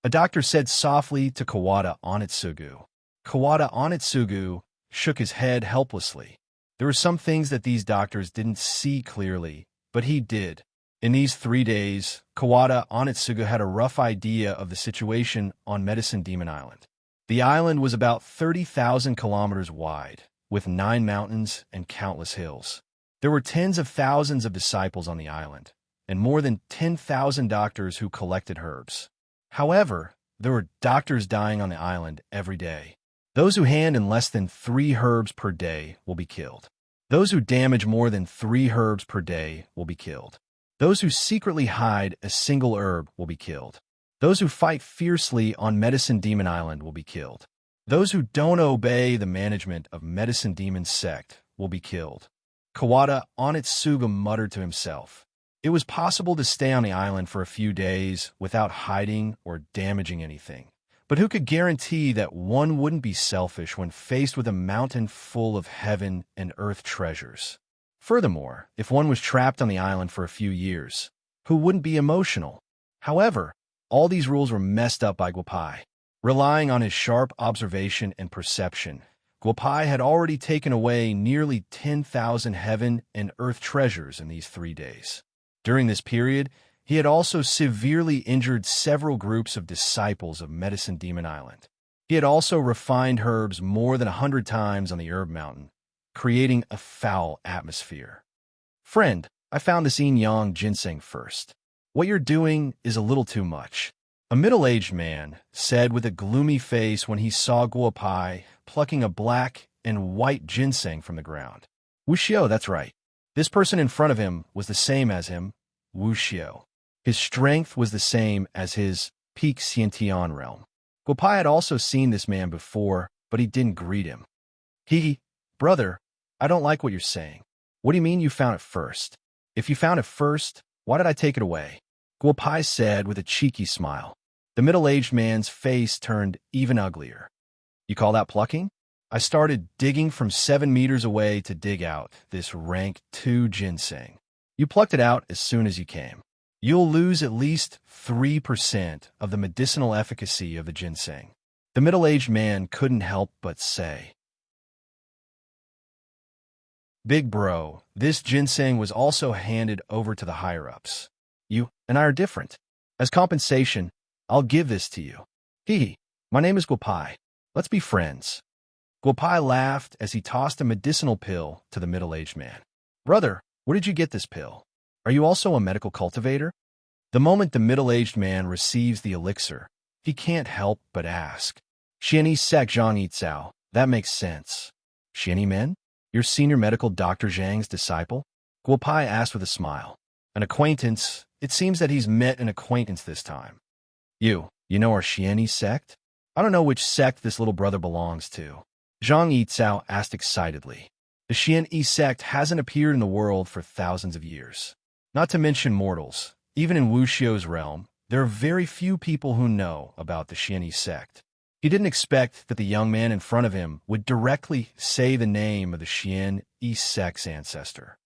a doctor said softly to Kawada Onitsugu. Kawada Onitsugu shook his head helplessly. There were some things that these doctors didn't see clearly, but he did. In these 3 days, Kawada Onitsugu had a rough idea of the situation on Medicine Demon Island. The island was about 30,000 kilometers wide, with 9 mountains and countless hills. There were tens of thousands of disciples on the island, and more than 10,000 doctors who collected herbs. However, there were doctors dying on the island every day. Those who hand in less than 3 herbs per day will be killed. Those who damage more than 3 herbs per day will be killed. Those who secretly hide a single herb will be killed. Those who fight fiercely on Medicine Demon Island will be killed. Those who don't obey the management of Medicine Demon's sect will be killed. Kawada Onitsugu muttered to himself. It was possible to stay on the island for a few days without hiding or damaging anything. But who could guarantee that one wouldn't be selfish when faced with a mountain full of heaven and earth treasures? Furthermore, if one was trapped on the island for a few years, who wouldn't be emotional? However, all these rules were messed up by Guopai. Relying on his sharp observation and perception, Guopai had already taken away nearly 10,000 heaven and earth treasures in these 3 days. During this period, he had also severely injured several groups of disciples of Medicine Demon Island. He had also refined herbs more than 100 times on the Herb Mountain, creating a foul atmosphere. "Friend, I found this yin-yang ginseng first. What you're doing is a little too much," a middle-aged man said with a gloomy face when he saw Guopai plucking a black and white ginseng from the ground. Wuxiu, that's right. This person in front of him was the same as him, Wuxiu. His strength was the same as his peak Xiantian realm. Guopai had also seen this man before, but he didn't greet him. Brother, I don't like what you're saying. What do you mean you found it first? If you found it first, why did I take it away?" Guopai said with a cheeky smile. The middle-aged man's face turned even uglier. "You call that plucking? I started digging from 7 meters away to dig out this rank 2 ginseng. You plucked it out as soon as you came. You'll lose at least 3% of the medicinal efficacy of the ginseng. The middle-aged man couldn't help but say. Big bro, this ginseng was also handed over to the higher-ups. You and I are different. As compensation, I'll give this to you. Hee, my name is Guopai. Let's be friends. Guopai laughed as he tossed a medicinal pill to the middle-aged man. Brother, where did you get this pill? Are you also a medical cultivator? The moment the middle-aged man receives the elixir, he can't help but ask. Xianyi Sec Zhang Yicao, that makes sense. Xianyi Men? Your senior medical Dr. Zhang's disciple? Guopai asked with a smile. An acquaintance? It seems that he's met an acquaintance this time. You know our Xianyi sect? I don't know which sect this little brother belongs to. Zhang Yicao asked excitedly. The Xianyi sect hasn't appeared in the world for thousands of years. Not to mention mortals. Even in Wuxiu's realm, there are very few people who know about the Xianyi sect. He didn't expect that the young man in front of him would directly say the name of the Xianyi sect's ancestor.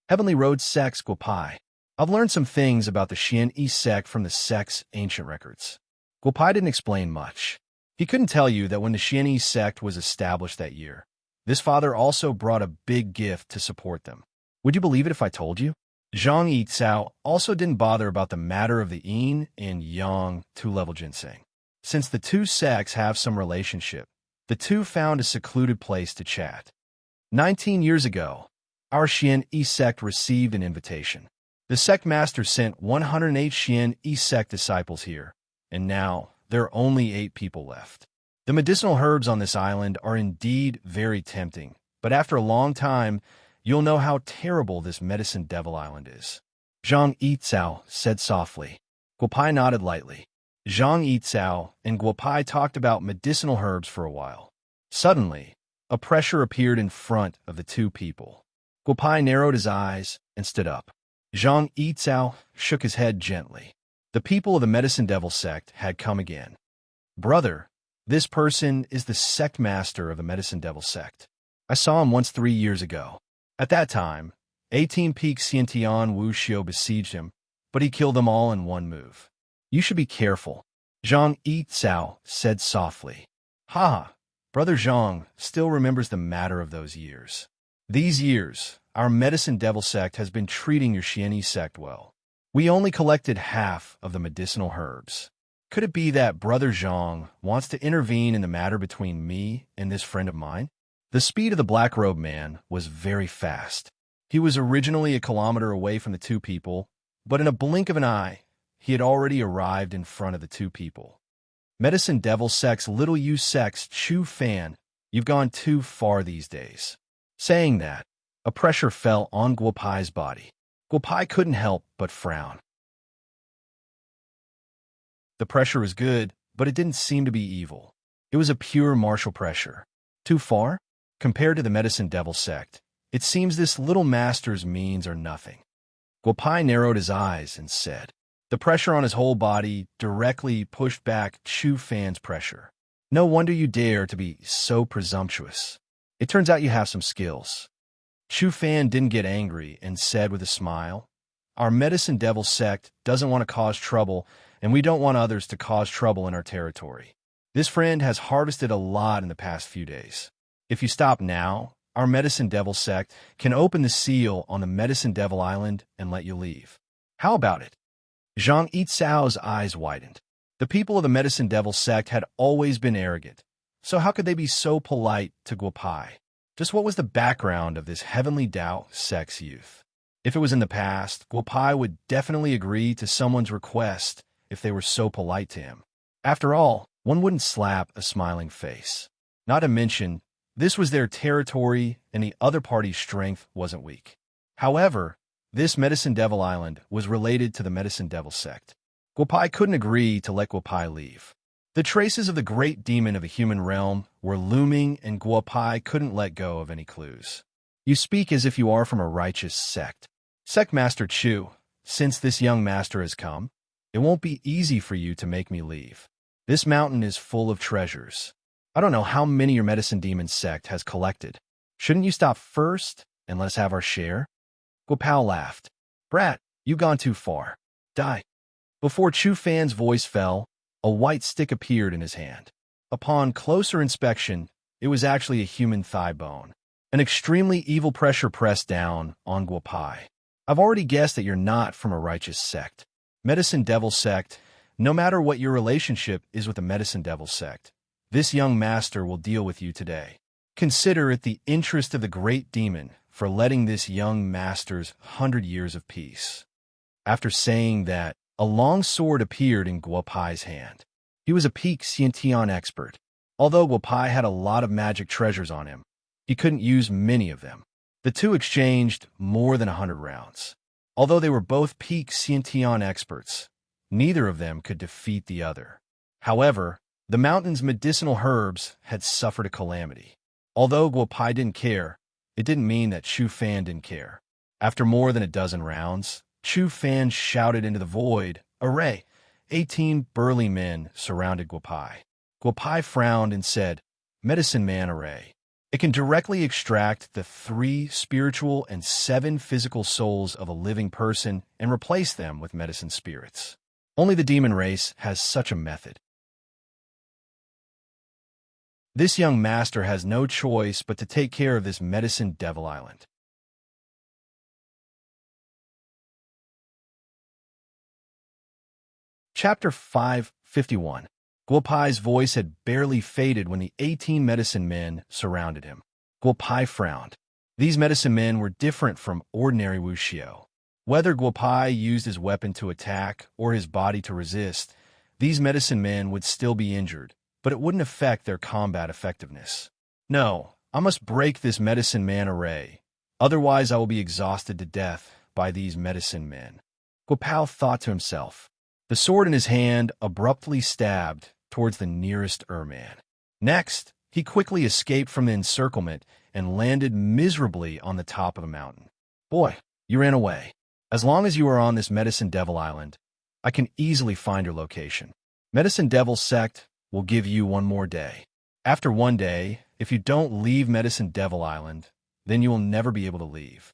Heavenly Road sects Guopai. I've learned some things about the Xianyi sect from the sect's ancient records. Guopai didn't explain much. He couldn't tell you that when the Xianyi sect was established that year, this father also brought a big gift to support them. Would you believe it if I told you? Zhang Yicao also didn't bother about the matter of the yin and yang two-level ginseng. Since the two sects have some relationship, the two found a secluded place to chat. 19 years ago, our Xianyi sect received an invitation. The sect master sent 108 Xianyi sect disciples here, and now there are only 8 people left. The medicinal herbs on this island are indeed very tempting, but after a long time, you'll know how terrible this medicine devil island is. Zhang Yicao said softly. Guopai nodded lightly. Zhang Yicao and Guopai talked about medicinal herbs for a while. Suddenly, a pressure appeared in front of the two people. Guopai narrowed his eyes and stood up. Zhang Yicao shook his head gently. The people of the Medicine Devil sect had come again. Brother, this person is the sect master of the Medicine Devil sect. I saw him once 3 years ago. At that time, 18 Peak Xiantian Wuxiu besieged him, but he killed them all in one move. You should be careful, Zhang Yicao said softly. Ha! Brother Zhang still remembers the matter of those years. These years, our Medicine Devil sect has been treating your Xianyi sect well. We only collected half of the medicinal herbs. Could it be that Brother Zhang wants to intervene in the matter between me and this friend of mine? The speed of the black-robed man was very fast. He was originally a kilometer away from the two people, but in a blink of an eye, he had already arrived in front of the two people. Medicine Devil sect's little you sect's Chu Fan, you've gone too far these days. Saying that, a pressure fell on Guopai's body. Guopai couldn't help but frown. The pressure was good, but it didn't seem to be evil. It was a pure martial pressure. Too far? Compared to the Medicine Devil sect, it seems this little master's means are nothing. Guopai narrowed his eyes and said, the pressure on his whole body directly pushed back Chu Fan's pressure. No wonder you dare to be so presumptuous. It turns out you have some skills. Chu Fan didn't get angry and said with a smile, our Medicine Devil sect doesn't want to cause trouble, and we don't want others to cause trouble in our territory. This friend has harvested a lot in the past few days. If you stop now, our Medicine Devil sect can open the seal on the Medicine Devil Island and let you leave. How about it? Zhang Yicao's eyes widened. The people of the Medicine Devil sect had always been arrogant, so how could they be so polite to Guopai? Just what was the background of this heavenly Dao sect's youth? If it was in the past, Guopai would definitely agree to someone's request if they were so polite to him. After all, one wouldn't slap a smiling face. Not to mention, this was their territory and the other party's strength wasn't weak. However, this Medicine Devil Island was related to the Medicine Devil sect. Guopai couldn't agree to let Guopai leave. The traces of the great demon of the human realm were looming and Guopai couldn't let go of any clues. You speak as if you are from a righteous sect. Sect Master Chu, since this young master has come, it won't be easy for you to make me leave. This mountain is full of treasures. I don't know how many your Medicine Demon sect has collected. Shouldn't you stop first and let us have our share? Guopao laughed. Brat, you've gone too far. Die. Before Chu Fan's voice fell, a white stick appeared in his hand. Upon closer inspection, it was actually a human thigh bone. An extremely evil pressure pressed down on Guopai. I've already guessed that you're not from a righteous sect. Medicine Devil sect. No matter what your relationship is with the Medicine Devil sect, this young master will deal with you today. Consider it the interest of the great demon for letting this young master's 100 years of peace. After saying that, a long sword appeared in Guopai's hand. He was a peak Xiantian expert. Although Guopai had a lot of magic treasures on him, he couldn't use many of them. The two exchanged more than 100 rounds. Although they were both peak Xiantian experts, neither of them could defeat the other. However, the mountain's medicinal herbs had suffered a calamity. Although Guopai didn't care, it didn't mean that Chu Fan didn't care. After more than a dozen rounds, Chu Fan shouted into the void, "Array!" 18 burly men surrounded Guopai. Guopai frowned and said, "Medicine Man Array. It can directly extract the 3 spiritual and 7 physical souls of a living person and replace them with medicine spirits. Only the demon race has such a method. This young master has no choice but to take care of this Medicine Devil Island." Chapter 551. Guopai's voice had barely faded when the 18 medicine men surrounded him. Guopai frowned. These medicine men were different from ordinary wuxio. Whether Guopai used his weapon to attack or his body to resist, these medicine men would still be injured, but it wouldn't affect their combat effectiveness. No, I must break this medicine man array. Otherwise I will be exhausted to death by these medicine men. Guopao thought to himself. The sword in his hand abruptly stabbed towards the nearest Erman. Next, he quickly escaped from the encirclement and landed miserably on the top of the mountain. "Boy, you ran away. As long as you are on this Medicine Devil Island, I can easily find your location. Medicine Devil sect will give you one more day. After one day, if you don't leave Medicine Devil Island, then you will never be able to leave."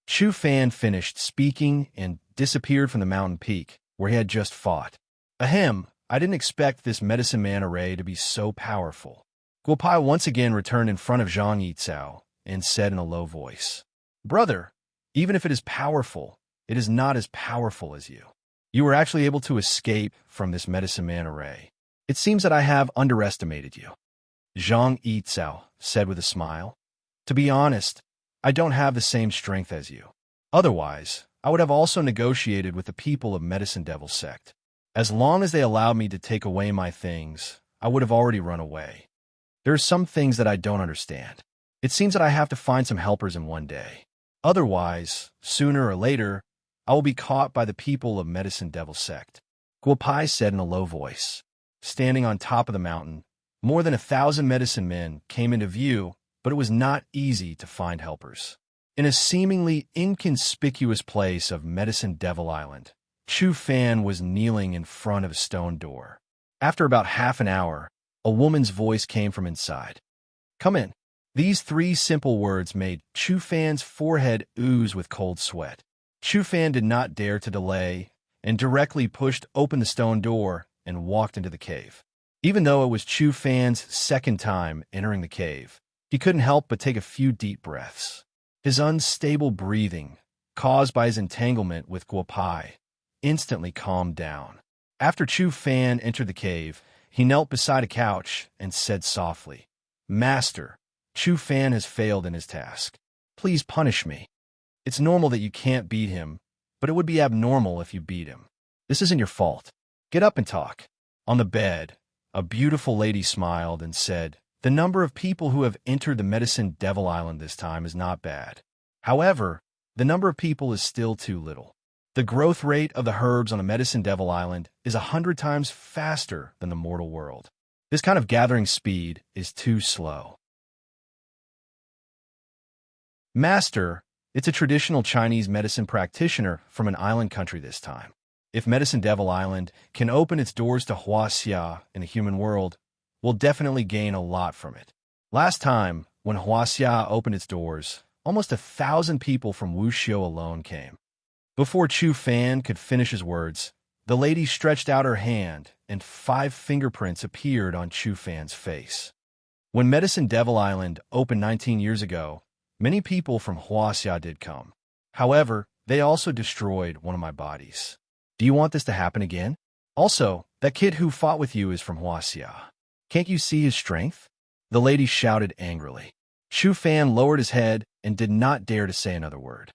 Chu Fan finished speaking and disappeared from the mountain peak, where he had just fought. Ahem, I didn't expect this medicine man array to be so powerful. Guopai once again returned in front of Zhang Yizhao and said in a low voice, "Brother, even if it is powerful, it is not as powerful as you. You were actually able to escape from this medicine man array. It seems that I have underestimated you." Zhang Yizhao said with a smile, "To be honest, I don't have the same strength as you. Otherwise, I would have also negotiated with the people of Medicine Devil sect. As long as they allowed me to take away my things, I would have already run away. There are some things that I don't understand. It seems that I have to find some helpers in one day. Otherwise, sooner or later, I will be caught by the people of Medicine Devil sect." Guopai said in a low voice. Standing on top of the mountain, more than 1,000 medicine men came into view, but it was not easy to find helpers. In a seemingly inconspicuous place of Medicine Devil Island, Chu Fan was kneeling in front of a stone door. After about half an hour, a woman's voice came from inside. "Come in." These 3 simple words made Chu Fan's forehead ooze with cold sweat. Chu Fan did not dare to delay and directly pushed open the stone door and walked into the cave. Even though it was Chu Fan's second time entering the cave, he couldn't help but take a few deep breaths. His unstable breathing, caused by his entanglement with Guopai, instantly calmed down. After Chu Fan entered the cave, he knelt beside a couch and said softly, "Master, Chu Fan has failed in his task. Please punish me. It's normal that you can't beat him, but it would be abnormal if you beat him. This isn't your fault. Get up and talk." On the bed, a beautiful lady smiled and said, "The number of people who have entered the Medicine Devil Island this time is not bad. However, the number of people is still too little. The growth rate of the herbs on the Medicine Devil Island is 100 times faster than the mortal world. This kind of gathering speed is too slow." "Master, it's a traditional Chinese medicine practitioner from an island country this time. If Medicine Devil Island can open its doors to Huaxia in the human world, we'll definitely gain a lot from it. Last time, when Huaxia opened its doors, almost 1,000 people from Wuxiu alone came." Before Chu Fan could finish his words, The lady stretched out her hand, and 5 fingerprints appeared on Chu Fan's face. When Medicine Devil Island opened 19 years ago, many people from Huaxia did come. However, they also destroyed one of my bodies. Do you want this to happen again? Also, that kid who fought with you is from Huaxia. Can't you see his strength? The lady shouted angrily. Chu Fan lowered his head and did not dare to say another word.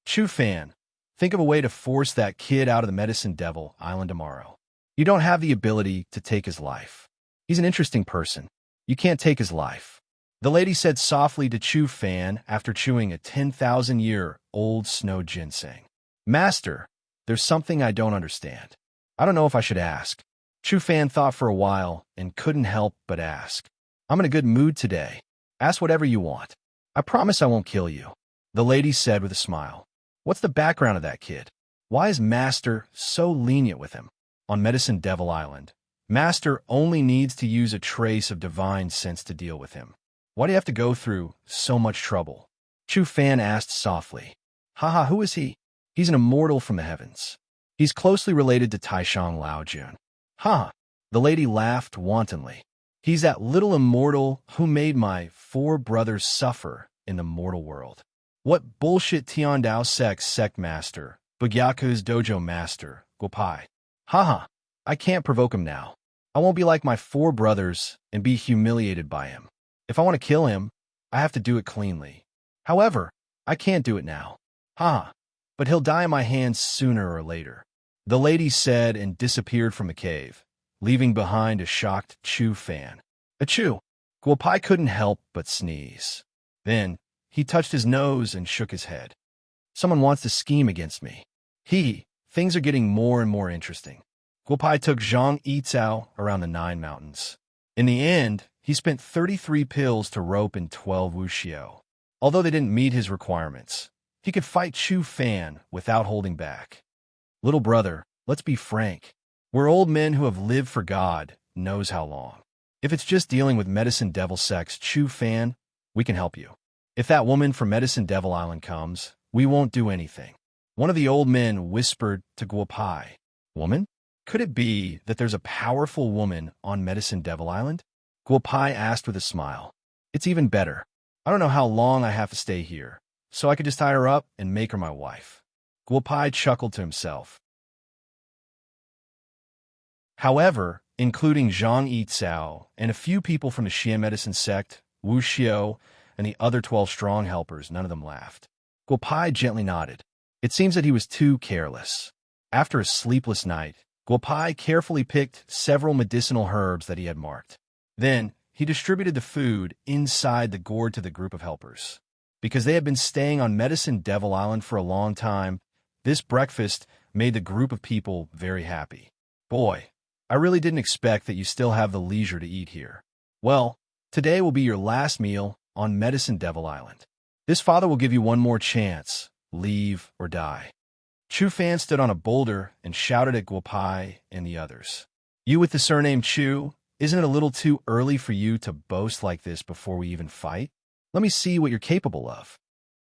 Chu Fan, think of a way to force that kid out of the Medicine Devil Island tomorrow. You don't have the ability to take his life. He's an interesting person. You can't take his life. The lady said softly to Chu Fan after chewing a 10,000-year-old snow ginseng. Master, there's something I don't understand. I don't know if I should ask. Chu Fan thought for a while and couldn't help but ask. I'm in a good mood today. Ask whatever you want. I promise I won't kill you. The lady said with a smile. What's the background of that kid? Why is Master so lenient with him? On Medicine Devil Island, Master only needs to use a trace of divine sense to deal with him. Why do you have to go through so much trouble? Chu Fan asked softly. Haha, who is he? He's an immortal from the heavens. He's closely related to Taishang Laojun. Ha! The lady laughed wantonly. He's that little immortal who made my 4 brothers suffer in the mortal world. What bullshit Tiandao sect master, Bugyaku's dojo master, Guopai. Haha, I can't provoke him now. I won't be like my 4 brothers and be humiliated by him. If I want to kill him, I have to do it cleanly. However, I can't do it now. Haha, but he'll die in my hands sooner or later. The lady said and disappeared from the cave, leaving behind a shocked Chu Fan. Achoo! Guopai couldn't help but sneeze. Then, he touched his nose and shook his head. Someone wants to scheme against me. Things are getting more and more interesting. Guopai took Zhang Yicao around the 9 mountains. In the end, he spent 33 pills to rope in 12 wuxiu. Although they didn't meet his requirements, he could fight Chu Fan without holding back. Little brother, let's be frank. We're old men who have lived for God knows how long. If it's just dealing with Medicine Devil sex Chu Fan, we can help you. If that woman from Medicine Devil Island comes, we won't do anything. One of the old men whispered to Guopai. Woman? Could it be that there's a powerful woman on Medicine Devil Island? Guopai asked with a smile. It's even better. I don't know how long I have to stay here, so I could just tie her up and make her my wife. Guopai chuckled to himself. However, including Zhang Yicao and a few people from the Xian medicine sect, Wu Xiu, and the other 12 strong helpers, none of them laughed. Guopai gently nodded. It seems that he was too careless. After a sleepless night, Guopai carefully picked several medicinal herbs that he had marked. Then, he distributed the food inside the gourd to the group of helpers. Because they had been staying on Medicine Devil Island for a long time, this breakfast made the group of people very happy. Boy, I really didn't expect that you still have the leisure to eat here. Well, today will be your last meal on Medicine Devil Island. This father will give you one more chance. Leave or die. Chu Fan stood on a boulder and shouted at Guopai and the others. You with the surname Chu, isn't it a little too early for you to boast like this before we even fight? Let me see what you're capable of.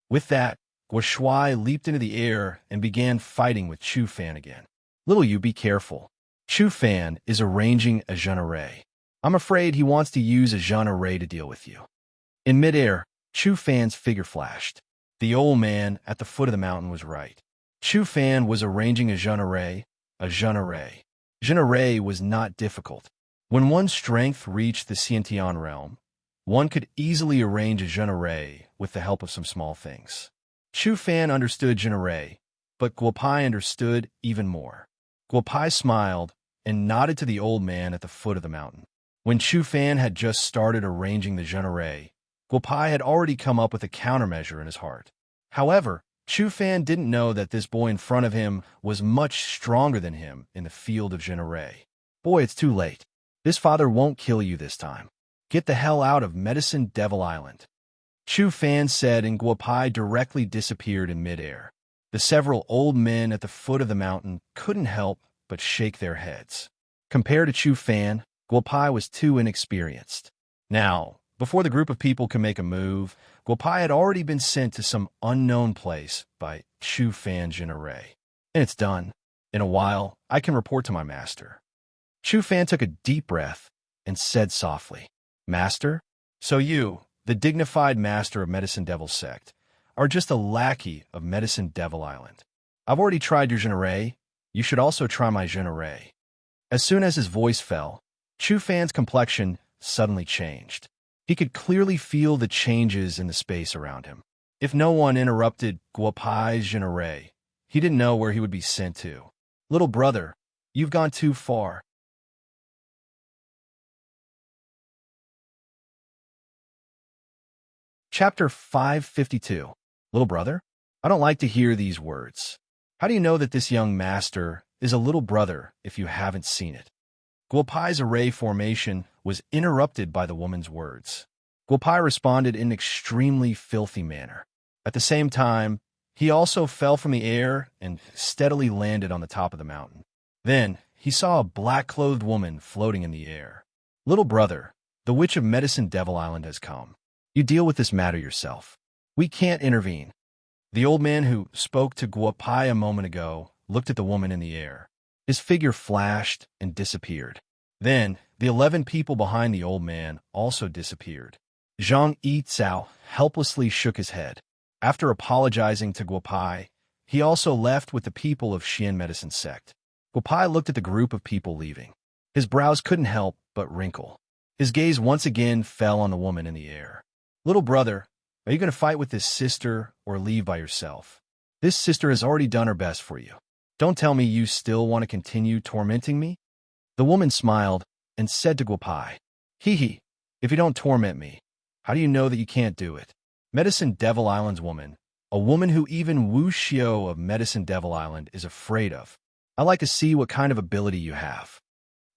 With that, Guo Shuai leaped into the air and began fighting with Chu Fan again. Little you, be careful. Chu Fan is arranging a jeune array. I'm afraid he wants to use a jeune array to deal with you. In midair, Chu Fan's figure flashed. The old man at the foot of the mountain was right. Chu Fan was arranging a jeune array. A jeune array. Jeune array was not difficult. When one's strength reached the Xiantian realm, one could easily arrange a jeune array with the help of some small things. Chu Fan understood jeune array, but Guopai understood even more. Guopai smiled and nodded to the old man at the foot of the mountain. When Chu Fan had just started arranging the jeune array, Guopai had already come up with a countermeasure in his heart. However, Chu Fan didn't know that this boy in front of him was much stronger than him in the field of jeune array. Boy, it's too late. This father won't kill you this time. Get the hell out of Medicine Devil Island. Chu Fan said, and Guopai directly disappeared in midair. The several old men at the foot of the mountain couldn't help but shake their heads. Compared to Chu Fan, Guopai was too inexperienced. Now, before the group of people could make a move, Guopai had already been sent to some unknown place by Chu Fan jeune array. And it's done. In a while, I can report to my master. Chu Fan took a deep breath and said softly, Master? So you, the dignified master of Medicine Devil sect, are just a lackey of Medicine Devil Island. I've already tried your genere. You should also try my genere. As soon as his voice fell, Chu Fan's complexion suddenly changed. He could clearly feel the changes in the space around him. If no one interrupted Guopai's genere, he didn't know where he would be sent to. Little brother, you've gone too far. Chapter 552. Little brother? I don't like to hear these words. How do you know that this young master is a little brother if you haven't seen it? Guopai's array formation was interrupted by the woman's words. Guopai responded in an extremely filthy manner. At the same time, he also fell from the air and steadily landed on the top of the mountain. Then, he saw a black-clothed woman floating in the air. Little brother, the witch of Medicine Devil Island has come. You deal with this matter yourself. We can't intervene. The old man who spoke to Guopai a moment ago looked at the woman in the air. His figure flashed and disappeared. Then, the 11 people behind the old man also disappeared. Zhang Yizhao helplessly shook his head. After apologizing to Guopai, he also left with the people of Xian Medicine Sect. Guopai looked at the group of people leaving. His brows couldn't help but wrinkle. His gaze once again fell on the woman in the air. Little brother, are you going to fight with this sister or leave by yourself? This sister has already done her best for you. Don't tell me you still want to continue tormenting me? The woman smiled and said to Guopai, Hee, if you don't torment me, how do you know that you can't do it? Medicine Devil Island's woman, a woman who even Wu Xiao of Medicine Devil Island is afraid of. I'd like to see what kind of ability you have.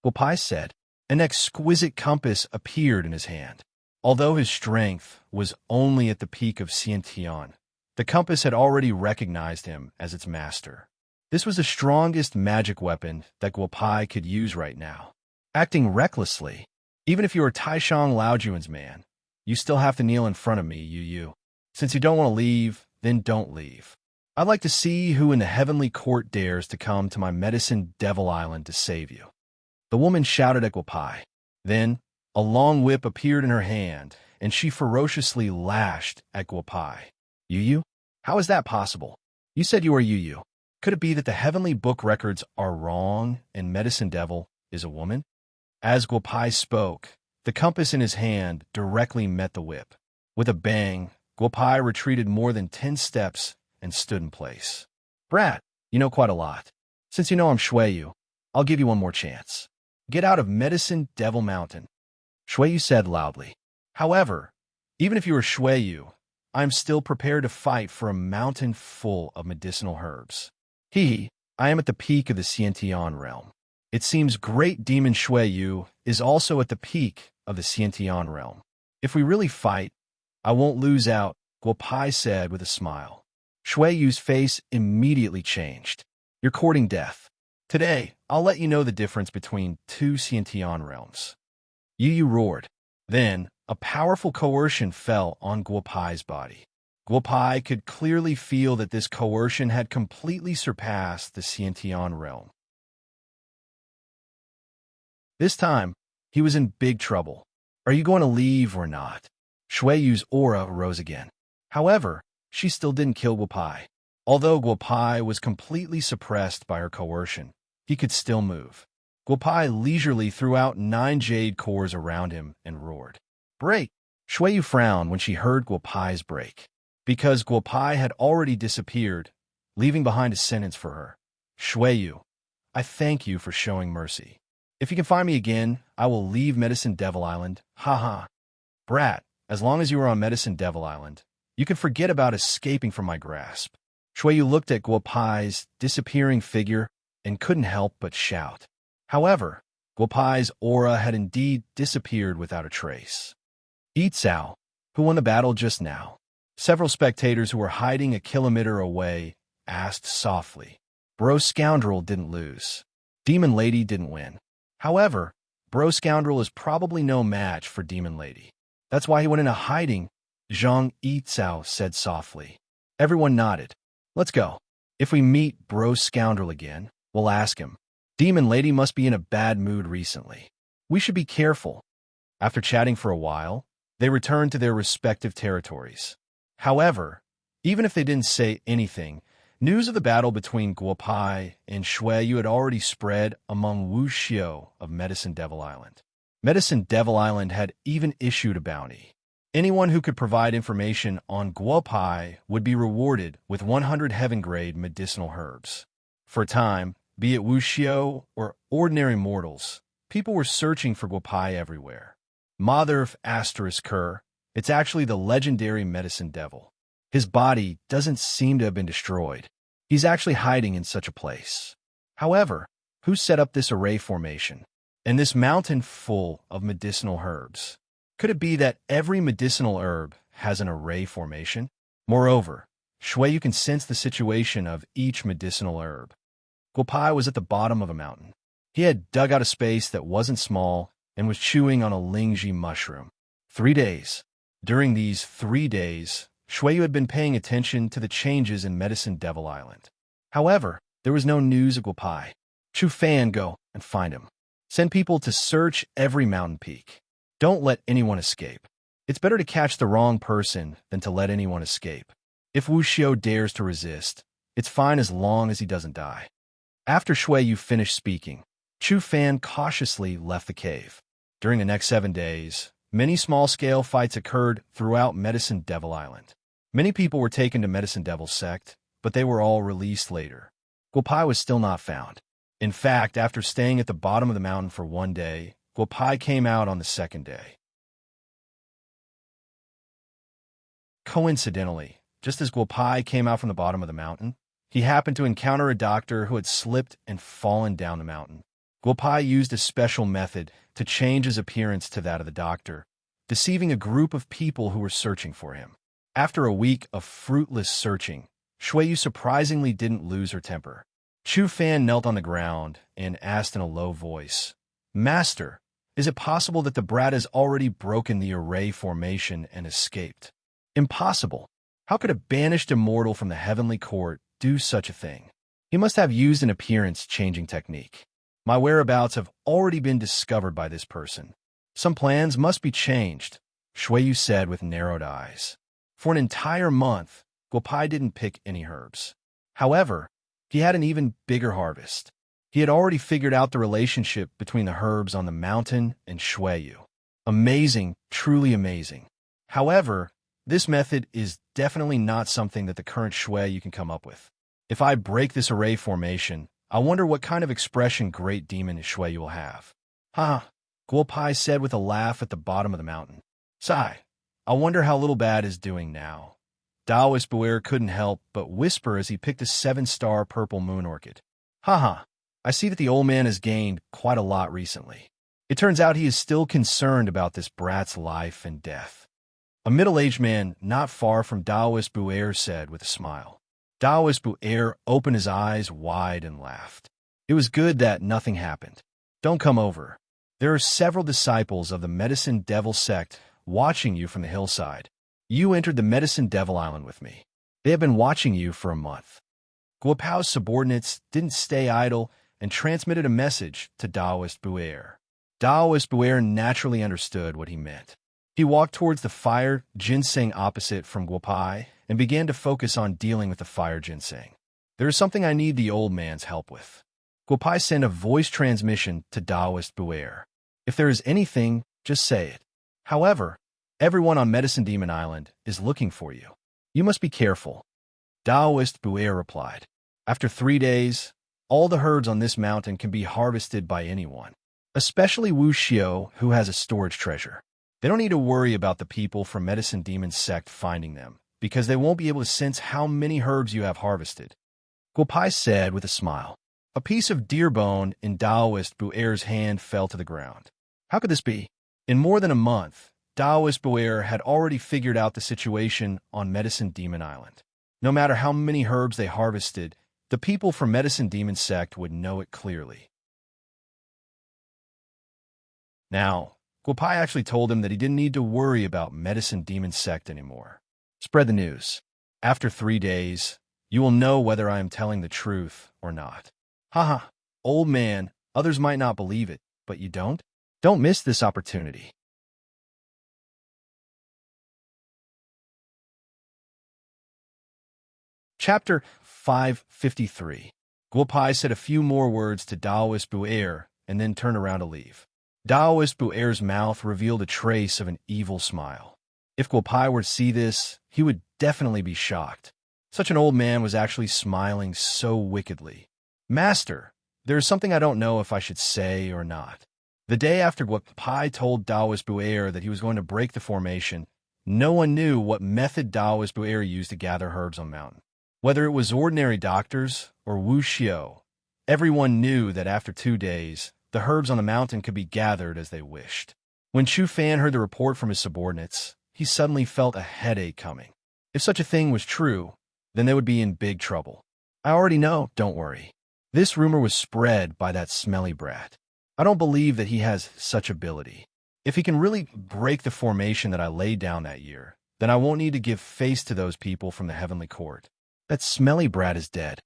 Guopai said. An exquisite compass appeared in his hand. Although his strength was only at the peak of Xiantian, the compass had already recognized him as its master. This was the strongest magic weapon that Guopai could use right now. Acting recklessly, even if you are Taishang Laojuan's man, you still have to kneel in front of me, Yu. Since you don't want to leave, then don't leave. I'd like to see who in the heavenly court dares to come to my Medicine Devil Island to save you. The woman shouted at Guopai. Then, a long whip appeared in her hand, and she ferociously lashed at Guopai. Yu? How is that possible? You said you are Yu. Could it be that the heavenly book records are wrong and Medicine Devil is a woman? As Guopai spoke, the compass in his hand directly met the whip. With a bang, Guopai retreated more than 10 steps and stood in place. Brat, you know quite a lot. Since you know I'm Shuiyu, I'll give you one more chance. Get out of Medicine Devil Mountain. Shuiyu said loudly. However, even if you are Shuiyu, I am still prepared to fight for a mountain full of medicinal herbs. I am at the peak of the Xiantian realm. It seems great demon Shuiyu is also at the peak of the Xiantian realm. If we really fight, I won't lose out, Guopai said with a smile. Shuiyu's face immediately changed. You're courting death. Today, I'll let you know the difference between two Xiantian realms. Yu roared. Then, a powerful coercion fell on Guopai's body. Guopai could clearly feel that this coercion had completely surpassed the Xiantian realm. This time, he was in big trouble. Are you going to leave or not? Shuiyu's aura rose again. However, she still didn't kill Guopai. Although Guopai was completely suppressed by her coercion, he could still move. Guopai leisurely threw out 9 jade cores around him and roared. Break! Shuiyu frowned when she heard Guopai's break. Because Guopai had already disappeared, leaving behind a sentence for her. Shuiyu, I thank you for showing mercy. If you can find me again, I will leave Medicine Devil Island. Ha. Brat, as long as you are on Medicine Devil Island, you can forget about escaping from my grasp. Shuiyu looked at Guopai's disappearing figure and couldn't help but shout. However, Guopai's aura had indeed disappeared without a trace. Yizhao, who won the battle just now? Several spectators who were hiding a kilometer away asked softly. Bro Scoundrel didn't lose. Demon Lady didn't win. However, Bro Scoundrel is probably no match for Demon Lady. That's why he went into hiding, Zhang Yizhao said softly. Everyone nodded. Let's go. If we meet Bro Scoundrel again, We'll ask him. Demon Lady must be in a bad mood recently. We should be careful. After chatting for a while, they returned to their respective territories. However, even if they didn't say anything, news of the battle between Guopai and Shueyu had already spread among Wu Xiu of Medicine Devil Island. Medicine Devil Island had even issued a bounty. Anyone who could provide information on Guopai would be rewarded with 100 heaven-grade medicinal herbs. For a time, be it Wu Xiu or ordinary mortals, people were searching for Guopai everywhere. Mother of Kerr, it's actually the legendary Medicine Devil. His body doesn't seem to have been destroyed. He's actually hiding in such a place. However, who set up this array formation? And this mountain full of medicinal herbs? Could it be that every medicinal herb has an array formation? Moreover, Shueyu can sense the situation of each medicinal herb. Guopai was at the bottom of a mountain. He had dug out a space that wasn't small and was chewing on a lingji mushroom. 3 days. During these 3 days, Shueyu had been paying attention to the changes in Medicine Devil Island. However, there was no news of Guopai. Chu Fan, go and find him. Send people to search every mountain peak. Don't let anyone escape. It's better to catch the wrong person than to let anyone escape. If Wu Xiu dares to resist, it's fine as long as he doesn't die. After Shueyu finished speaking, Chu Fan cautiously left the cave. During the next 7 days, many small-scale fights occurred throughout Medicine Devil Island. Many people were taken to Medicine Devil's sect, but they were all released later. Guopai was still not found. In fact, after staying at the bottom of the mountain for 1 day, Guopai came out on the 2nd day. Coincidentally, just as Guopai came out from the bottom of the mountain, he happened to encounter a doctor who had slipped and fallen down the mountain. Guopai used a special method to change his appearance to that of the doctor, deceiving a group of people who were searching for him. After a week of fruitless searching, Shueyu surprisingly didn't lose her temper. Chu Fan knelt on the ground and asked in a low voice, "Master, is it possible that the brat has already broken the array formation and escaped?" Impossible. How could a banished immortal from the heavenly court do such a thing? He must have used an appearance-changing technique. My whereabouts have already been discovered by this person. Some plans must be changed, Shueyu said with narrowed eyes. For an entire month, Guopai didn't pick any herbs. However, he had an even bigger harvest. He had already figured out the relationship between the herbs on the mountain and Shueyu. Amazing, truly amazing. However, this method is definitely not something that the current Shueyu can come up with. If I break this array formation, I wonder what kind of expression Great Demon Shueyu will have. Ha! Guopai said with a laugh at the bottom of the mountain. Sigh. I wonder how Little Bad is doing now. Taoist Buer couldn't help but whisper as he picked a 7-star purple moon orchid. Haha, I see that the old man has gained quite a lot recently. It turns out he is still concerned about this brat's life and death. A middle-aged man not far from Taoist Buer said with a smile. Taoist Buer opened his eyes wide and laughed. It was good that nothing happened. Don't come over. There are several disciples of the Medicine Devil sect watching you from the hillside. You entered the Medicine Devil Island with me. They have been watching you for a month. Guopai's subordinates didn't stay idle and transmitted a message to Taoist Buer. Taoist Buer naturally understood what he meant. He walked towards the fire ginseng opposite from Guopai and began to focus on dealing with the fire ginseng. There is something I need the old man's help with. Guopai sent a voice transmission to Taoist Buer. If there is anything, just say it. However, everyone on Medicine Demon Island is looking for you. You must be careful. Taoist Buer replied. After 3 days, all the herbs on this mountain can be harvested by anyone, especially Wu Xiu, who has a storage treasure. They don't need to worry about the people from Medicine Demon sect finding them, because they won't be able to sense how many herbs you have harvested. Guopai said with a smile. A piece of deer bone in Taoist Buer's hand fell to the ground. How could this be? In more than a month, Taoist Buer had already figured out the situation on Medicine Demon Island. No matter how many herbs they harvested, the people from Medicine Demon sect would know it clearly. Now, Guopai actually told him that he didn't need to worry about Medicine Demon sect anymore. Spread the news. After 3 days, you will know whether I am telling the truth or not. Haha, old man, others might not believe it, but you don't? Don't miss this opportunity. Chapter 553. Guopai said a few more words to Daoist Buer and then turned around to leave. Daoist Buer's mouth revealed a trace of an evil smile. If Guopai were to see this, he would definitely be shocked. Such an old man was actually smiling so wickedly. Master, there is something I don't know if I should say or not. The day after Guopai told Daoist Buer that he was going to break the formation, no one knew what method Daoist Buer used to gather herbs on mountain. Whether it was ordinary doctors or Wu Xiao, everyone knew that after 2 days, the herbs on the mountain could be gathered as they wished. When Chu Fan heard the report from his subordinates, he suddenly felt a headache coming. If such a thing was true, then they would be in big trouble. I already know, don't worry. This rumor was spread by that smelly brat. I don't believe that he has such ability. If he can really break the formation that I laid down that year, then I won't need to give face to those people from the heavenly court. That smelly brat is dead,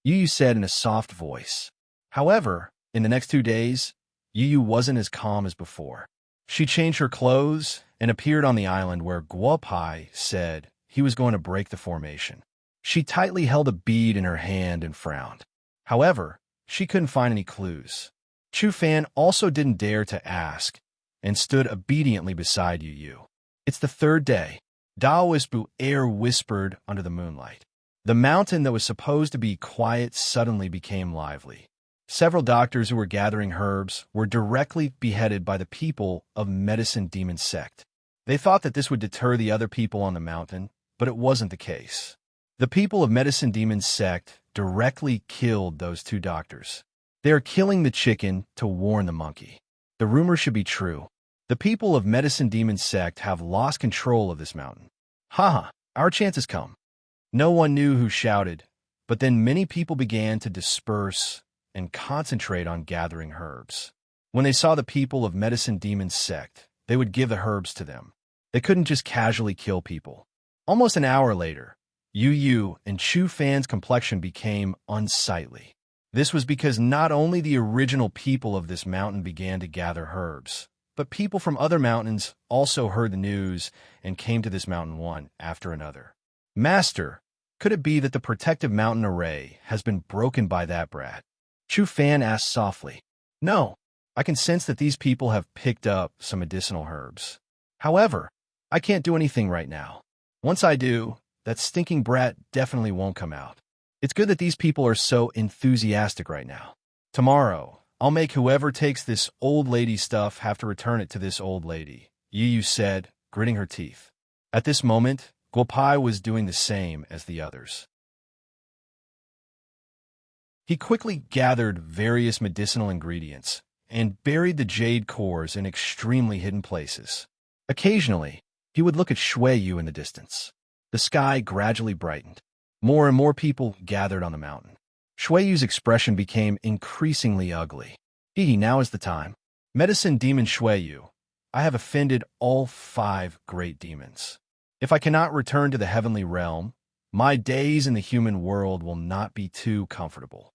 Yu Yu said in a soft voice. However, in the next 2 days, Yu Yu wasn't as calm as before. She changed her clothes and appeared on the island where Guopai said he was going to break the formation. She tightly held a bead in her hand and frowned. However, she couldn't find any clues. Chu Fan also didn't dare to ask and stood obediently beside Yu Yu. It's the 3rd day. Daoist Buer whispered under the moonlight. The mountain that was supposed to be quiet suddenly became lively. Several doctors who were gathering herbs were directly beheaded by the people of Medicine Demon Sect. They thought that this would deter the other people on the mountain, but it wasn't the case. The people of Medicine Demon Sect directly killed those 2 doctors. They are killing the chicken to warn the monkey. The rumor should be true. The people of Medicine Demon Sect have lost control of this mountain. Haha, our chance has come. No one knew who shouted, but then many people began to disperse and concentrate on gathering herbs. When they saw the people of Medicine Demon Sect, they would give the herbs to them. They couldn't just casually kill people. Almost an hour later, Yu Yu and Chu Fan's complexion became unsightly. This was because not only the original people of this mountain began to gather herbs, but people from other mountains also heard the news and came to this mountain one after another. Master, could it be that the protective mountain array has been broken by that brat? Chu Fan asked softly. No, I can sense that these people have picked up some medicinal herbs. However, I can't do anything right now. Once I do, that stinking brat definitely won't come out. It's good that these people are so enthusiastic right now. Tomorrow, I'll make whoever takes this old lady stuff have to return it to this old lady, Yu Yu said, gritting her teeth. At this moment, Guopai was doing the same as the others. He quickly gathered various medicinal ingredients and buried the jade cores in extremely hidden places. Occasionally, he would look at Shui Yu in the distance. The sky gradually brightened. More and more people gathered on the mountain. Shui Yu's expression became increasingly ugly. Now is the time. Medicine Demon Shui Yu, I have offended all 5 great demons. If I cannot return to the heavenly realm, my days in the human world will not be too comfortable.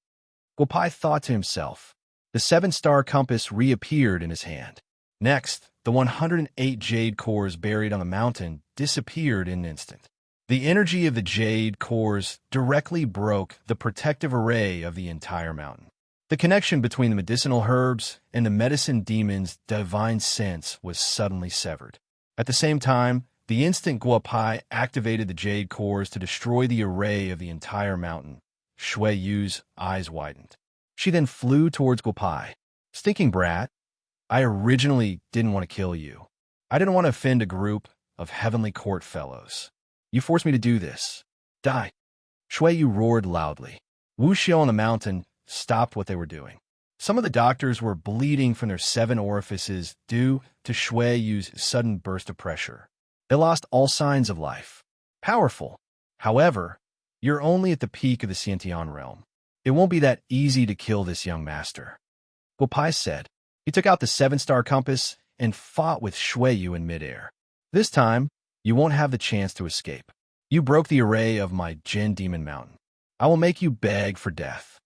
Guopai thought to himself. The 7-star compass reappeared in his hand. Next, the 108 jade cores buried on the mountain disappeared in an instant. The energy of the jade cores directly broke the protective array of the entire mountain. The connection between the medicinal herbs and the medicine demon's divine sense was suddenly severed. At the same time, the instant Guopai activated the jade cores to destroy the array of the entire mountain, Shui Yu's eyes widened. She then flew towards Guopai. Stinking brat, I originally didn't want to kill you. I didn't want to offend a group of heavenly court fellows. You forced me to do this. Die. Shui Yu roared loudly. Wu Xiao on the mountain stopped what they were doing. Some of the doctors were bleeding from their 7 orifices due to Shui Yu's sudden burst of pressure. They lost all signs of life. Powerful. However, you're only at the peak of the Xiantian realm. It won't be that easy to kill this young master. Guopai said. He took out the 7-star compass and fought with Shui Yu in midair. This time, you won't have the chance to escape. You broke the array of my Jin Demon Mountain. I will make you beg for death.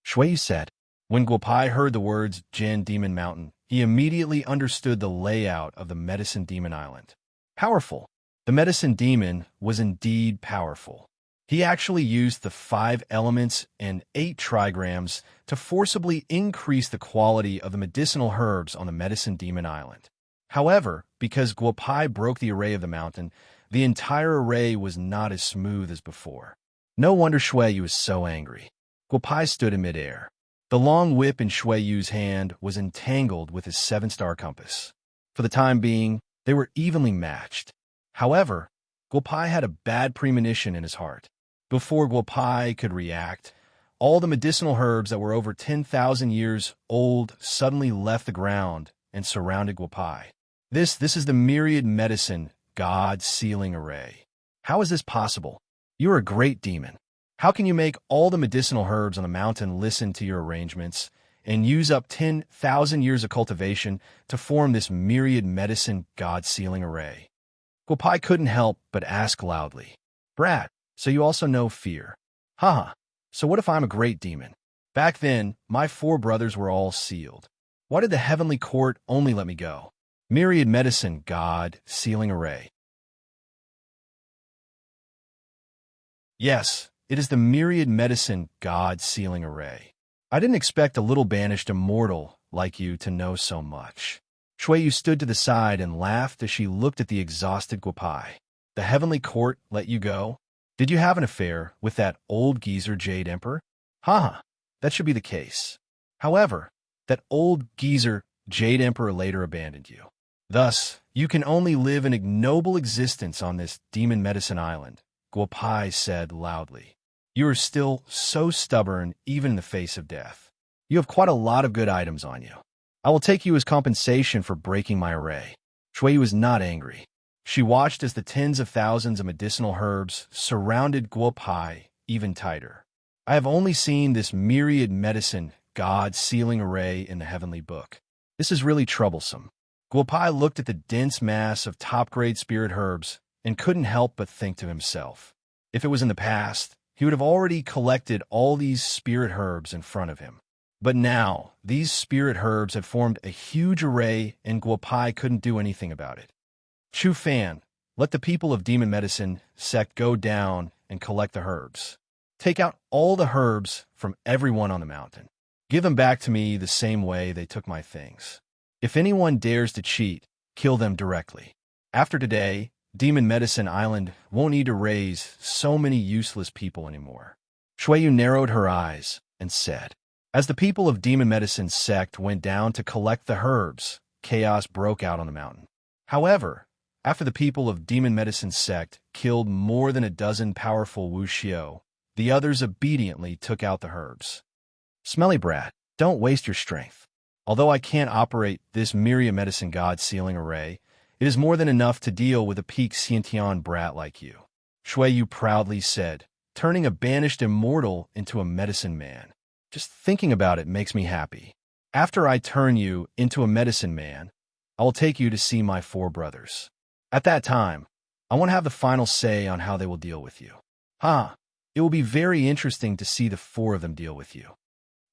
Shui said. When Guopai heard the words Jin Demon Mountain, he immediately understood the layout of the Medicine Demon Island. Powerful. The Medicine Demon was indeed powerful. He actually used the 5 elements and 8 trigrams to forcibly increase the quality of the medicinal herbs on the Medicine Demon Island. However, because Guopai broke the array of the mountain, the entire array was not as smooth as before. No wonder Shui was so angry. Guopai stood in midair. The long whip in Shui Yu's hand was entangled with his 7-star compass. For the time being, they were evenly matched. However, Guopai had a bad premonition in his heart. Before Guopai could react, all the medicinal herbs that were over 10,000 years old suddenly left the ground and surrounded Guopai. This is the myriad medicine God sealing array. How is this possible? You are a great demon. How can you make all the medicinal herbs on the mountain listen to your arrangements and use up 10,000 years of cultivation to form this myriad medicine God-sealing array? Guopai couldn't help but ask loudly. Brat, so you also know fear. Haha, so what if I'm a great demon? Back then, my 4 brothers were all sealed. Why did the heavenly court only let me go? Myriad medicine God-sealing array. Yes, it is the myriad medicine God-sealing array. I didn't expect a little banished immortal like you to know so much. Shui Yu stood to the side and laughed as she looked at the exhausted Guopai. The heavenly court let you go? Did you have an affair with that old geezer Jade Emperor? Haha, that should be the case. However, that old geezer Jade Emperor later abandoned you. Thus, you can only live an ignoble existence on this demon medicine island, Guopai said loudly. You are still so stubborn even in the face of death. You have quite a lot of good items on you. I will take you as compensation for breaking my array. Shui was not angry. She watched as the tens of thousands of medicinal herbs surrounded Guopai even tighter. I have only seen this myriad medicine God-sealing array in the heavenly book. This is really troublesome. Guopai looked at the dense mass of top-grade spirit herbs and couldn't help but think to himself. If it was in the past, he would have already collected all these spirit herbs in front of him. But now, these spirit herbs had formed a huge array and Guopai couldn't do anything about it. Chu Fan, let the people of Demon Medicine sect go down and collect the herbs. Take out all the herbs from everyone on the mountain. Give them back to me the same way they took my things. If anyone dares to cheat, kill them directly. After today, Demon Medicine Island won't need to raise so many useless people anymore. Shui Yu narrowed her eyes and said, as the people of Demon Medicine sect went down to collect the herbs, chaos broke out on the mountain. However, after the people of Demon Medicine sect killed more than a dozen powerful wuxio, the others obediently took out the herbs. Smelly brat, don't waste your strength. Although I can't operate this myriad medicine God-sealing array, it is more than enough to deal with a peak Xiantian brat like you. Shui Yu proudly said, turning a banished immortal into a medicine man. Just thinking about it makes me happy. After I turn you into a medicine man, I will take you to see my 4 brothers. At that time, I want to have the final say on how they will deal with you. It will be very interesting to see the 4 of them deal with you.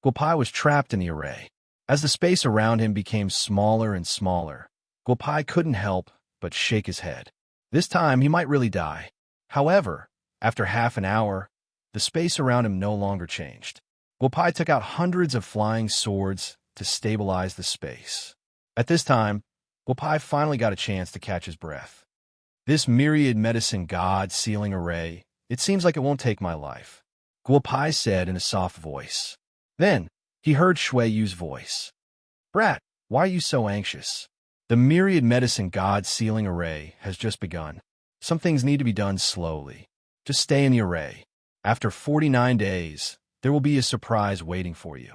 Guopai was trapped in the array. As the space around him became smaller and smaller, Guopai couldn't help but shake his head. This time, he might really die. However, after half an hour, the space around him no longer changed. Guopai took out hundreds of flying swords to stabilize the space. At this time, Guopai finally got a chance to catch his breath. This myriad medicine God-sealing array, it seems like it won't take my life, Guopai said in a soft voice. Then, he heard Shui Yu's voice. Brat, why are you so anxious? The myriad medicine God-sealing array has just begun. Some things need to be done slowly. Just stay in the array. After 49 days, there will be a surprise waiting for you.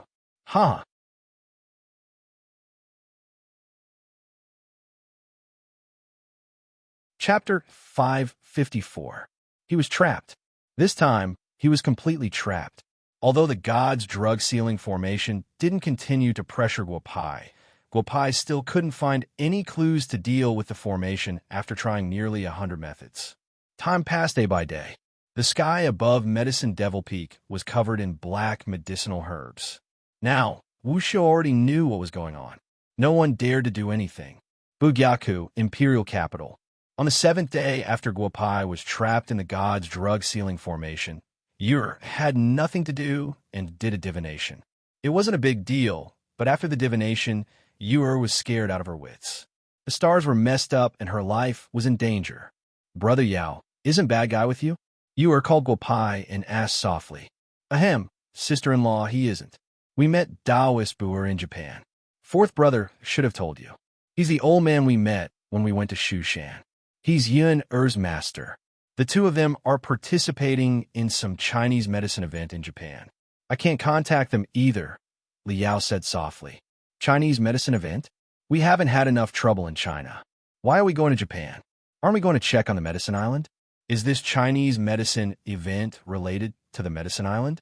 Chapter 554. He was trapped. This time, he was completely trapped. Although the god's drug-sealing formation didn't continue to pressure Guopai, Guopai still couldn't find any clues to deal with the formation after trying nearly 100 methods. Time passed day by day. The sky above Medicine Devil Peak was covered in black medicinal herbs. Now, Wuxiu already knew what was going on. No one dared to do anything. Bugyaku, imperial capital. On the 7th day after Guopai was trapped in the god's drug-sealing formation, Yur had nothing to do and did a divination. It wasn't a big deal, but after the divination, Yur was scared out of her wits. The stars were messed up and her life was in danger. Brother Yao, isn't bad guy with you? Yur called Guopai and asked softly. Ahem, sister-in-law, he isn't. We met Taoist Boer in Japan. Fourth brother should have told you. He's the old man we met when we went to Shushan. He's Yun Er's master. The two of them are participating in some Chinese medicine event in Japan. I can't contact them either, Liao said softly. Chinese medicine event? We haven't had enough trouble in China. Why are we going to Japan? Aren't we going to check on the medicine island? Is this Chinese medicine event related to the medicine island?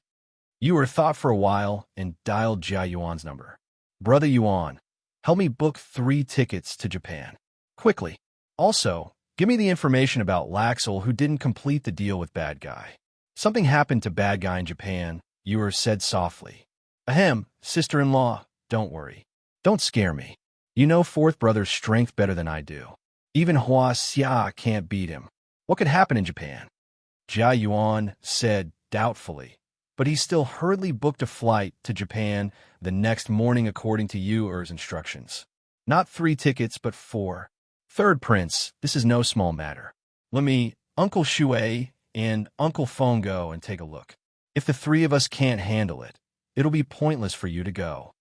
Yur thought for a while and dialed Jia Yuan's number. Brother Yuan, help me book 3 tickets to Japan. Quickly. Also, give me the information about Laxel who didn't complete the deal with Bad Guy. Something happened to Bad Guy in Japan, Yur said softly. Ahem, sister-in-law, don't worry. Don't scare me. You know fourth brother's strength better than I do. Even Hua Xia can't beat him. What could happen in Japan? Jia Yuan said doubtfully, but he still hurriedly booked a flight to Japan the next morning according to Yuer's instructions. Not 3 tickets, but 4. Third prince, this is no small matter. Let me, Uncle Shui, and Uncle Feng go and take a look. If the 3 of us can't handle it, it'll be pointless for you to go.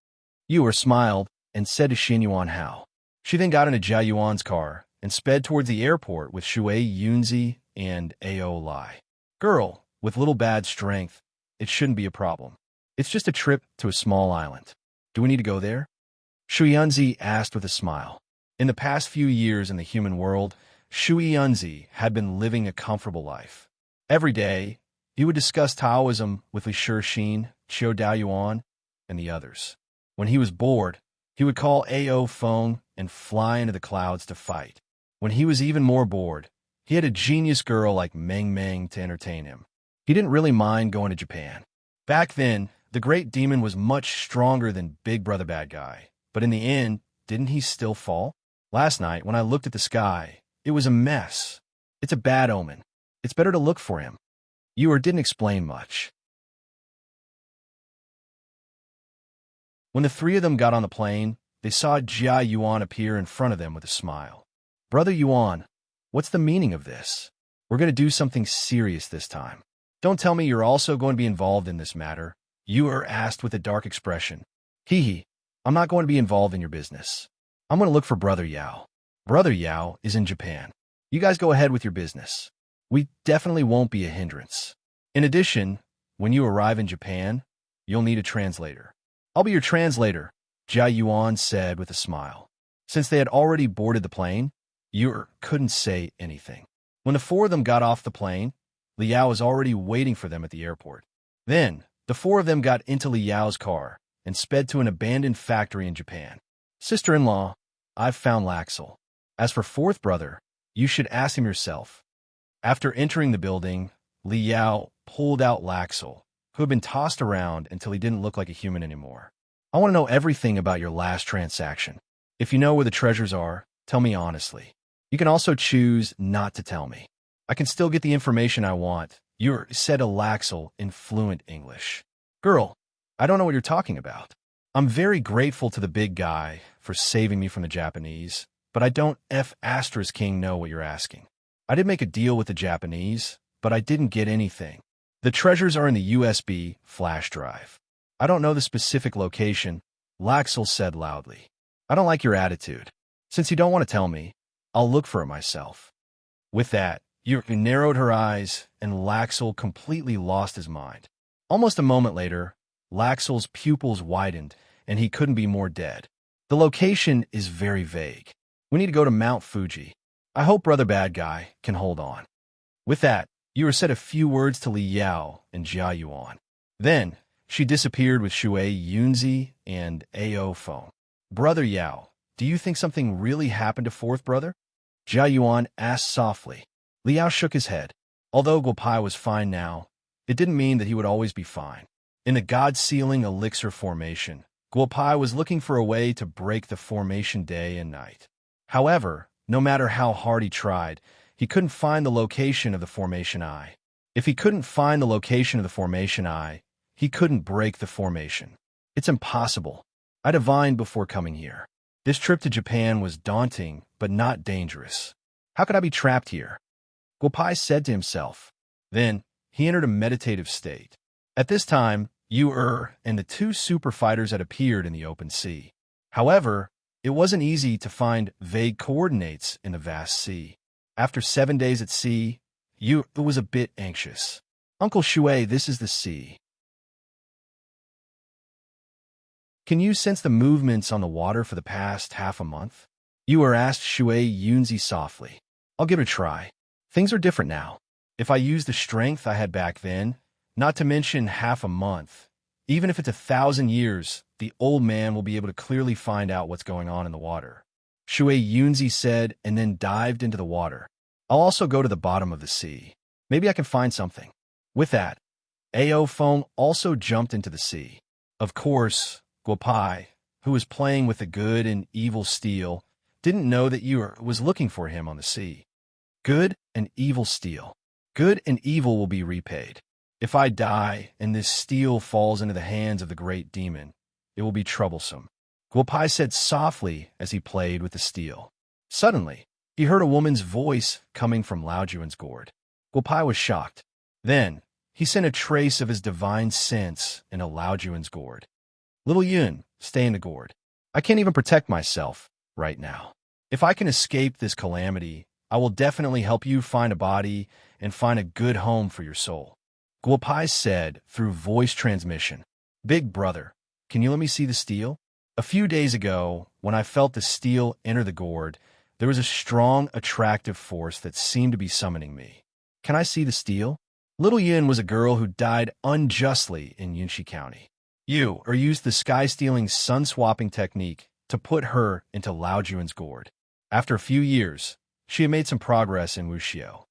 Yuer smiled and said to Xin Yuan how. She then got into Jia Yuan's car and sped towards the airport with Shui Yunzi and Ao Lai. Girl, with little bad strength, it shouldn't be a problem. It's just a trip to a small island. Do we need to go there? Shui Yunzi asked with a smile. In the past few years in the human world, Shui Yunzi had been living a comfortable life. Every day, he would discuss Taoism with Li Shixin, Qiu Daoyuan, and the others. When he was bored, he would call Ao Feng and fly into the clouds to fight. When he was even more bored, he had a genius girl like Meng Meng to entertain him. He didn't really mind going to Japan. Back then, the great demon was much stronger than Big Brother Bad Guy. But in the end, didn't he still fall? Last night, when I looked at the sky, it was a mess. It's a bad omen. It's better to look for him. Yuer didn't explain much. When the 3 of them got on the plane, they saw Jia Yuan appear in front of them with a smile. Brother Yuan, what's the meaning of this? We're going to do something serious this time. Don't tell me you're also going to be involved in this matter, Yuer asked with a dark expression. Hee, I'm not going to be involved in your business. I'm going to look for Brother Yao. Brother Yao is in Japan. You guys go ahead with your business. We definitely won't be a hindrance. In addition, when you arrive in Japan, you'll need a translator. I'll be your translator, Jia Yuan said with a smile. Since they had already boarded the plane, Yuer couldn't say anything. When the 4 of them got off the plane, Liao was already waiting for them at the airport. Then, the 4 of them got into Liao's car and sped to an abandoned factory in Japan. Sister-in-law, I've found Laxel. As for fourth brother, you should ask him yourself. After entering the building, Liao pulled out Laxel, who had been tossed around until he didn't look like a human anymore. I want to know everything about your last transaction. If you know where the treasures are, tell me honestly. You can also choose not to tell me. I can still get the information I want, Yuer said to Laxel in fluent English. Girl, I don't know what you're talking about. I'm very grateful to the big guy for saving me from the Japanese, but I don't King know what you're asking. I did make a deal with the Japanese, but I didn't get anything. The treasures are in the USB flash drive. I don't know the specific location, Laxel said loudly. I don't like your attitude. Since you don't want to tell me, I'll look for it myself. With that, Yuer narrowed her eyes, and Laxel completely lost his mind. Almost a moment later, Laxel's pupils widened, and he couldn't be more dead. The location is very vague. We need to go to Mount Fuji. I hope Brother Bad Guy can hold on. With that, Yuer said a few words to Li Yao and Jia Yuan. Then, she disappeared with Shui Yunzi and Ao Feng. Brother Yao, do you think something really happened to fourth brother? Jia Yuan asked softly. Liao shook his head. Although Guopai was fine now, it didn't mean that he would always be fine. In the God-sealing elixir formation, Guopai was looking for a way to break the formation day and night. However, no matter how hard he tried, he couldn't find the location of the formation eye. If he couldn't find the location of the formation eye, he couldn't break the formation. It's impossible. I divined before coming here. This trip to Japan was daunting, but not dangerous. How could I be trapped here? Guopai said to himself. Then, he entered a meditative state. At this time, Yu and the two super fighters had appeared in the open sea. However, it wasn't easy to find vague coordinates in the vast sea. After 7 days at sea, Yu was a bit anxious. Uncle Shui, this is the sea. Can you sense the movements on the water for the past half a month? Yu asked Shui Yunzi softly. I'll give it a try. Things are different now. If I use the strength I had back then, not to mention half a month, even if it's 1,000 years, the old man will be able to clearly find out what's going on in the water. Shui Yunzi said and then dived into the water. I'll also go to the bottom of the sea. Maybe I can find something. With that, Ao Feng also jumped into the sea. Of course, Guopai, who was playing with the good and evil steel, didn't know that Yu was looking for him on the sea. Good and evil steel. Good and evil will be repaid. If I die and this steel falls into the hands of the great demon, it will be troublesome. Guopai said softly as he played with the steel. Suddenly, he heard a woman's voice coming from Lao Juan's gourd. Guopai was shocked. Then, he sent a trace of his divine sense into Lao Juan's gourd. Little Yun, stay in the gourd. I can't even protect myself right now. If I can escape this calamity, I will definitely help you find a body and find a good home for your soul. Guopai said through voice transmission. Big brother, can you let me see the steel? A few days ago, when I felt the steel enter the gourd, there was a strong, attractive force that seemed to be summoning me. Can I see the steel? Little Yin was a girl who died unjustly in Yunshi County. Yu used the sky-stealing sun-swapping technique to put her into Lao Juan's gourd. After a few years, she had made some progress in Wuxiu.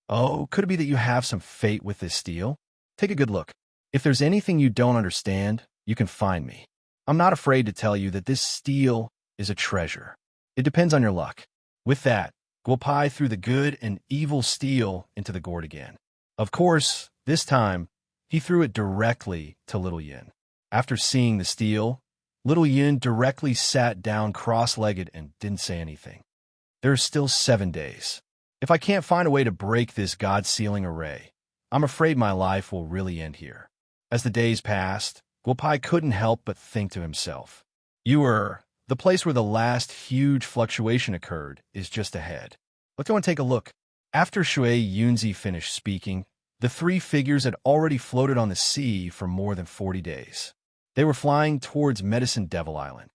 Oh, could it be that you have some fate with this steel? Take a good look. If there's anything you don't understand, you can find me. I'm not afraid to tell you that this steel is a treasure. It depends on your luck. With that, Guopai threw the good and evil steel into the gourd again. Of course, this time, he threw it directly to Little Yin. After seeing the steel, Little Yin directly sat down cross-legged and didn't say anything. There are still 7 days. If I can't find a way to break this God-sealing array, I'm afraid my life will really end here. As the days passed, Guopai couldn't help but think to himself. The place where the last huge fluctuation occurred is just ahead. Let's go and take a look. After Shui Yunzi finished speaking, the three figures had already floated on the sea for more than 40 days. They were flying towards Medicine Devil Island.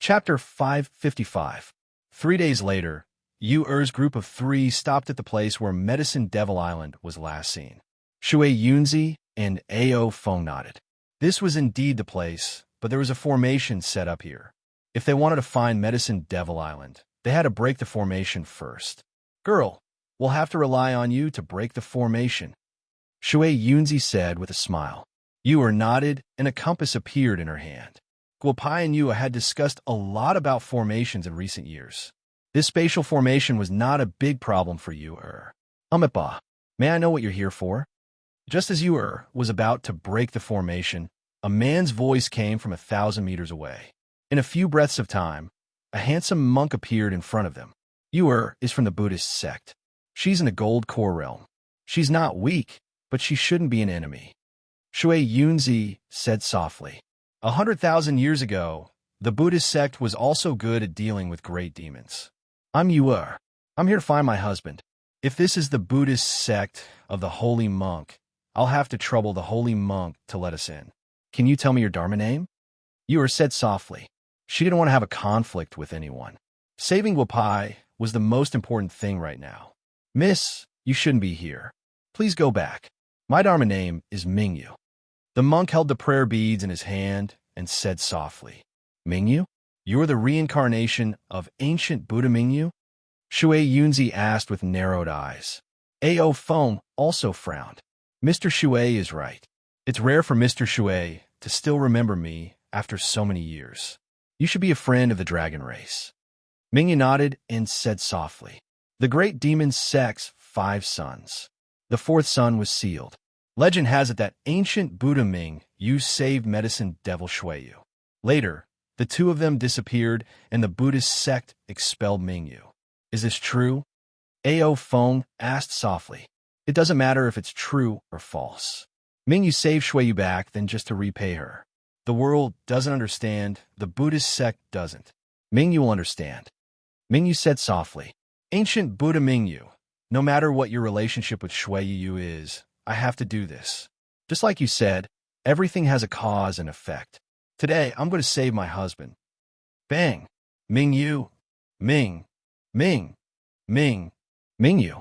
Chapter 555. 3 days later, Yu-Er's group of 3 stopped at the place where Medicine Devil Island was last seen. Shui Yunzi and Ao Feng nodded. This was indeed the place, but there was a formation set up here. If they wanted to find Medicine Devil Island, they had to break the formation first. Girl, we'll have to rely on you to break the formation, Shui Yunzi said with a smile. Yu nodded, and a compass appeared in her hand. Guopai and Yu had discussed a lot about formations in recent years. This spatial formation was not a big problem for Yu. Umipa, may I know what you're here for? Just as Yu was about to break the formation, a man's voice came from 1,000 meters away. In a few breaths of time, a handsome monk appeared in front of them. Yu is from the Buddhist sect. She's in the gold core realm. She's not weak, but she shouldn't be an enemy. Shui Yunzi said softly. 100,000 years ago, the Buddhist sect was also good at dealing with great demons. I'm Yu. I'm here to find my husband. If this is the Buddhist sect of the holy monk, I'll have to trouble the holy monk to let us in. Can you tell me your Dharma name? Yu said softly. She didn't want to have a conflict with anyone. Saving Guopai was the most important thing right now. Miss, you shouldn't be here. Please go back. My Dharma name is Mingyu. The monk held the prayer beads in his hand and said softly, Mingyu? You're the reincarnation of ancient Buddha Mingyu? Shui Yunzi asked with narrowed eyes. Ao Feng also frowned. Mr. Shui is right. It's rare for Mr. Shui to still remember me after so many years. You should be a friend of the dragon race. Mingyu nodded and said softly. The great demon Sek's 5 sons. The 4th son was sealed. Legend has it that ancient Buddha Ming Yu saved medicine devil Shuiyu. Later, the 2 of them disappeared and the Buddhist sect expelled Mingyu. Is this true? Ao Feng asked softly. It doesn't matter if it's true or false. Mingyu saved Shuiyu back then just to repay her. The world doesn't understand, the Buddhist sect doesn't. Mingyu will understand. Mingyu said softly. Ancient Buddha Mingyu, no matter what your relationship with Shuiyu is, I have to do this. Just like you said, everything has a cause and effect. Today, I'm going to save my husband. Bang! Mingyu! Ming! Ming! Ming! Mingyu!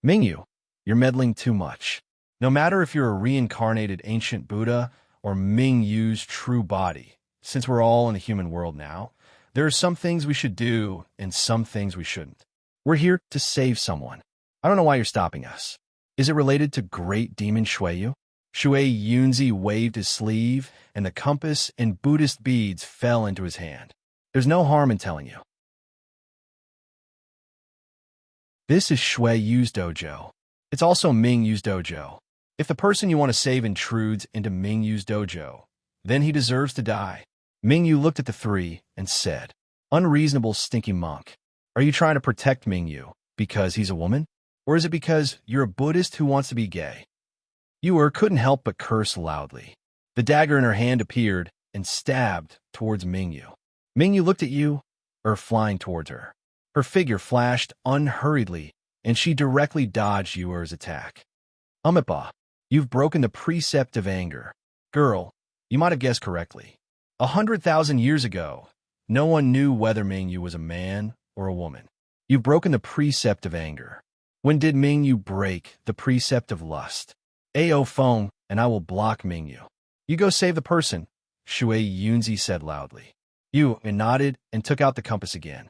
Mingyu, you're meddling too much. No matter if you're a reincarnated ancient Buddha or Mingyu's true body, since we're all in the human world now, there are some things we should do and some things we shouldn't. We're here to save someone. I don't know why you're stopping us. Is it related to great demon Shuiyu? Shui Yunzi waved his sleeve, and the compass and Buddhist beads fell into his hand. There's no harm in telling you. This is Shuiyu's dojo. It's also Mingyu's dojo. If the person you want to save intrudes into Mingyu's dojo, then he deserves to die. Mingyu looked at the 3 and said, Unreasonable stinky monk. Are you trying to protect Mingyu because he's a woman? Or is it because you're a Buddhist who wants to be gay? Yu couldn't help but curse loudly. The dagger in her hand appeared and stabbed towards Mingyu. Mingyu looked at Yu, flying towards her. Her figure flashed unhurriedly, and she directly dodged Yu's attack. Umipa, you've broken the precept of anger. Girl, you might have guessed correctly. 100,000 years ago, no one knew whether Mingyu was a man or a woman. You've broken the precept of anger. When did Mingyu break the precept of lust? Ao Feng, and I will block Mingyu. You go save the person, Shui Yunzi said loudly. Yu nodded and took out the compass again.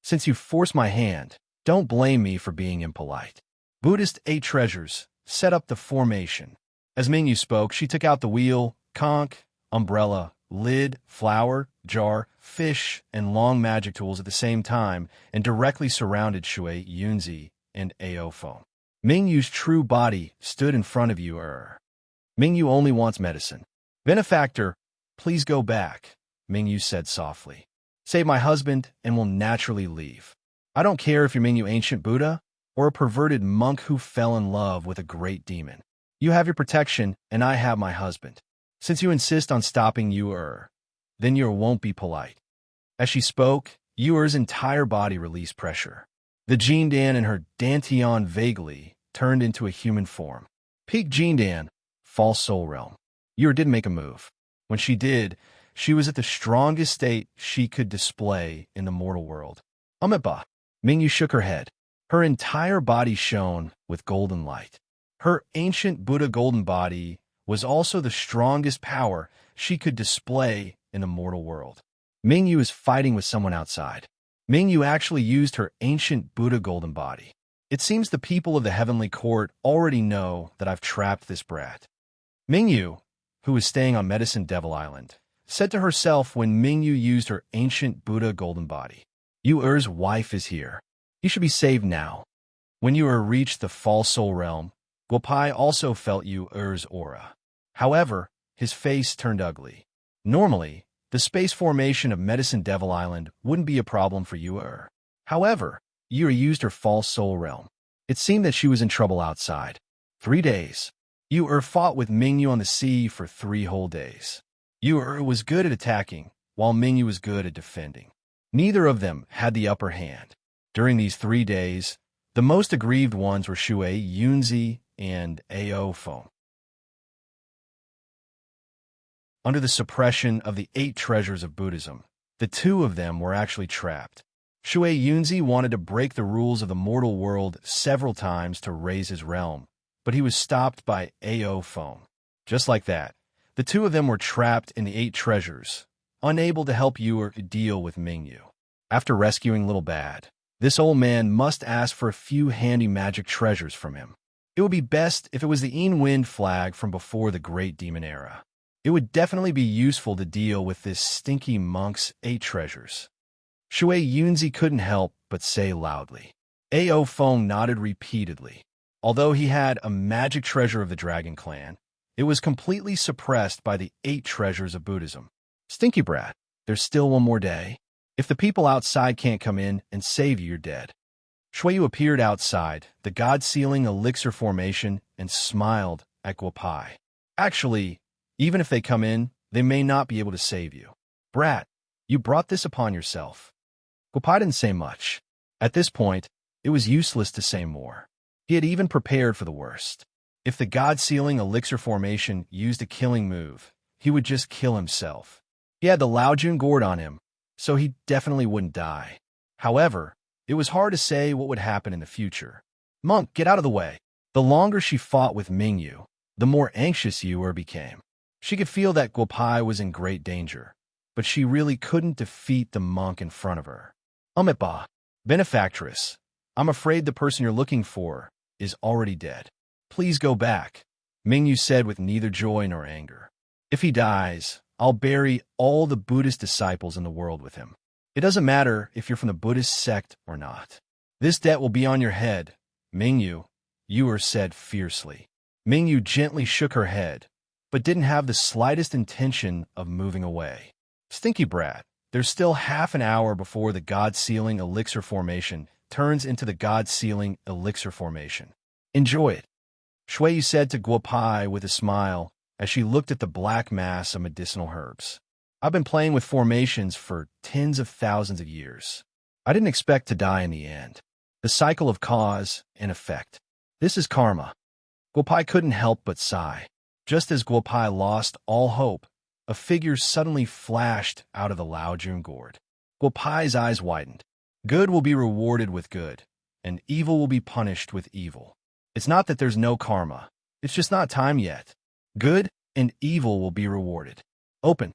Since you forced my hand, don't blame me for being impolite. Buddhist 8 treasures set up the formation. As Mingyu spoke, she took out the wheel, conch, umbrella, lid, flower, jar, fish, and long magic tools at the same time and directly surrounded Shui Yunzi and Ao Feng. Mingyu's true body stood in front of you. Mingyu only wants medicine. Benefactor, please go back, Mingyu said softly. Save my husband and we'll naturally leave. I don't care if you're Mingyu ancient Buddha or a perverted monk who fell in love with a great demon. You have your protection and I have my husband. Since you insist on stopping then you won't be polite. As she spoke, Yu's entire body released pressure. The Jindan in her dantian vaguely turned into a human form. Peak Jindan, false soul realm. Yu did make a move. When she did, she was at the strongest state she could display in the mortal world. Umipa. Mingyu shook her head. Her entire body shone with golden light. Her ancient Buddha golden body was also the strongest power she could display in the mortal world. Mingyu is fighting with someone outside. Mingyu actually used her ancient Buddha golden body. It seems the people of the heavenly court already know that I've trapped this brat. Mingyu, who was staying on Medicine Devil Island, said to herself when Mingyu used her ancient Buddha golden body, Yu's wife is here. You should be saved now. When Yu reached the false soul realm, Guopai also felt Yu's aura. However, his face turned ugly. Normally, the space formation of Medicine Devil Island wouldn't be a problem for Yu. However, Yu used her false soul realm. It seemed that she was in trouble outside. 3 days. Yu fought with Mingyu on the sea for 3 whole days. Yu was good at attacking, while Mingyu was good at defending. Neither of them had the upper hand. During these 3 days, the most aggrieved ones were Shui Yunzi and Ao Feng. Under the suppression of the 8 treasures of Buddhism, the 2 of them were actually trapped. Shui Yunzi wanted to break the rules of the mortal world several times to raise his realm, but he was stopped by Ao Feng. Just like that, the 2 of them were trapped in the 8 treasures, unable to help you or deal with Mingyu. After rescuing Little Bad, this old man must ask for a few handy magic treasures from him. It would be best if it was the Wind flag from before the Great Demon Era. It would definitely be useful to deal with this stinky monk's 8 treasures. Shui Yunzi couldn't help but say loudly. Ao Feng nodded repeatedly. Although he had a magic treasure of the Dragon Clan, it was completely suppressed by the 8 treasures of Buddhism. Stinky brat, there's still one more day. If the people outside can't come in and save you, you're dead. Shuiyu appeared outside, the god-sealing elixir formation, and smiled at Guopai. Actually, even if they come in, they may not be able to save you. Brat, you brought this upon yourself. Guopai didn't say much. At this point, it was useless to say more. He had even prepared for the worst. If the god-sealing elixir formation used a killing move, he would just kill himself. He had the Laojun gourd on him, so he definitely wouldn't die. However, it was hard to say what would happen in the future. Monk, get out of the way. The longer she fought with Mingyu, the more anxious Yuer became. She could feel that Guopai was in great danger, but she really couldn't defeat the monk in front of her. Umitba, benefactress, I'm afraid the person you're looking for is already dead. Please go back, Mingyu said with neither joy nor anger. If he dies, I'll bury all the Buddhist disciples in the world with him. It doesn't matter if you're from the Buddhist sect or not. This debt will be on your head, Mingyu, Yuer said fiercely. Mingyu gently shook her head, but didn't have the slightest intention of moving away. Stinky brat, there's still half an hour before the god-sealing elixir formation turns into the god-sealing elixir formation. Enjoy it, Shuiyu said to Guopai with a smile as she looked at the black mass of medicinal herbs. I've been playing with formations for tens of thousands of years. I didn't expect to die in the end. The cycle of cause and effect. This is karma. Guopai couldn't help but sigh. Just as Guopai lost all hope, a figure suddenly flashed out of the Laojun gourd. Guopai's eyes widened. Good will be rewarded with good, and evil will be punished with evil. It's not that there's no karma. It's just not time yet. Good and evil will be rewarded. Open.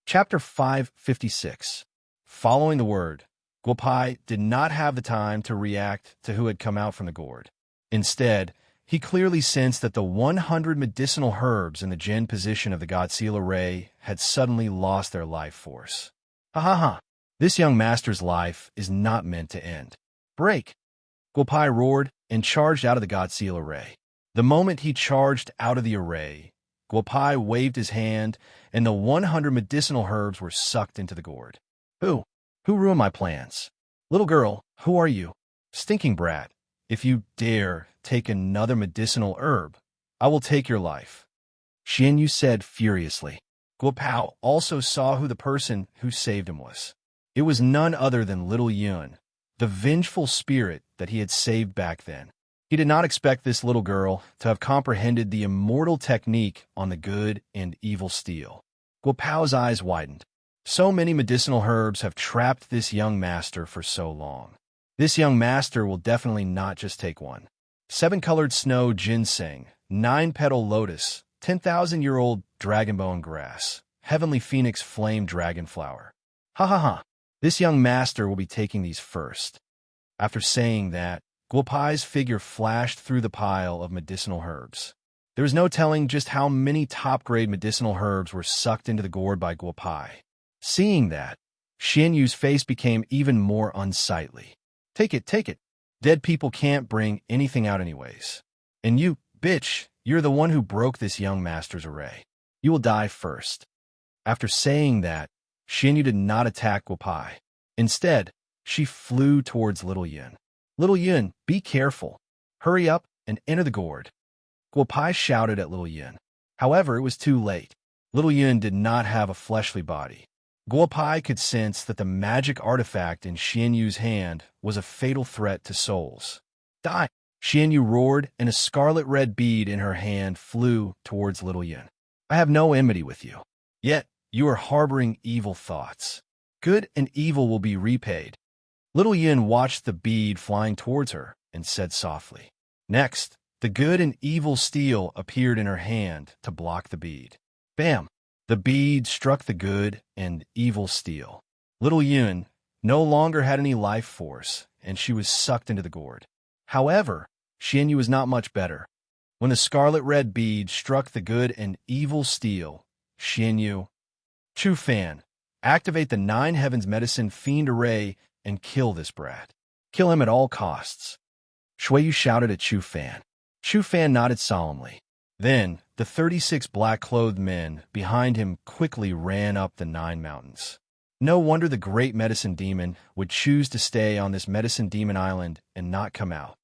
Chapter 556. Following the word, Guopai did not have the time to react to who had come out from the gourd. Instead, he clearly sensed that the 100 medicinal herbs in the Jin position of the God-Seal array had suddenly lost their life force. Ha ha ha! This young master's life is not meant to end. Break! Guopai roared and charged out of the God-Seal array. The moment he charged out of the array, Guopai waved his hand, and the 100 medicinal herbs were sucked into the gourd. Who ruined my plans? Little girl, who are you? Stinking brat, if you dare take another medicinal herb, I will take your life. Xianyu said furiously. Guopao also saw who the person who saved him was. It was none other than Little Yun, the vengeful spirit that he had saved back then. He did not expect this little girl to have comprehended the immortal technique on the good and evil steel. Guopao's eyes widened. So many medicinal herbs have trapped this young master for so long. This young master will definitely not just take one. 7-colored snow ginseng, 9-petal lotus, 10,000-year-old dragonbone grass, heavenly phoenix flame dragonflower. Ha ha ha! This young master will be taking these first. After saying that, Guopai's figure flashed through the pile of medicinal herbs. There was no telling just how many top-grade medicinal herbs were sucked into the gourd by Guopai. Seeing that, Xianyu's face became even more unsightly. Take it, take it. Dead people can't bring anything out anyways. And you, bitch, you're the one who broke this young master's array. You will die first. After saying that, Xianyu did not attack Guopai. Instead, she flew towards Little Yun. Little Yun, be careful. Hurry up and enter the gourd. Guopai shouted at Little Yun. However, it was too late. Little Yun did not have a fleshly body. Guopai could sense that the magic artifact in Xianyu's hand was a fatal threat to souls. Die! Xianyu roared, and a scarlet-red bead in her hand flew towards Little Yun. I have no enmity with you. Yet, you are harboring evil thoughts. Good and evil will be repaid. Little Yun watched the bead flying towards her and said softly. Next, The good and evil steel appeared in her hand to block the bead. Bam! The bead struck the good and evil steel. Little Yun no longer had any life force, and she was sucked into the gourd. However, Xianyu was not much better. When the scarlet-red bead struck the good and evil steel, Xianyu, Chu Fan, activate the Nine Heavens Medicine Fiend Array and kill this brat. Kill him at all costs. Shuiyu shouted at Chu Fan. Chu Fan nodded solemnly. Then, the 36 black-clothed men behind him quickly ran up the 9 mountains. No wonder the great medicine demon would choose to stay on this medicine demon island and not come out.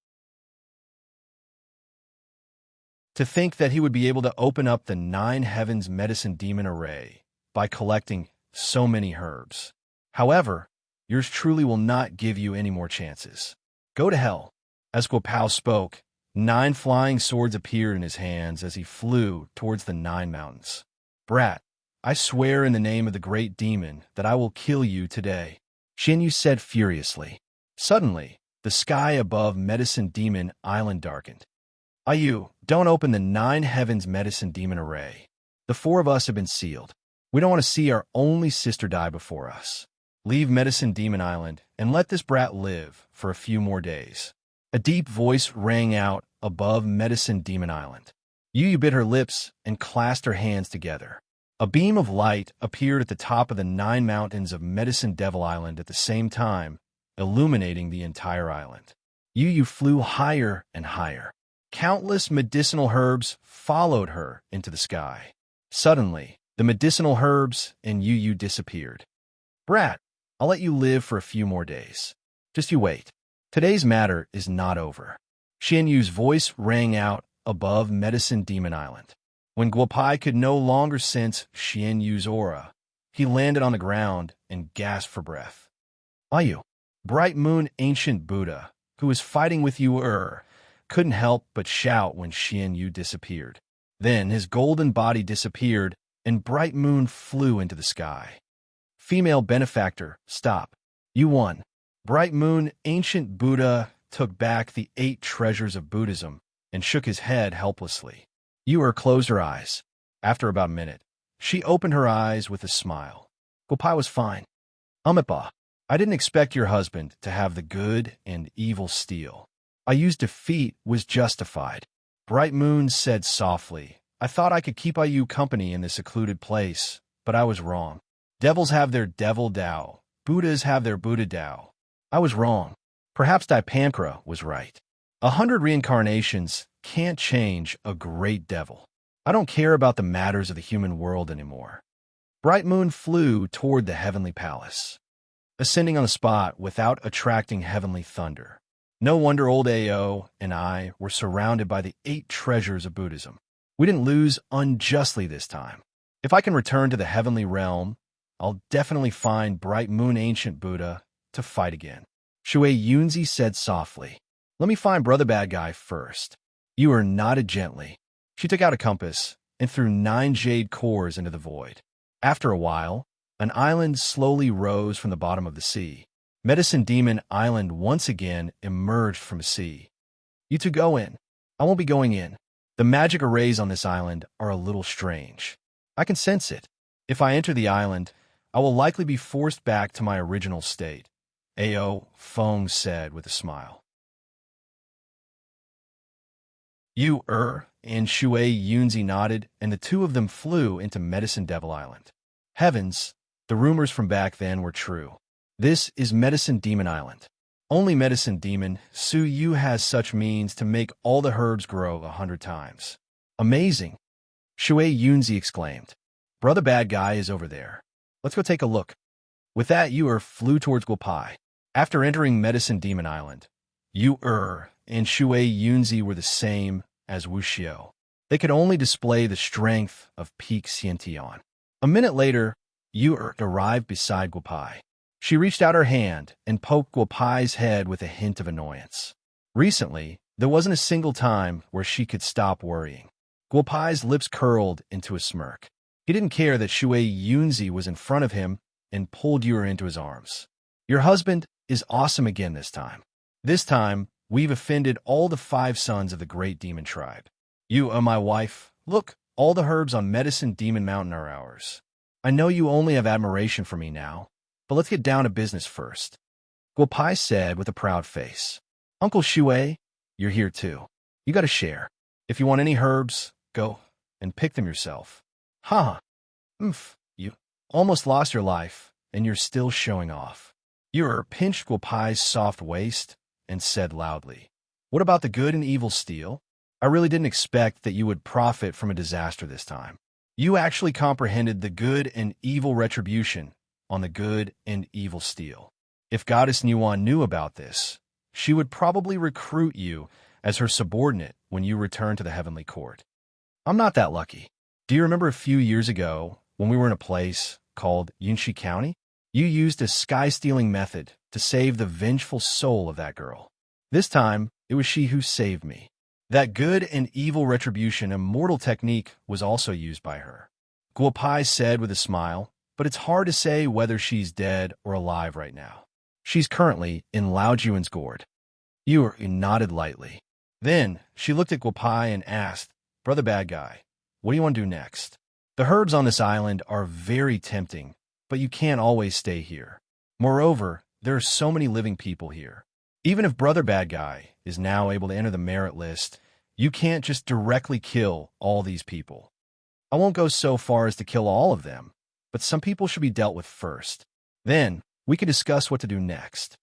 To think that he would be able to open up the 9 Heavens Medicine Demon Array by collecting so many herbs. However, yours truly will not give you any more chances. Go to hell. As Guo Pao spoke, 9 flying swords appeared in his hands as he flew towards the 9 mountains. Brat, I swear in the name of the great demon that I will kill you today, Xianyu said furiously. Suddenly, the sky above Medicine Demon Island darkened. Ayu, don't open the 9 Heavens Medicine Demon Array. The 4 of us have been sealed. We don't want to see our only sister die before us. Leave Medicine Demon Island and let this brat live for a few more days. A deep voice rang out above Medicine Demon Island. Yu bit her lips and clasped her hands together. A beam of light appeared at the top of the 9 mountains of Medicine Devil Island at the same time, illuminating the entire island. Yu flew higher and higher. Countless medicinal herbs followed her into the sky. Suddenly, the medicinal herbs and Yu disappeared. Brat, I'll let you live for a few more days. Just you wait. Today's matter is not over. Xianyu's voice rang out above Medicine Demon Island. When Guo Pai could no longer sense Xianyu's aura, he landed on the ground and gasped for breath. Ayu, Bright Moon Ancient Buddha, who is fighting with you couldn't help but shout when Xianyu disappeared. Then his golden body disappeared, and Bright Moon flew into the sky. Female benefactor, stop. You won. Bright Moon Ancient Buddha took back the 8 treasures of Buddhism and shook his head helplessly. Yu closed her eyes. After about a minute, she opened her eyes with a smile. Guo Pai was fine. Amipa, I didn't expect your husband to have the good and evil steel. Ayu's defeat was justified. Bright Moon said softly, I thought I could keep Ayu company in this secluded place, but I was wrong. Devils have their devil Tao. Buddhas have their Buddha Tao. I was wrong. Perhaps Dipankra was right. 100 reincarnations can't change a great devil. I don't care about the matters of the human world anymore. Bright Moon flew toward the heavenly palace, ascending on the spot without attracting heavenly thunder. No wonder old Ao and I were surrounded by the 8 treasures of Buddhism. We didn't lose unjustly this time. If I can return to the heavenly realm, I'll definitely find Bright Moon Ancient Buddha to fight again. Shui Yunzi said softly. Let me find Brother Bad Guy first. Yu nodded gently. She took out a compass and threw 9 jade cores into the void. After a while, an island slowly rose from the bottom of the sea. Medicine Demon Island once again emerged from the sea. You two go in. I won't be going in. The magic arrays on this island are a little strange. I can sense it. If I enter the island, I will likely be forced back to my original state, Ao Feng said with a smile. Yu and Shui Yunzi nodded, and the 2 of them flew into Medicine Devil Island. Heavens, the rumors from back then were true. This is Medicine Demon Island. Only Medicine Demon Su Yu has such means to make all the herbs grow 100 times. Amazing! Shui Yunzi exclaimed. Brother Bad Guy is over there. Let's go take a look. With that, Yu flew towards Guo Pai. After entering Medicine Demon Island, Yu and Shui Yunzi were the same as Wuxiu. They could only display the strength of peak Xiantian. A minute later, Yu arrived beside Guo Pai. She reached out her hand and poked Guo Pai's head with a hint of annoyance. Recently, there wasn't a single time where she could stop worrying. Guo Pai's lips curled into a smirk. He didn't care that Shui Yunzi was in front of him and pulled Yu into his arms. Your husband is awesome again this time. This time, we've offended all the 5 sons of the great demon tribe. You, my wife, look, all the herbs on Medicine Demon Mountain are ours. I know you only have admiration for me now, but let's get down to business first. Guopai said with a proud face. Uncle Shui, you're here too. You gotta share. If you want any herbs, go and pick them yourself. Ha! You almost lost your life, and you're still showing off. Yor pinched Guopai's soft waist and said loudly, What about the good and evil steel? I really didn't expect that you would profit from a disaster this time. You actually comprehended the good and evil retribution on the good and evil steel. If Goddess Nuan knew about this, she would probably recruit you as her subordinate when you return to the heavenly court. I'm not that lucky. Do you remember a few years ago when we were in a place called Yunshi County? You used a sky-stealing method to save the vengeful soul of that girl. This time, it was she who saved me. That good and evil retribution immortal technique was also used by her. Guopai said with a smile, but it's hard to say whether she's dead or alive right now. She's currently in Lao Juan's gourd. You nodded lightly. Then, she looked at Guopai and asked, Brother Bad Guy, what do you want to do next? The herbs on this island are very tempting, but you can't always stay here. Moreover, there are so many living people here. Even if Brother Bad Guy is now able to enter the merit list, you can't just directly kill all these people. I won't go so far as to kill all of them, but some people should be dealt with first. Then, we can discuss what to do next.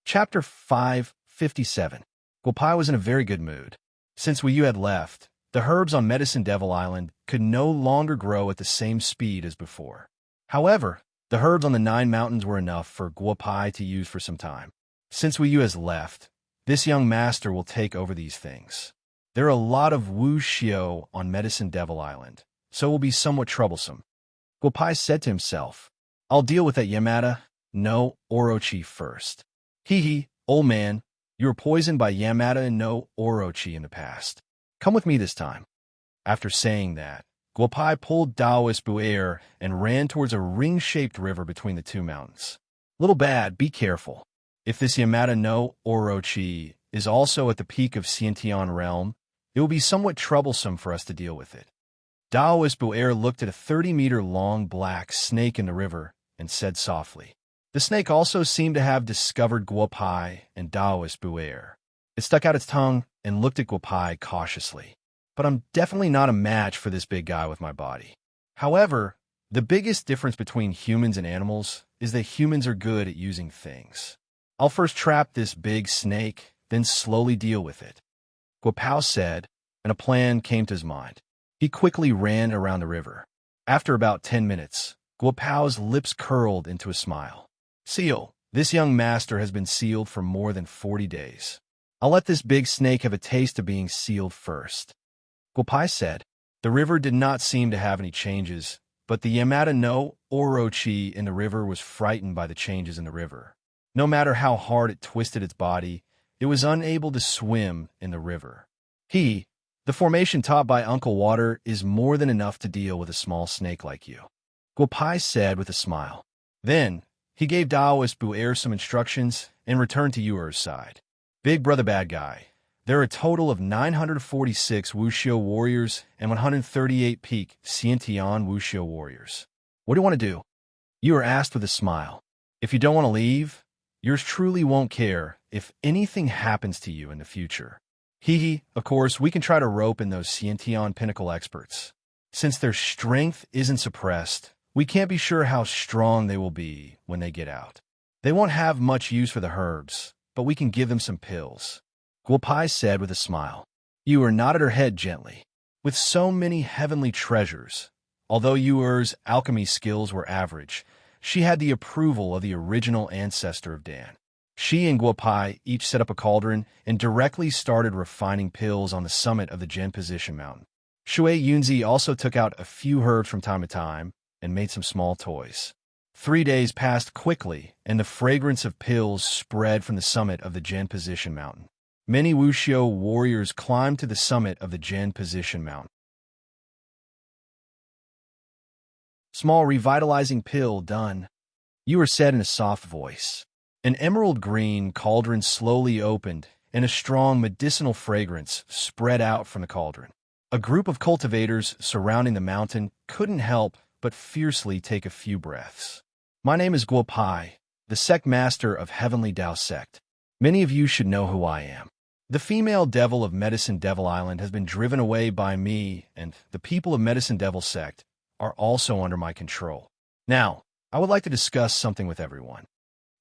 Chapter 557. Guopai was in a very good mood. Since Wu Yu had left, the herbs on Medicine Devil Island could no longer grow at the same speed as before. However, the herbs on the 9 mountains were enough for Guopai to use for some time. Since Wu Yu has left, this young master will take over these things. There are a lot of Wu Xiao on Medicine Devil Island, so it will be somewhat troublesome. Guopai said to himself, I'll deal with that Yamada no Orochi first. Hee, old man, you were poisoned by Yamada no Orochi in the past. Come with me this time. After saying that, Guopai pulled Daoist Buer and ran towards a ring-shaped river between the 2 mountains. Little Bad, be careful. If this Yamada no Orochi is also at the peak of Xiantian realm, it will be somewhat troublesome for us to deal with it. Daoist Buer looked at a 30-meter-long black snake in the river and said softly. The snake also seemed to have discovered Guopai and Daoist Buer. It stuck out its tongue and looked at Guopai cautiously. But I'm definitely not a match for this big guy with my body. However, the biggest difference between humans and animals is that humans are good at using things. I'll first trap this big snake, then slowly deal with it. Guopao said, and a plan came to his mind. He quickly ran around the river. After about 10 minutes, Guopao's lips curled into a smile. Seal, this young master has been sealed for more than 40 days. I'll let this big snake have a taste of being sealed first. Guopai said. The river did not seem to have any changes, but the Yamada no Orochi in the river was frightened by the changes in the river. No matter how hard it twisted its body, it was unable to swim in the river. The formation taught by Uncle Water is more than enough to deal with a small snake like you. Guopai said with a smile. Then, he gave Daoist Buer some instructions and returned to Yuer's side. Big Brother Bad Guy, there are a total of 946 Wuxio warriors and 138 peak Xiantian Wuxio warriors. What do you want to do? Yuer asked with a smile. If you don't want to leave, yours truly won't care if anything happens to you in the future. Of course, we can try to rope in those Xiantian pinnacle experts. Since their strength isn't suppressed, we can't be sure how strong they will be when they get out. They won't have much use for the herbs, but we can give them some pills. Guopai said with a smile. Yuer nodded her head gently. With so many heavenly treasures, although Yuer's alchemy skills were average, she had the approval of the original ancestor of Dan. She and Guopai each set up a cauldron and directly started refining pills on the summit of the Gen Position Mountain. Shui Yunzi also took out a few herbs from time to time and made some small toys. 3 days passed quickly, and the fragrance of pills spread from the summit of the Gen Position Mountain. Many Wuxio warriors climbed to the summit of the Gen Position Mountain. Small revitalizing pill done. You were said in a soft voice. An emerald green cauldron slowly opened, and a strong medicinal fragrance spread out from the cauldron. A group of cultivators surrounding the mountain couldn't help but fiercely take a few breaths. My name is Guo Pai, the sect master of Heavenly Tao sect. Many of you should know who I am. The female devil of Medicine Devil Island has been driven away by me, and the people of Medicine Devil sect are also under my control. Now, I would like to discuss something with everyone.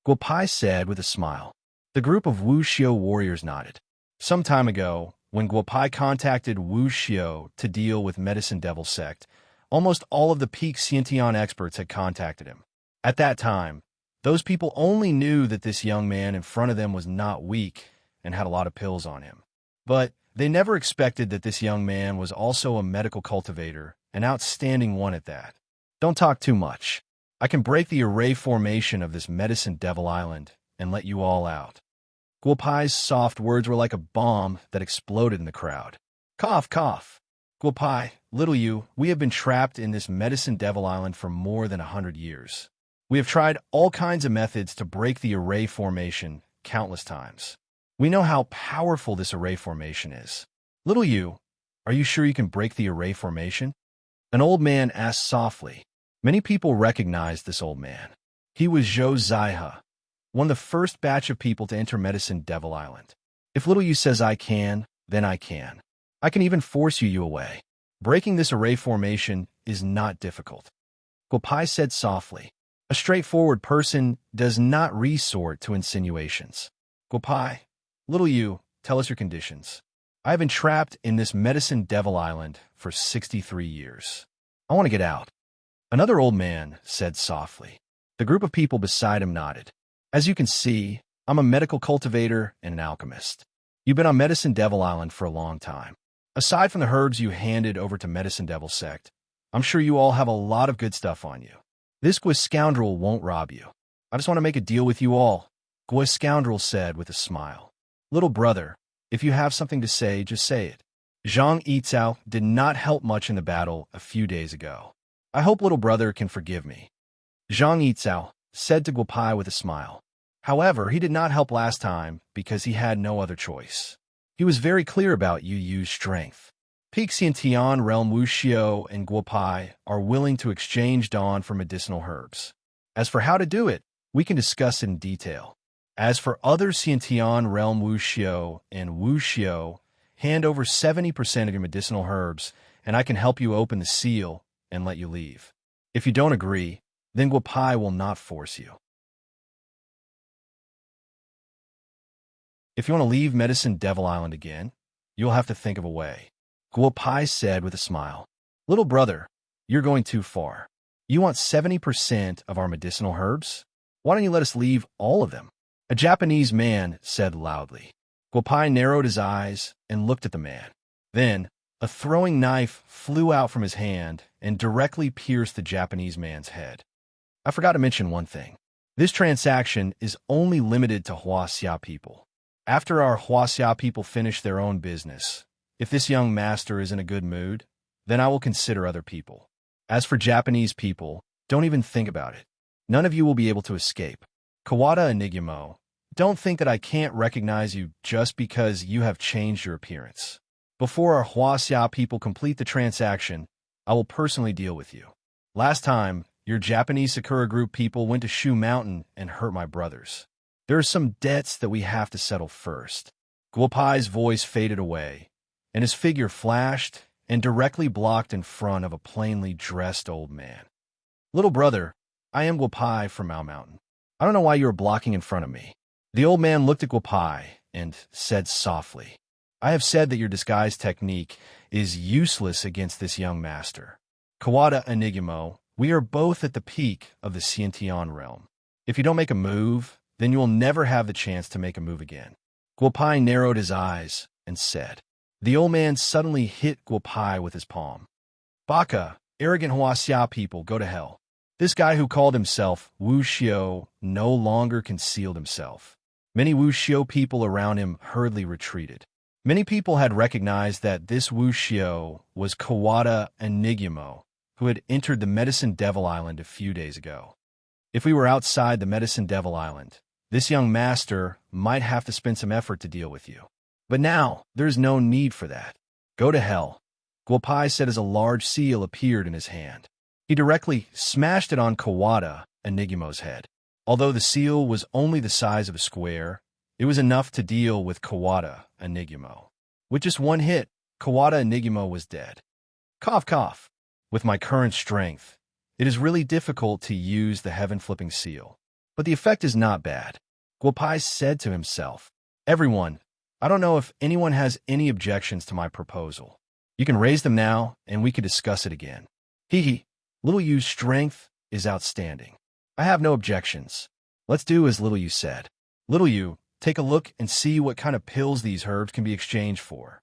Guo Pai said with a smile. The group of Wu Xiu warriors nodded. Some time ago, when Guo Pai contacted Wu Xiu to deal with Medicine Devil sect, almost all of the peak Xiantian experts had contacted him. At that time, those people only knew that this young man in front of them was not weak and had a lot of pills on him. But they never expected that this young man was also a medical cultivator, an outstanding one at that. Don't talk too much. I can break the array formation of this Medicine Devil Island and let you all out. Guo Pai's soft words were like a bomb that exploded in the crowd. Cough, cough. Guo Pai, little you, we have been trapped in this Medicine Devil Island for more than 100 years. We have tried all kinds of methods to break the array formation countless times. We know how powerful this array formation is. Little you, are you sure you can break the array formation? An old man asked softly. Many people recognized this old man. He was Zhou Zaihe, one of the first batch of people to enter Medicine Devil Island. If little you says I can, then I can. I can even force you away. Breaking this array formation is not difficult. Guo Pai said softly. A straightforward person does not resort to insinuations. Guo Pai, little you, tell us your conditions. I have been trapped in this Medicine Devil Island for 63 years. I want to get out. Another old man said softly. The group of people beside him nodded. As you can see, I'm a medical cultivator and an alchemist. You've been on Medicine Devil Island for a long time. Aside from the herbs you handed over to Medicine Devil sect, I'm sure you all have a lot of good stuff on you. This Guo scoundrel won't rob you. I just want to make a deal with you all, Guo scoundrel said with a smile. Little brother, if you have something to say, just say it. Zhang Yizhao did not help much in the battle a few days ago. I hope little brother can forgive me. Zhang Yizhao said to Guo Pai with a smile. However, he did not help last time because he had no other choice. He was very clear about Yu Yu's strength. Peak Xiantian realm Wu Xiu and Guo Pai are willing to exchange Dawn for medicinal herbs. As for how to do it, we can discuss it in detail. As for other Xiantian realm Wu Xiu and Wu Xiu, hand over 70% of your medicinal herbs, and I can help you open the seal and let you leave. If you don't agree, then Guo Pai will not force you. If you want to leave Medicine Devil Island again, you'll have to think of a way. Guo Pai said with a smile. Little brother, you're going too far. You want 70% of our medicinal herbs? Why don't you let us leave all of them? A Japanese man said loudly. Guo Pai narrowed his eyes and looked at the man. Then, a throwing knife flew out from his hand and directly pierced the Japanese man's head. I forgot to mention one thing. This transaction is only limited to Huaxia people. After our Huaxia people finish their own business, if this young master is in a good mood, then I will consider other people. As for Japanese people, don't even think about it. None of you will be able to escape. Kawada Enigmo, don't think that I can't recognize you just because you have changed your appearance. Before our Huaxia people complete the transaction, I will personally deal with you. Last time, your Japanese Sakura group people went to Shu Mountain and hurt my brothers. There are some debts that we have to settle first. Guo Pai's voice faded away, and his figure flashed and directly blocked in front of a plainly dressed old man. Little brother, I am Guo Pai from Mao Mountain. I don't know why you are blocking in front of me. The old man looked at Guo Pai and said softly, I have said that your disguise technique is useless against this young master. Kawada Enigmo, we are both at the peak of the Xiantian realm. If you don't make a move, then you will never have the chance to make a move again. Guo Pai narrowed his eyes and said. The old man suddenly hit Guo Pai with his palm. Baka, arrogant Huaxia people, go to hell. This guy who called himself Wu Xiu no longer concealed himself. Many Wu Xiu people around him hurriedly retreated. Many people had recognized that this Wu Xiu was Kawada Enigmo, who had entered the Medicine Devil Island a few days ago. If we were outside the Medicine Devil Island, this young master might have to spend some effort to deal with you. But now, there's no need for that. Go to hell, Guopai said as a large seal appeared in his hand. He directly smashed it on Kawada Enigmo's head. Although the seal was only the size of a square, it was enough to deal with Kawada Enigmo. With just one hit, Kawada Enigmo was dead. Cough, cough. With my current strength, it is really difficult to use the heaven-flipping seal. But the effect is not bad. Guopai said to himself, Everyone, I don't know if anyone has any objections to my proposal. You can raise them now, and we can discuss it again. Hee. Little Yu's strength is outstanding. I have no objections. Let's do as Little Yu said. Little Yu, take a look and see what kind of pills these herbs can be exchanged for.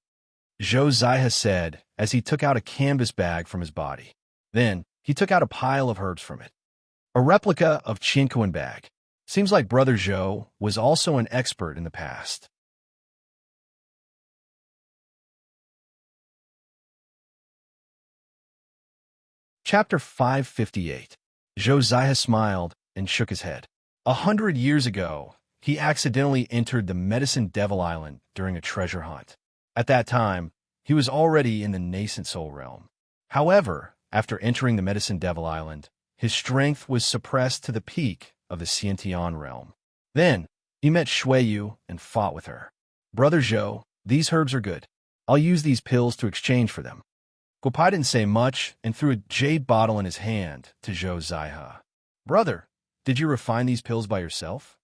Josiah said as he took out a canvas bag from his body. Then, he took out a pile of herbs from it. A replica of Chinquin bag. Seems like Brother Zhou was also an expert in the past. Chapter 558. Josiah smiled and shook his head. 100 years ago, he accidentally entered the Medicine Devil Island during a treasure hunt. At that time, he was already in the nascent soul realm. However, after entering the Medicine Devil Island, his strength was suppressed to the peak of the Xiantian realm. Then, he met Shuiyu and fought with her. Brother Zhou, these herbs are good. I'll use these pills to exchange for them. Guopai didn't say much and threw a jade bottle in his hand to Josiah. Brother, did you refine these pills by yourself?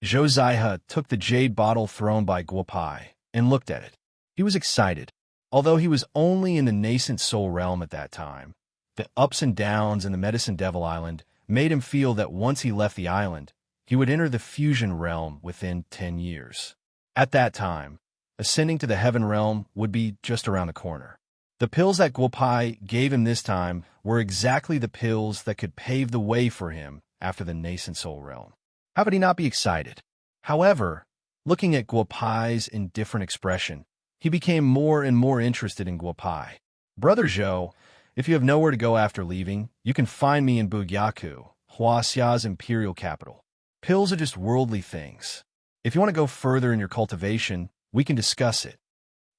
Josiah took the jade bottle thrown by Guopai and looked at it. He was excited. Although he was only in the nascent soul realm at that time, the ups and downs in the Medicine Devil Island made him feel that once he left the island, he would enter the fusion realm within 10 years. At that time, ascending to the heaven realm would be just around the corner. The pills that Guopai gave him this time were exactly the pills that could pave the way for him after the nascent soul realm. How could he not be excited? However, looking at Guopai's indifferent expression, he became more and more interested in Guopai. Brother Zhou, if you have nowhere to go after leaving, you can find me in Bugyaku, Huaxia's imperial capital. Pills are just worldly things. If you want to go further in your cultivation, we can discuss it.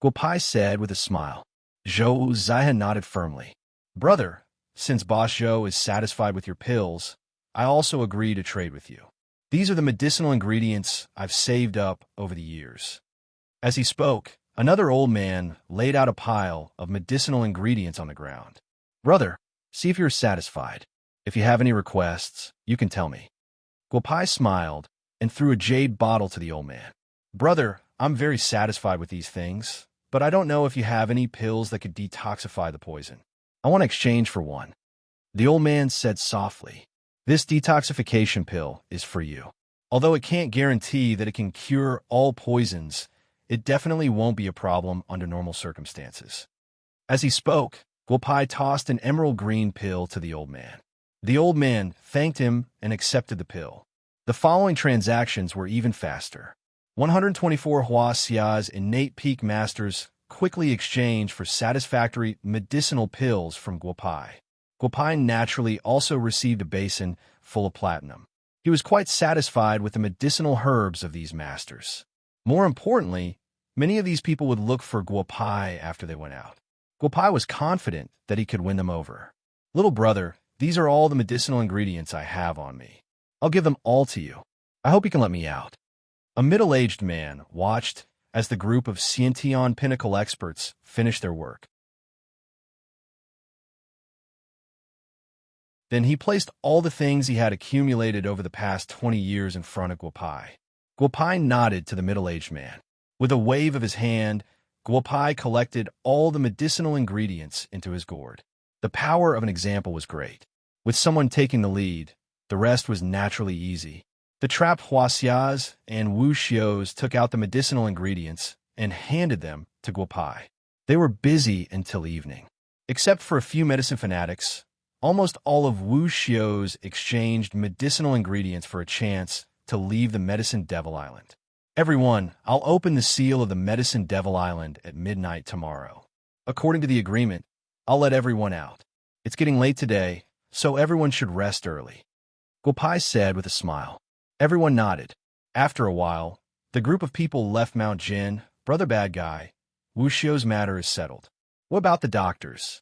Guopai said with a smile. Josiah nodded firmly. Brother, since Boss Zhou is satisfied with your pills, I also agree to trade with you. These are the medicinal ingredients I've saved up over the years. As he spoke, another old man laid out a pile of medicinal ingredients on the ground. Brother, see if you're satisfied. If you have any requests, you can tell me. Guopai smiled and threw a jade bottle to the old man. Brother, I'm very satisfied with these things, but I don't know if you have any pills that could detoxify the poison. I want to exchange for one. The old man said softly, This detoxification pill is for you. Although it can't guarantee that it can cure all poisons, it definitely won't be a problem under normal circumstances. As he spoke, Guopai tossed an emerald green pill to the old man. The old man thanked him and accepted the pill. The following transactions were even faster. 124 Huaxia's innate peak masters quickly exchanged for satisfactory medicinal pills from Guopai. Guopai naturally also received a basin full of platinum. He was quite satisfied with the medicinal herbs of these masters. More importantly, many of these people would look for Guopai after they went out. Guopai was confident that he could win them over. Little brother, these are all the medicinal ingredients I have on me. I'll give them all to you. I hope you can let me out. A middle-aged man watched as the group of Xiantian pinnacle experts finished their work. Then he placed all the things he had accumulated over the past 20 years in front of Guopai. Guopai nodded to the middle-aged man. With a wave of his hand, Guopai collected all the medicinal ingredients into his gourd. The power of an example was great. With someone taking the lead, the rest was naturally easy. The trapped Huaxias and Wu Xios took out the medicinal ingredients and handed them to Guopai. They were busy until evening. Except for a few medicine fanatics, almost all of Wu Xios exchanged medicinal ingredients for a chance to leave the Medicine Devil Island. Everyone, I'll open the seal of the Medicine Devil Island at midnight tomorrow. According to the agreement, I'll let everyone out. It's getting late today, so everyone should rest early, Guopai said with a smile. Everyone nodded. After a while, the group of people left Mount Jin. Brother Bad Guy, Wu Xiu's matter is settled. What about the doctors?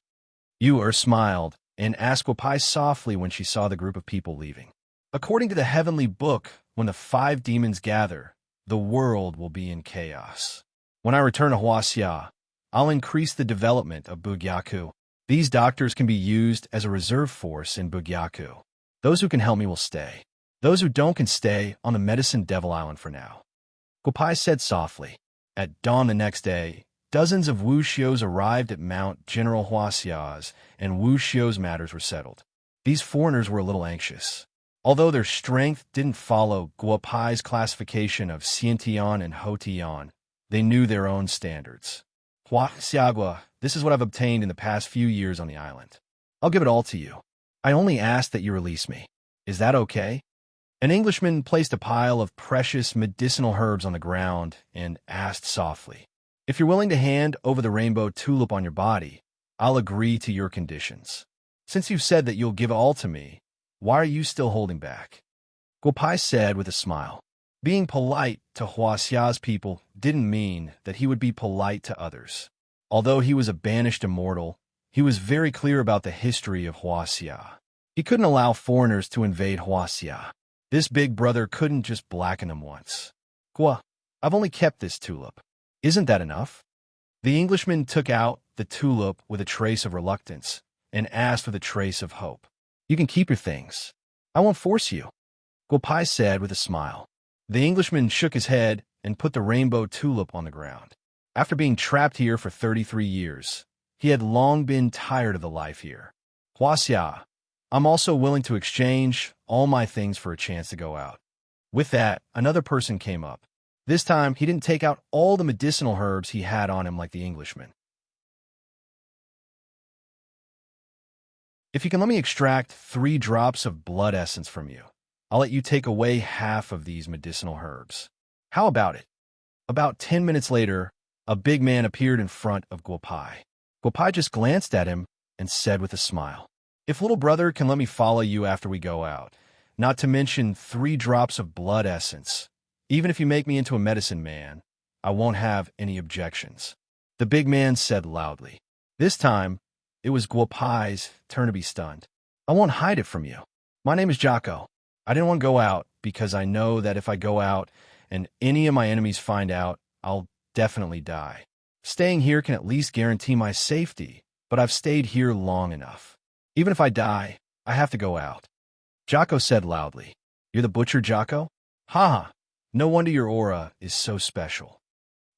Yu smiled and asked Guopai softly when she saw the group of people leaving. According to the heavenly book, when the 5 demons gather, the world will be in chaos. When I return to Huaxia, I'll increase the development of Bugyaku. These doctors can be used as a reserve force in Bugyaku. Those who can help me will stay. Those who don't can stay on the Medicine Devil Island for now, Guopai said softly. At dawn the next day, dozens of Wu Xius arrived at Mount General Huaxia's, and Wu Xiu's matters were settled. These foreigners were a little anxious. Although their strength didn't follow Guopai's classification of Xiantian and Hotian, they knew their own standards. Huaxiagua, this is what I've obtained in the past few years on the island. I'll give it all to you. I only ask that you release me. Is that okay? An Englishman placed a pile of precious medicinal herbs on the ground and asked softly, If you're willing to hand over the rainbow tulip on your body, I'll agree to your conditions. Since you've said that you'll give it all to me, why are you still holding back? Guopai said with a smile. Being polite to Huaxia's people didn't mean that he would be polite to others. Although he was a banished immortal, he was very clear about the history of Huaxia. He couldn't allow foreigners to invade Huaxia. This big brother couldn't just blacken them once. Gua, I've only kept this tulip. Isn't that enough? The Englishman took out the tulip with a trace of reluctance and asked with a trace of hope. You can keep your things. I won't force you, Guopai said with a smile. The Englishman shook his head and put the rainbow tulip on the ground. After being trapped here for 33 years, he had long been tired of the life here. Huaxia, I'm also willing to exchange all my things for a chance to go out. With that, another person came up. This time, he didn't take out all the medicinal herbs he had on him like the Englishman. If you can let me extract 3 drops of blood essence from you, I'll let you take away half of these medicinal herbs. How about it? About 10 minutes later, a big man appeared in front of Guopai. Guopai just glanced at him and said with a smile, If little brother can let me follow you after we go out, not to mention 3 drops of blood essence, even if you make me into a medicine man, I won't have any objections. The big man said loudly. This time, it was Guopai's turn to be stunned. I won't hide it from you. My name is Jocko. I didn't want to go out because I know that if I go out and any of my enemies find out, I'll definitely die. Staying here can at least guarantee my safety, but I've stayed here long enough. Even if I die, I have to go out. Jocko said loudly. You're the butcher, Jocko? Ha! No wonder your aura is so special.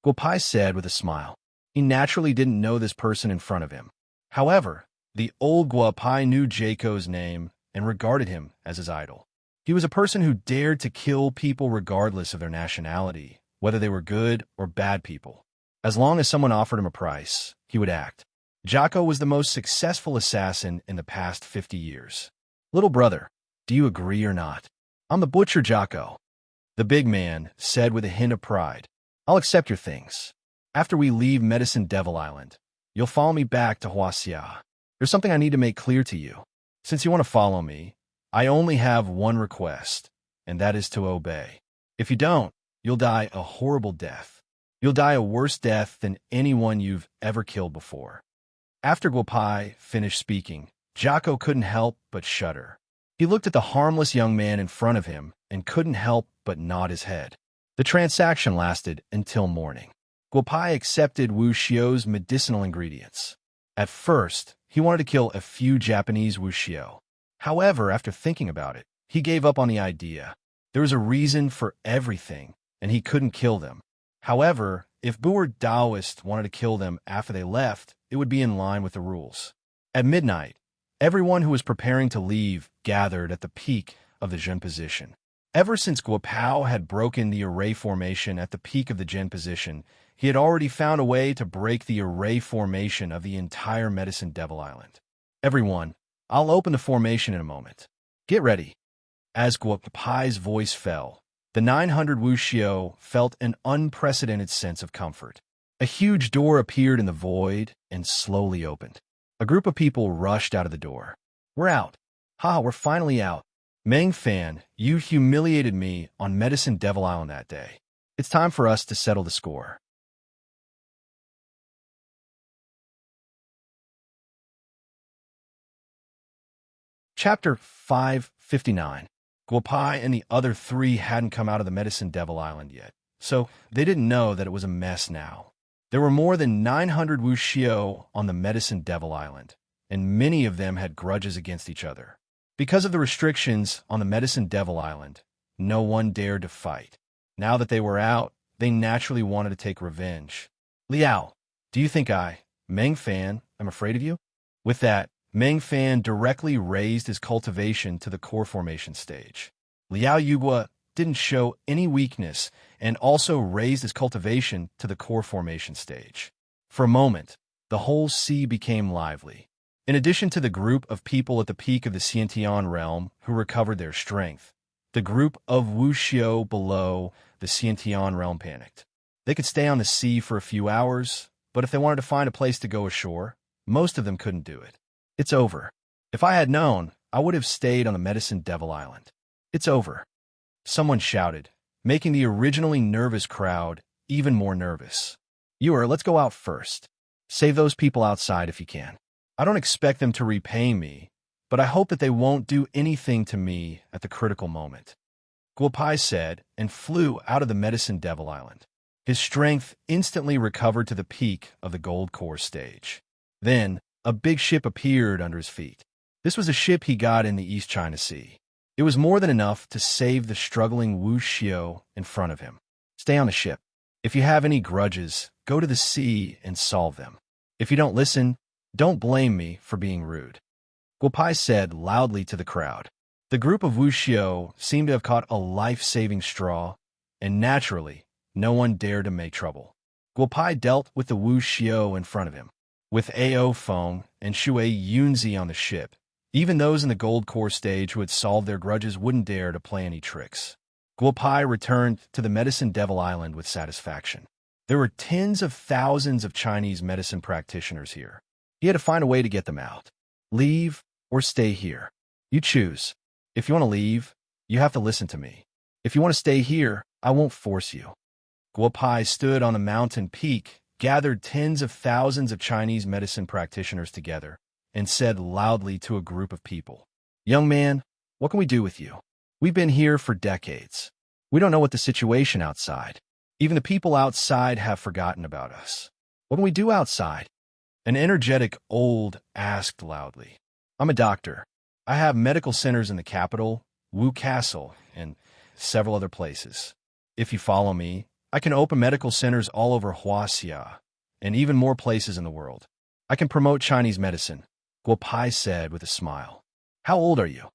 Guopai said with a smile. He naturally didn't know this person in front of him. However, the old Guopai knew Jocko's name and regarded him as his idol. He was a person who dared to kill people regardless of their nationality, whether they were good or bad people. As long as someone offered him a price, he would act. Jocko was the most successful assassin in the past 50 years. Little brother, do you agree or not? I'm the butcher, Jocko. The big man said with a hint of pride. I'll accept your things. After we leave Medicine Devil Island, you'll follow me back to Huaxia. There's something I need to make clear to you. Since you want to follow me, I only have one request, and that is to obey. If you don't, you'll die a horrible death. You'll die a worse death than anyone you've ever killed before. After Guopai finished speaking, Jocko couldn't help but shudder. He looked at the harmless young man in front of him and couldn't help but nod his head. The transaction lasted until morning. Guopai accepted Wu Xiu's medicinal ingredients. At first, he wanted to kill a few Japanese Wu Xiu. However, after thinking about it, he gave up on the idea. There was a reason for everything, and he couldn't kill them. However, if Boer Taoists wanted to kill them after they left, it would be in line with the rules. At midnight, everyone who was preparing to leave gathered at the peak of the Zhen position. Ever since Guopao had broken the array formation at the peak of the Zhen position, he had already found a way to break the array formation of the entire Medicine Devil Island. Everyone, I'll open the formation in a moment. Get ready. As Guopai's voice fell, the 900 Wu Xiu felt an unprecedented sense of comfort. A huge door appeared in the void and slowly opened. A group of people rushed out of the door. We're out. Ha, we're finally out. Meng Fan, you humiliated me on Medicine Devil Island that day. It's time for us to settle the score. Chapter 559. Guopai and the other three hadn't come out of the Medicine Devil Island yet, so they didn't know that it was a mess now. There were more than 900 Wuxiu on the Medicine Devil Island, and many of them had grudges against each other. Because of the restrictions on the Medicine Devil Island, no one dared to fight. Now that they were out, they naturally wanted to take revenge. Liao, do you think Meng Fan, am afraid of you? With that, Meng Fan directly raised his cultivation to the core formation stage. Liao Yugua didn't show any weakness and also raised his cultivation to the core formation stage. For a moment, the whole sea became lively. In addition to the group of people at the peak of the Xiantian realm who recovered their strength, the group of Wuxiu below the Xiantian realm panicked. They could stay on the sea for a few hours, but if they wanted to find a place to go ashore, most of them couldn't do it. It's over. If I had known, I would have stayed on the Medicine Devil Island. It's over. Someone shouted, making the originally nervous crowd even more nervous. Let's go out first. Save those people outside if you can. I don't expect them to repay me, but I hope that they won't do anything to me at the critical moment. Guopai said and flew out of the Medicine Devil Island. His strength instantly recovered to the peak of the gold core stage. Then, a big ship appeared under his feet. This was a ship he got in the East China Sea. It was more than enough to save the struggling Wuxiu in front of him. Stay on the ship. If you have any grudges, go to the sea and solve them. If you don't listen, don't blame me for being rude. Guopai said loudly to the crowd. The group of Wuxiu seemed to have caught a life-saving straw, and naturally, no one dared to make trouble. Guopai dealt with the Wuxiu in front of him. With Ao Feng and Shui Yunzi on the ship, even those in the gold core stage who had solved their grudges wouldn't dare to play any tricks. Guopai returned to the Medicine Devil Island with satisfaction. There were tens of thousands of Chinese medicine practitioners here. He had to find a way to get them out. Leave or stay here. You choose. If you want to leave, you have to listen to me. If you want to stay here, I won't force you. Guopai stood on the mountain peak, gathered tens of thousands of Chinese medicine practitioners together, and said loudly to a group of people, "Young man, what can we do with you? We've been here for decades. We don't know what the situation outside. Even the people outside have forgotten about us. What can we do outside?" An energetic old asked loudly. "I'm a doctor. I have medical centers in the capital, Wu Castle, and several other places. If you follow me, I can open medical centers all over Huaxia, and even more places in the world. I can promote Chinese medicine," Guopai said with a smile. "How old are you?"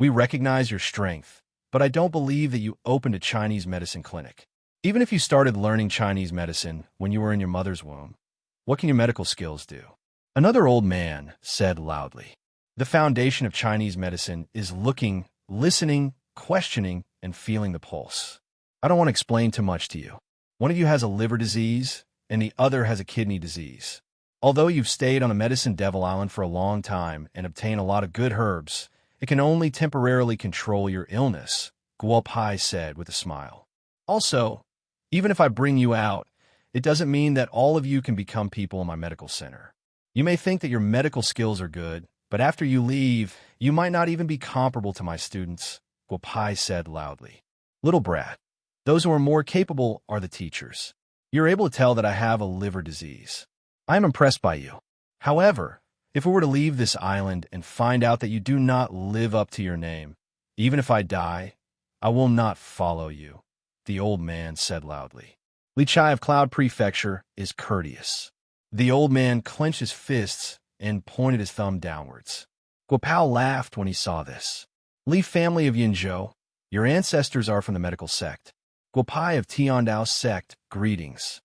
"We recognize your strength, but I don't believe that you opened a Chinese medicine clinic. Even if you started learning Chinese medicine when you were in your mother's womb, what can your medical skills do?" Another old man said loudly. "The foundation of Chinese medicine is looking, listening, questioning, and feeling the pulse. I don't want to explain too much to you. One of you has a liver disease, and the other has a kidney disease. Although you've stayed on the Medicine Devil Island for a long time and obtained a lot of good herbs, it can only temporarily control your illness," Guopai said with a smile. "Also, even if I bring you out, it doesn't mean that all of you can become people in my medical center. You may think that your medical skills are good, but after you leave, you might not even be comparable to my students," Guopai said loudly. "Little brat, those who are more capable are the teachers. You're able to tell that I have a liver disease. I am impressed by you. However, if we were to leave this island and find out that you do not live up to your name, even if I die, I will not follow you," the old man said loudly. "Li Chai of Cloud Prefecture is courteous." The old man clenched his fists and pointed his thumb downwards. Guopao laughed when he saw this. "Li family of Yinzhou, your ancestors are from the medical sect. Guopai of Tiandao sect, greetings."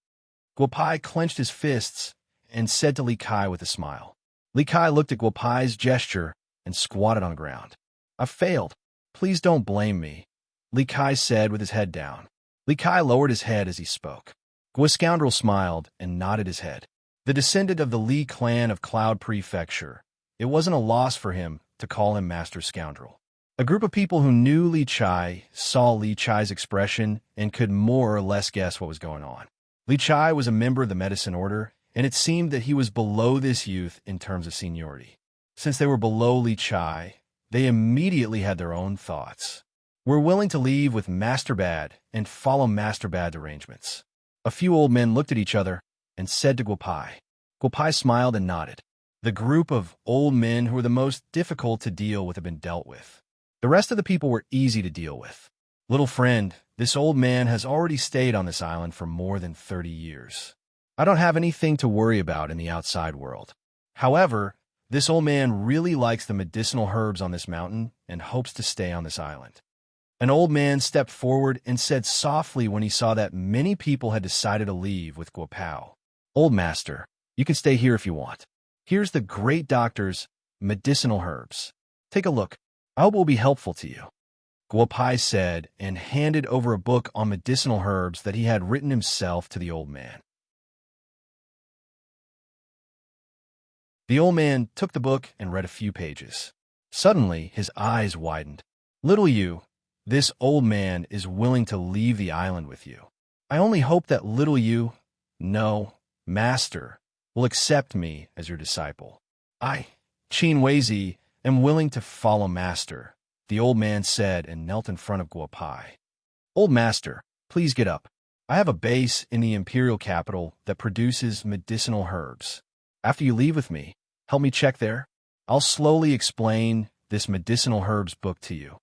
Guopai clenched his fists and said to Li Kai with a smile. Li Kai looked at Guopai's gesture and squatted on the ground. "I've failed. Please don't blame me," Li Kai said with his head down. Li Kai lowered his head as he spoke. Gua Scoundrel smiled and nodded his head. The descendant of the Li clan of Cloud Prefecture, it wasn't a loss for him to call him Master Scoundrel. A group of people who knew Li Chai saw Li Chai's expression and could more or less guess what was going on. Li Chai was a member of the Medicine Order, and it seemed that he was below this youth in terms of seniority. Since they were below Li Chai, they immediately had their own thoughts. We're willing to leave with Master Bad and follow Master Bad's arrangements. A few old men looked at each other and said to Guopai. Guopai smiled and nodded. The group of old men who were the most difficult to deal with had been dealt with. The rest of the people were easy to deal with. Little friend, this old man has already stayed on this island for more than 30 years. I don't have anything to worry about in the outside world. However, this old man really likes the medicinal herbs on this mountain and hopes to stay on this island. An old man stepped forward and said softly when he saw that many people had decided to leave with Guopao. Old master, you can stay here if you want. Here's the great doctor's medicinal herbs. Take a look. I hope it will be helpful to you. Guopai said and handed over a book on medicinal herbs that he had written himself to the old man. The old man took the book and read a few pages. Suddenly, his eyes widened. Little you, this old man is willing to leave the island with you. I only hope that little you, no, master, will accept me as your disciple. I, Qin Weizi, am willing to follow master, the old man said and knelt in front of Guopai. Old master, please get up. I have a base in the imperial capital that produces medicinal herbs. After you leave with me, help me check there. I'll slowly explain this medicinal herbs book to you.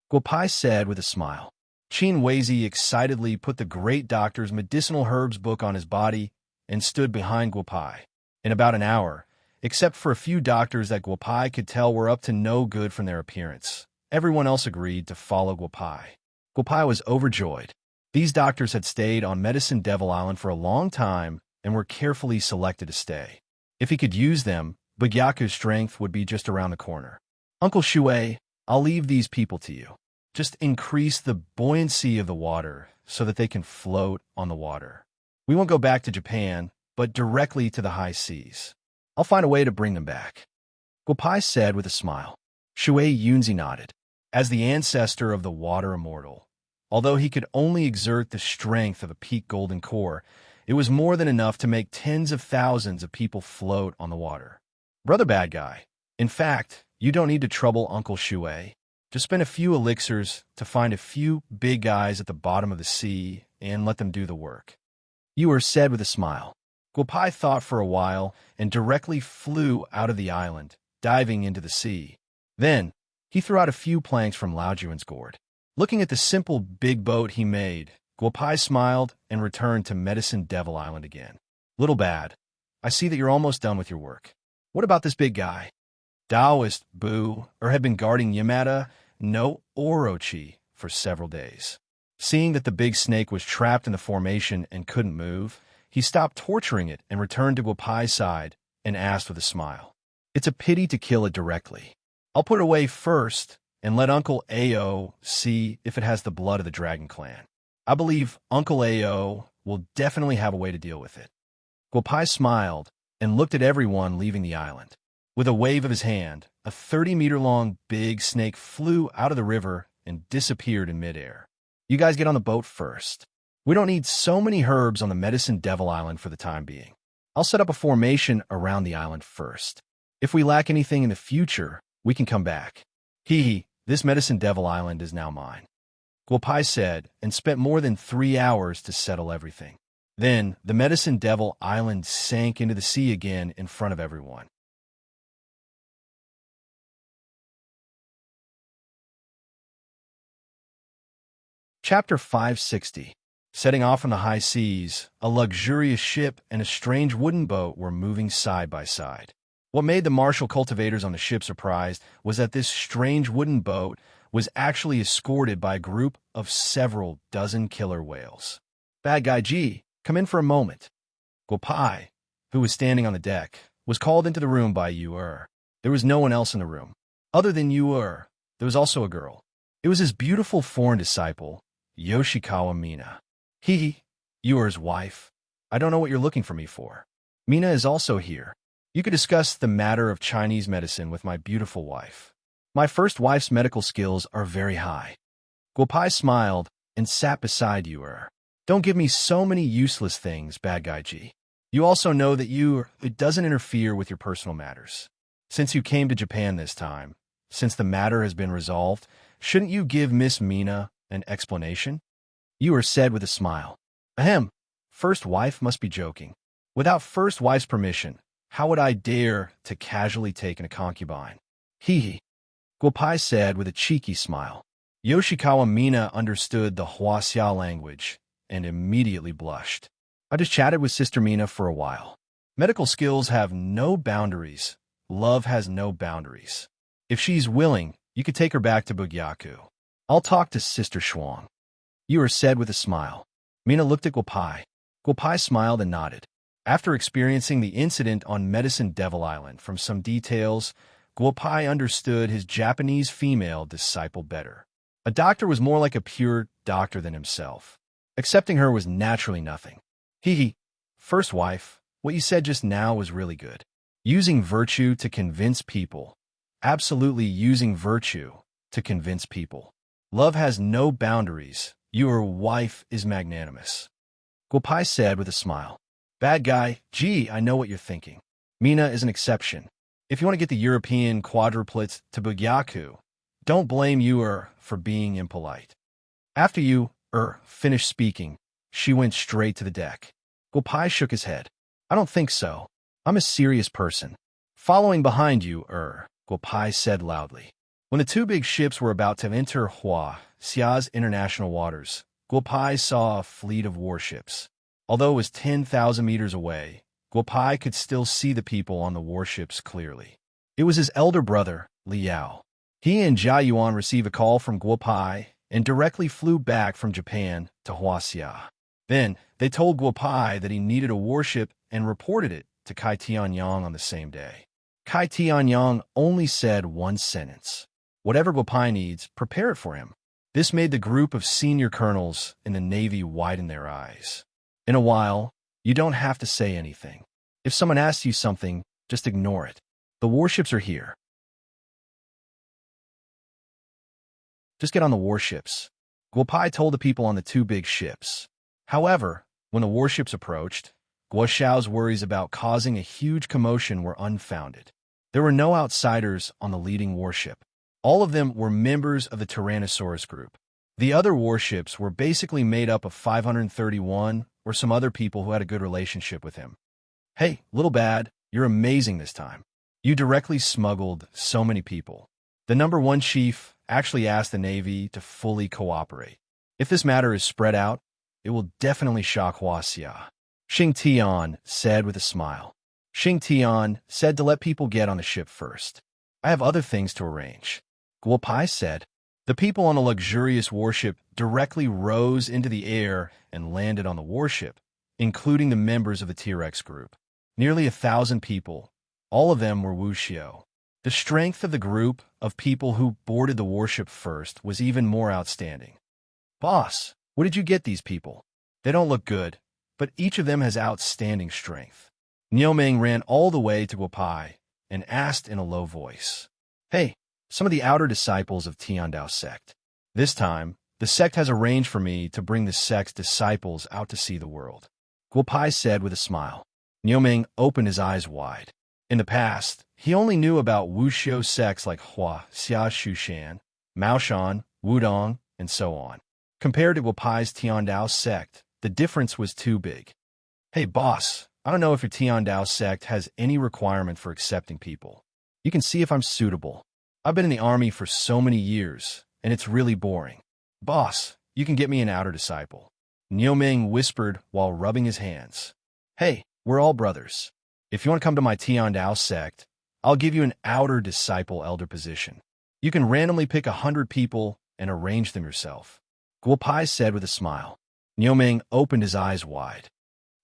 Guopai said with a smile. Qin Weizi excitedly put the great doctor's medicinal herbs book on his body and stood behind Guopai. In about an hour, except for a few doctors that Guopai could tell were up to no good from their appearance, everyone else agreed to follow Guopai. Guopai was overjoyed. These doctors had stayed on Medicine Devil Island for a long time and were carefully selected to stay. If he could use them, Bugyaku's strength would be just around the corner. Uncle Shui, I'll leave these people to you. Just increase the buoyancy of the water so that they can float on the water. We won't go back to Japan, but directly to the high seas. I'll find a way to bring them back. Guopai said with a smile. Shui Yunzi nodded. As the ancestor of the water immortal, although he could only exert the strength of a peak golden core, it was more than enough to make tens of thousands of people float on the water. Brother Bad Guy, in fact, you don't need to trouble Uncle Shui. Just spend a few elixirs to find a few big guys at the bottom of the sea and let them do the work. You were said with a smile. Guopai thought for a while and directly flew out of the island, diving into the sea. Then, he threw out a few planks from Lao Juan's gourd. Looking at the simple big boat he made, Guopai smiled and returned to Medicine Devil Island again. Little Bad, I see that you're almost done with your work. What about this big guy? Taoist Bu had been guarding Yamada no Orochi for several days. Seeing that the big snake was trapped in the formation and couldn't move, he stopped torturing it and returned to Guopai's side and asked with a smile. It's a pity to kill it directly. I'll put it away first and let Uncle Ao see if it has the blood of the Dragon Clan. I believe Uncle Ao will definitely have a way to deal with it. Guopai smiled and looked at everyone leaving the island. With a wave of his hand, a 30-meter-long big snake flew out of the river and disappeared in midair. You guys get on the boat first. We don't need so many herbs on the Medicine Devil Island for the time being. I'll set up a formation around the island first. If we lack anything in the future, we can come back. This Medicine Devil Island is now mine. Guopai said, and spent more than 3 hours to settle everything. Then, the Medicine Devil Island sank into the sea again in front of everyone. Chapter 560. Setting off on the high seas, a luxurious ship and a strange wooden boat were moving side by side. What made the martial cultivators on the ship surprised was that this strange wooden boat was actually escorted by a group of several dozen killer whales. Bad Guy G, come in for a moment. Guopai, who was standing on the deck, was called into the room by Yu-Er. There was no one else in the room. Other than Yu-Er, there was also a girl. It was his beautiful foreign disciple, Yoshikawa Mina. Yu-Er's wife. I don't know what you're looking for me for. Mina is also here. You could discuss the matter of Chinese medicine with my beautiful wife. My first wife's medical skills are very high. Guopai smiled and sat beside you. Don't give me so many useless things, bad guy G. You also know that it doesn't interfere with your personal matters. Since you came to Japan this time, since the matter has been resolved, shouldn't you give Miss Mina an explanation? You said with a smile. Ahem. First wife must be joking. Without first wife's permission, how would I dare to casually take in a concubine? Hee hee. Guopai said with a cheeky smile. Yoshikawa Mina understood the Huaxia language and immediately blushed. I just chatted with Sister Mina for a while. Medical skills have no boundaries. Love has no boundaries. If she's willing, you could take her back to Bugyaku. I'll talk to Sister Shuang. You said with a smile. Mina looked at Guopai. Guopai smiled and nodded. After experiencing the incident on Medicine Devil Island from some details, Guopai understood his Japanese female disciple better. A doctor was more like a pure doctor than himself. Accepting her was naturally nothing. Hee hee. First wife, what you said just now was really good. Using virtue to convince people. Absolutely using virtue to convince people. Love has no boundaries. Your wife is magnanimous. Guopai said with a smile. Bad guy, gee, I know what you're thinking. Mina is an exception. If you want to get the European quadruplets to Bugyaku, don't blame you for being impolite. After you finished speaking, she went straight to the deck. Guopai shook his head. I don't think so. I'm a serious person. Following behind you, Guopai said loudly. When the two big ships were about to enter Huaxia's international waters, Guopai saw a fleet of warships. Although it was 10,000 meters away, Guopai could still see the people on the warships clearly. It was his elder brother, Liao. He and Jia Yuan received a call from Guopai and directly flew back from Japan to Huaxia. Then, they told Guopai that he needed a warship and reported it to Kai Tianyang on the same day. Kai Tianyang only said one sentence. Whatever Guopai needs, prepare it for him. This made the group of senior colonels in the Navy widen their eyes. In a while, you don't have to say anything. If someone asks you something, just ignore it. The warships are here. Just get on the warships. Guopai told the people on the two big ships. However, when the warships approached, Guo Xiao's worries about causing a huge commotion were unfounded. There were no outsiders on the leading warship. All of them were members of the Tyrannosaurus group. The other warships were basically made up of 531 or some other people who had a good relationship with him. Hey, little bad, you're amazing this time. You directly smuggled so many people. The number one chief actually asked the Navy to fully cooperate. If this matter is spread out, it will definitely shock Huaxia. Xing Tian said with a smile. Xing Tian said to let people get on the ship first. I have other things to arrange. Guopai said. The people on a luxurious warship directly rose into the air and landed on the warship, including the members of the T-Rex group. Nearly 1,000 people. All of them were Wuxiu. The strength of the group of people who boarded the warship first was even more outstanding. Boss, where did you get these people? They don't look good, but each of them has outstanding strength. Niuming ran all the way to Guopai and asked in a low voice. Hey, some of the outer disciples of Tiandao sect. This time, the sect has arranged for me to bring the sect's disciples out to see the world. Guopai said with a smile. Niuming opened his eyes wide. In the past, he only knew about Wuxiu sects like Hua, Xia Shushan, Maoshan, Wudong, and so on. Compared to Guopai's Tiandao sect, the difference was too big. Hey boss, I don't know if your Tiandao sect has any requirement for accepting people. You can see if I'm suitable. I've been in the army for so many years, and it's really boring. Boss, you can get me an outer disciple. Niuming whispered while rubbing his hands. Hey, we're all brothers. If you want to come to my Tiandao sect, I'll give you an outer disciple elder position. You can randomly pick 100 people and arrange them yourself. Guopai said with a smile. Niuming opened his eyes wide.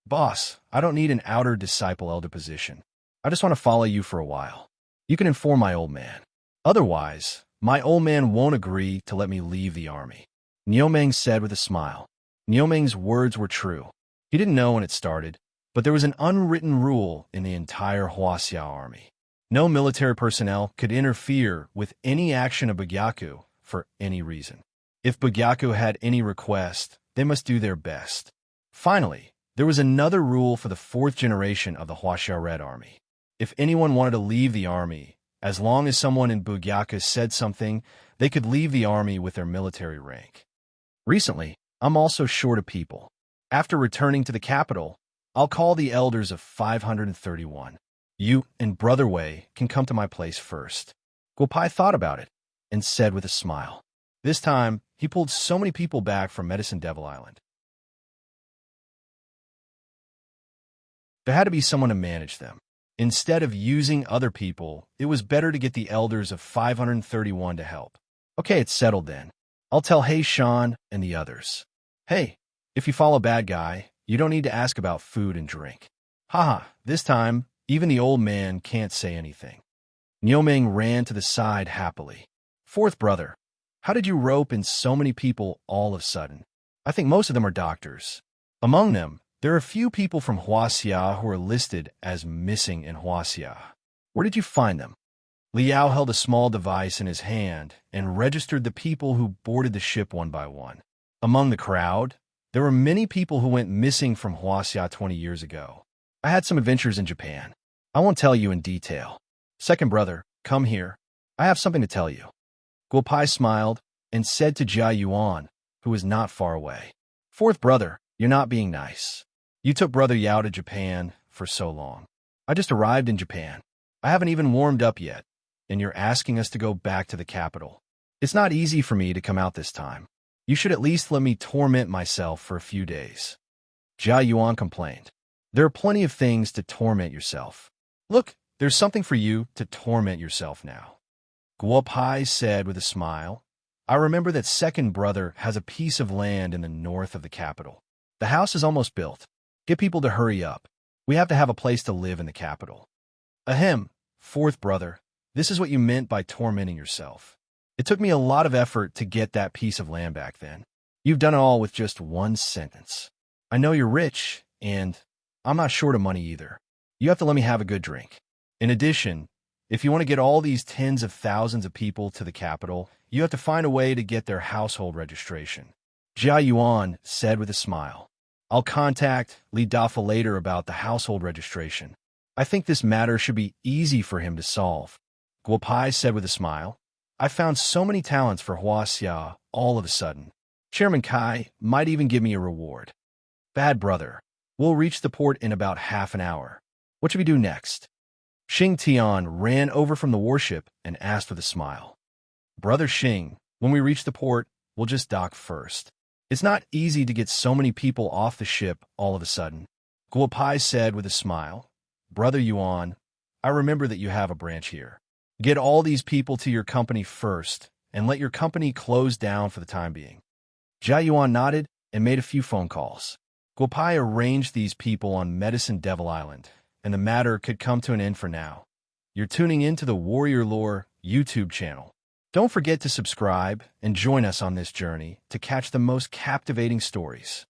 Boss, I don't need an outer disciple elder position. I just want to follow you for a while. You can inform my old man. Otherwise, my old man won't agree to let me leave the army. Niuming said with a smile. Niuming's words were true. He didn't know when it started, but there was an unwritten rule in the entire Huaxia army. No military personnel could interfere with any action of Bugyaku for any reason. If Bugyaku had any request, they must do their best. Finally, there was another rule for the fourth generation of the Huaxia Red Army. If anyone wanted to leave the army, as long as someone in Bugyaku said something, they could leave the army with their military rank. Recently, I'm also short of people. After returning to the capital, I'll call the elders of 531. You and Brother Wei can come to my place first. Guopai thought about it and said with a smile. This time, he pulled so many people back from Medicine Devil Island. There had to be someone to manage them. Instead of using other people, it was better to get the elders of 531 to help. Okay, it's settled then. I'll tell Hey Sean and the others. Hey, if you follow a bad guy, you don't need to ask about food and drink. Haha, this time, even the old man can't say anything. Nioming ran to the side happily. Fourth brother, how did you rope in so many people all of a sudden? I think most of them are doctors. Among them, there are a few people from Huaxia who are listed as missing in Huaxia. Where did you find them? Liao held a small device in his hand and registered the people who boarded the ship one by one. Among the crowd, there were many people who went missing from Huaxia 20 years ago. I had some adventures in Japan. I won't tell you in detail. Second brother, come here. I have something to tell you. Guopai smiled and said to Jia Yuan, who was not far away. Fourth brother, you're not being nice. You took Brother Yao to Japan for so long. I just arrived in Japan. I haven't even warmed up yet, and you're asking us to go back to the capital. It's not easy for me to come out this time. You should at least let me torment myself for a few days. Jia Yuan complained. There are plenty of things to torment yourself. Look, there's something for you to torment yourself now. Guopai said with a smile. I remember that second brother has a piece of land in the north of the capital. The house is almost built. Get people to hurry up. We have to have a place to live in the capital. Ahem, fourth brother, this is what you meant by tormenting yourself. It took me a lot of effort to get that piece of land back then. You've done it all with just one sentence. I know you're rich, and I'm not short of money either. You have to let me have a good drink. In addition, if you want to get all these tens of thousands of people to the capital, you have to find a way to get their household registration. Jia Yuan said with a smile. I'll contact Li Dafa later about the household registration. I think this matter should be easy for him to solve. Guopai said with a smile. I found so many talents for Huaxia all of a sudden. Chairman Kai might even give me a reward. Bad brother, we'll reach the port in about half an hour. What should we do next? Xing Tian ran over from the warship and asked with a smile. Brother Xing, when we reach the port, we'll just dock first. It's not easy to get so many people off the ship all of a sudden. Guopai said with a smile. Brother Yuan, I remember that you have a branch here. Get all these people to your company first, and let your company close down for the time being. Jia Yuan nodded and made a few phone calls. Guopai arranged these people on Medicine Devil Island, and the matter could come to an end for now. You're tuning into the Warrior Lore YouTube channel. Don't forget to subscribe and join us on this journey to catch the most captivating stories.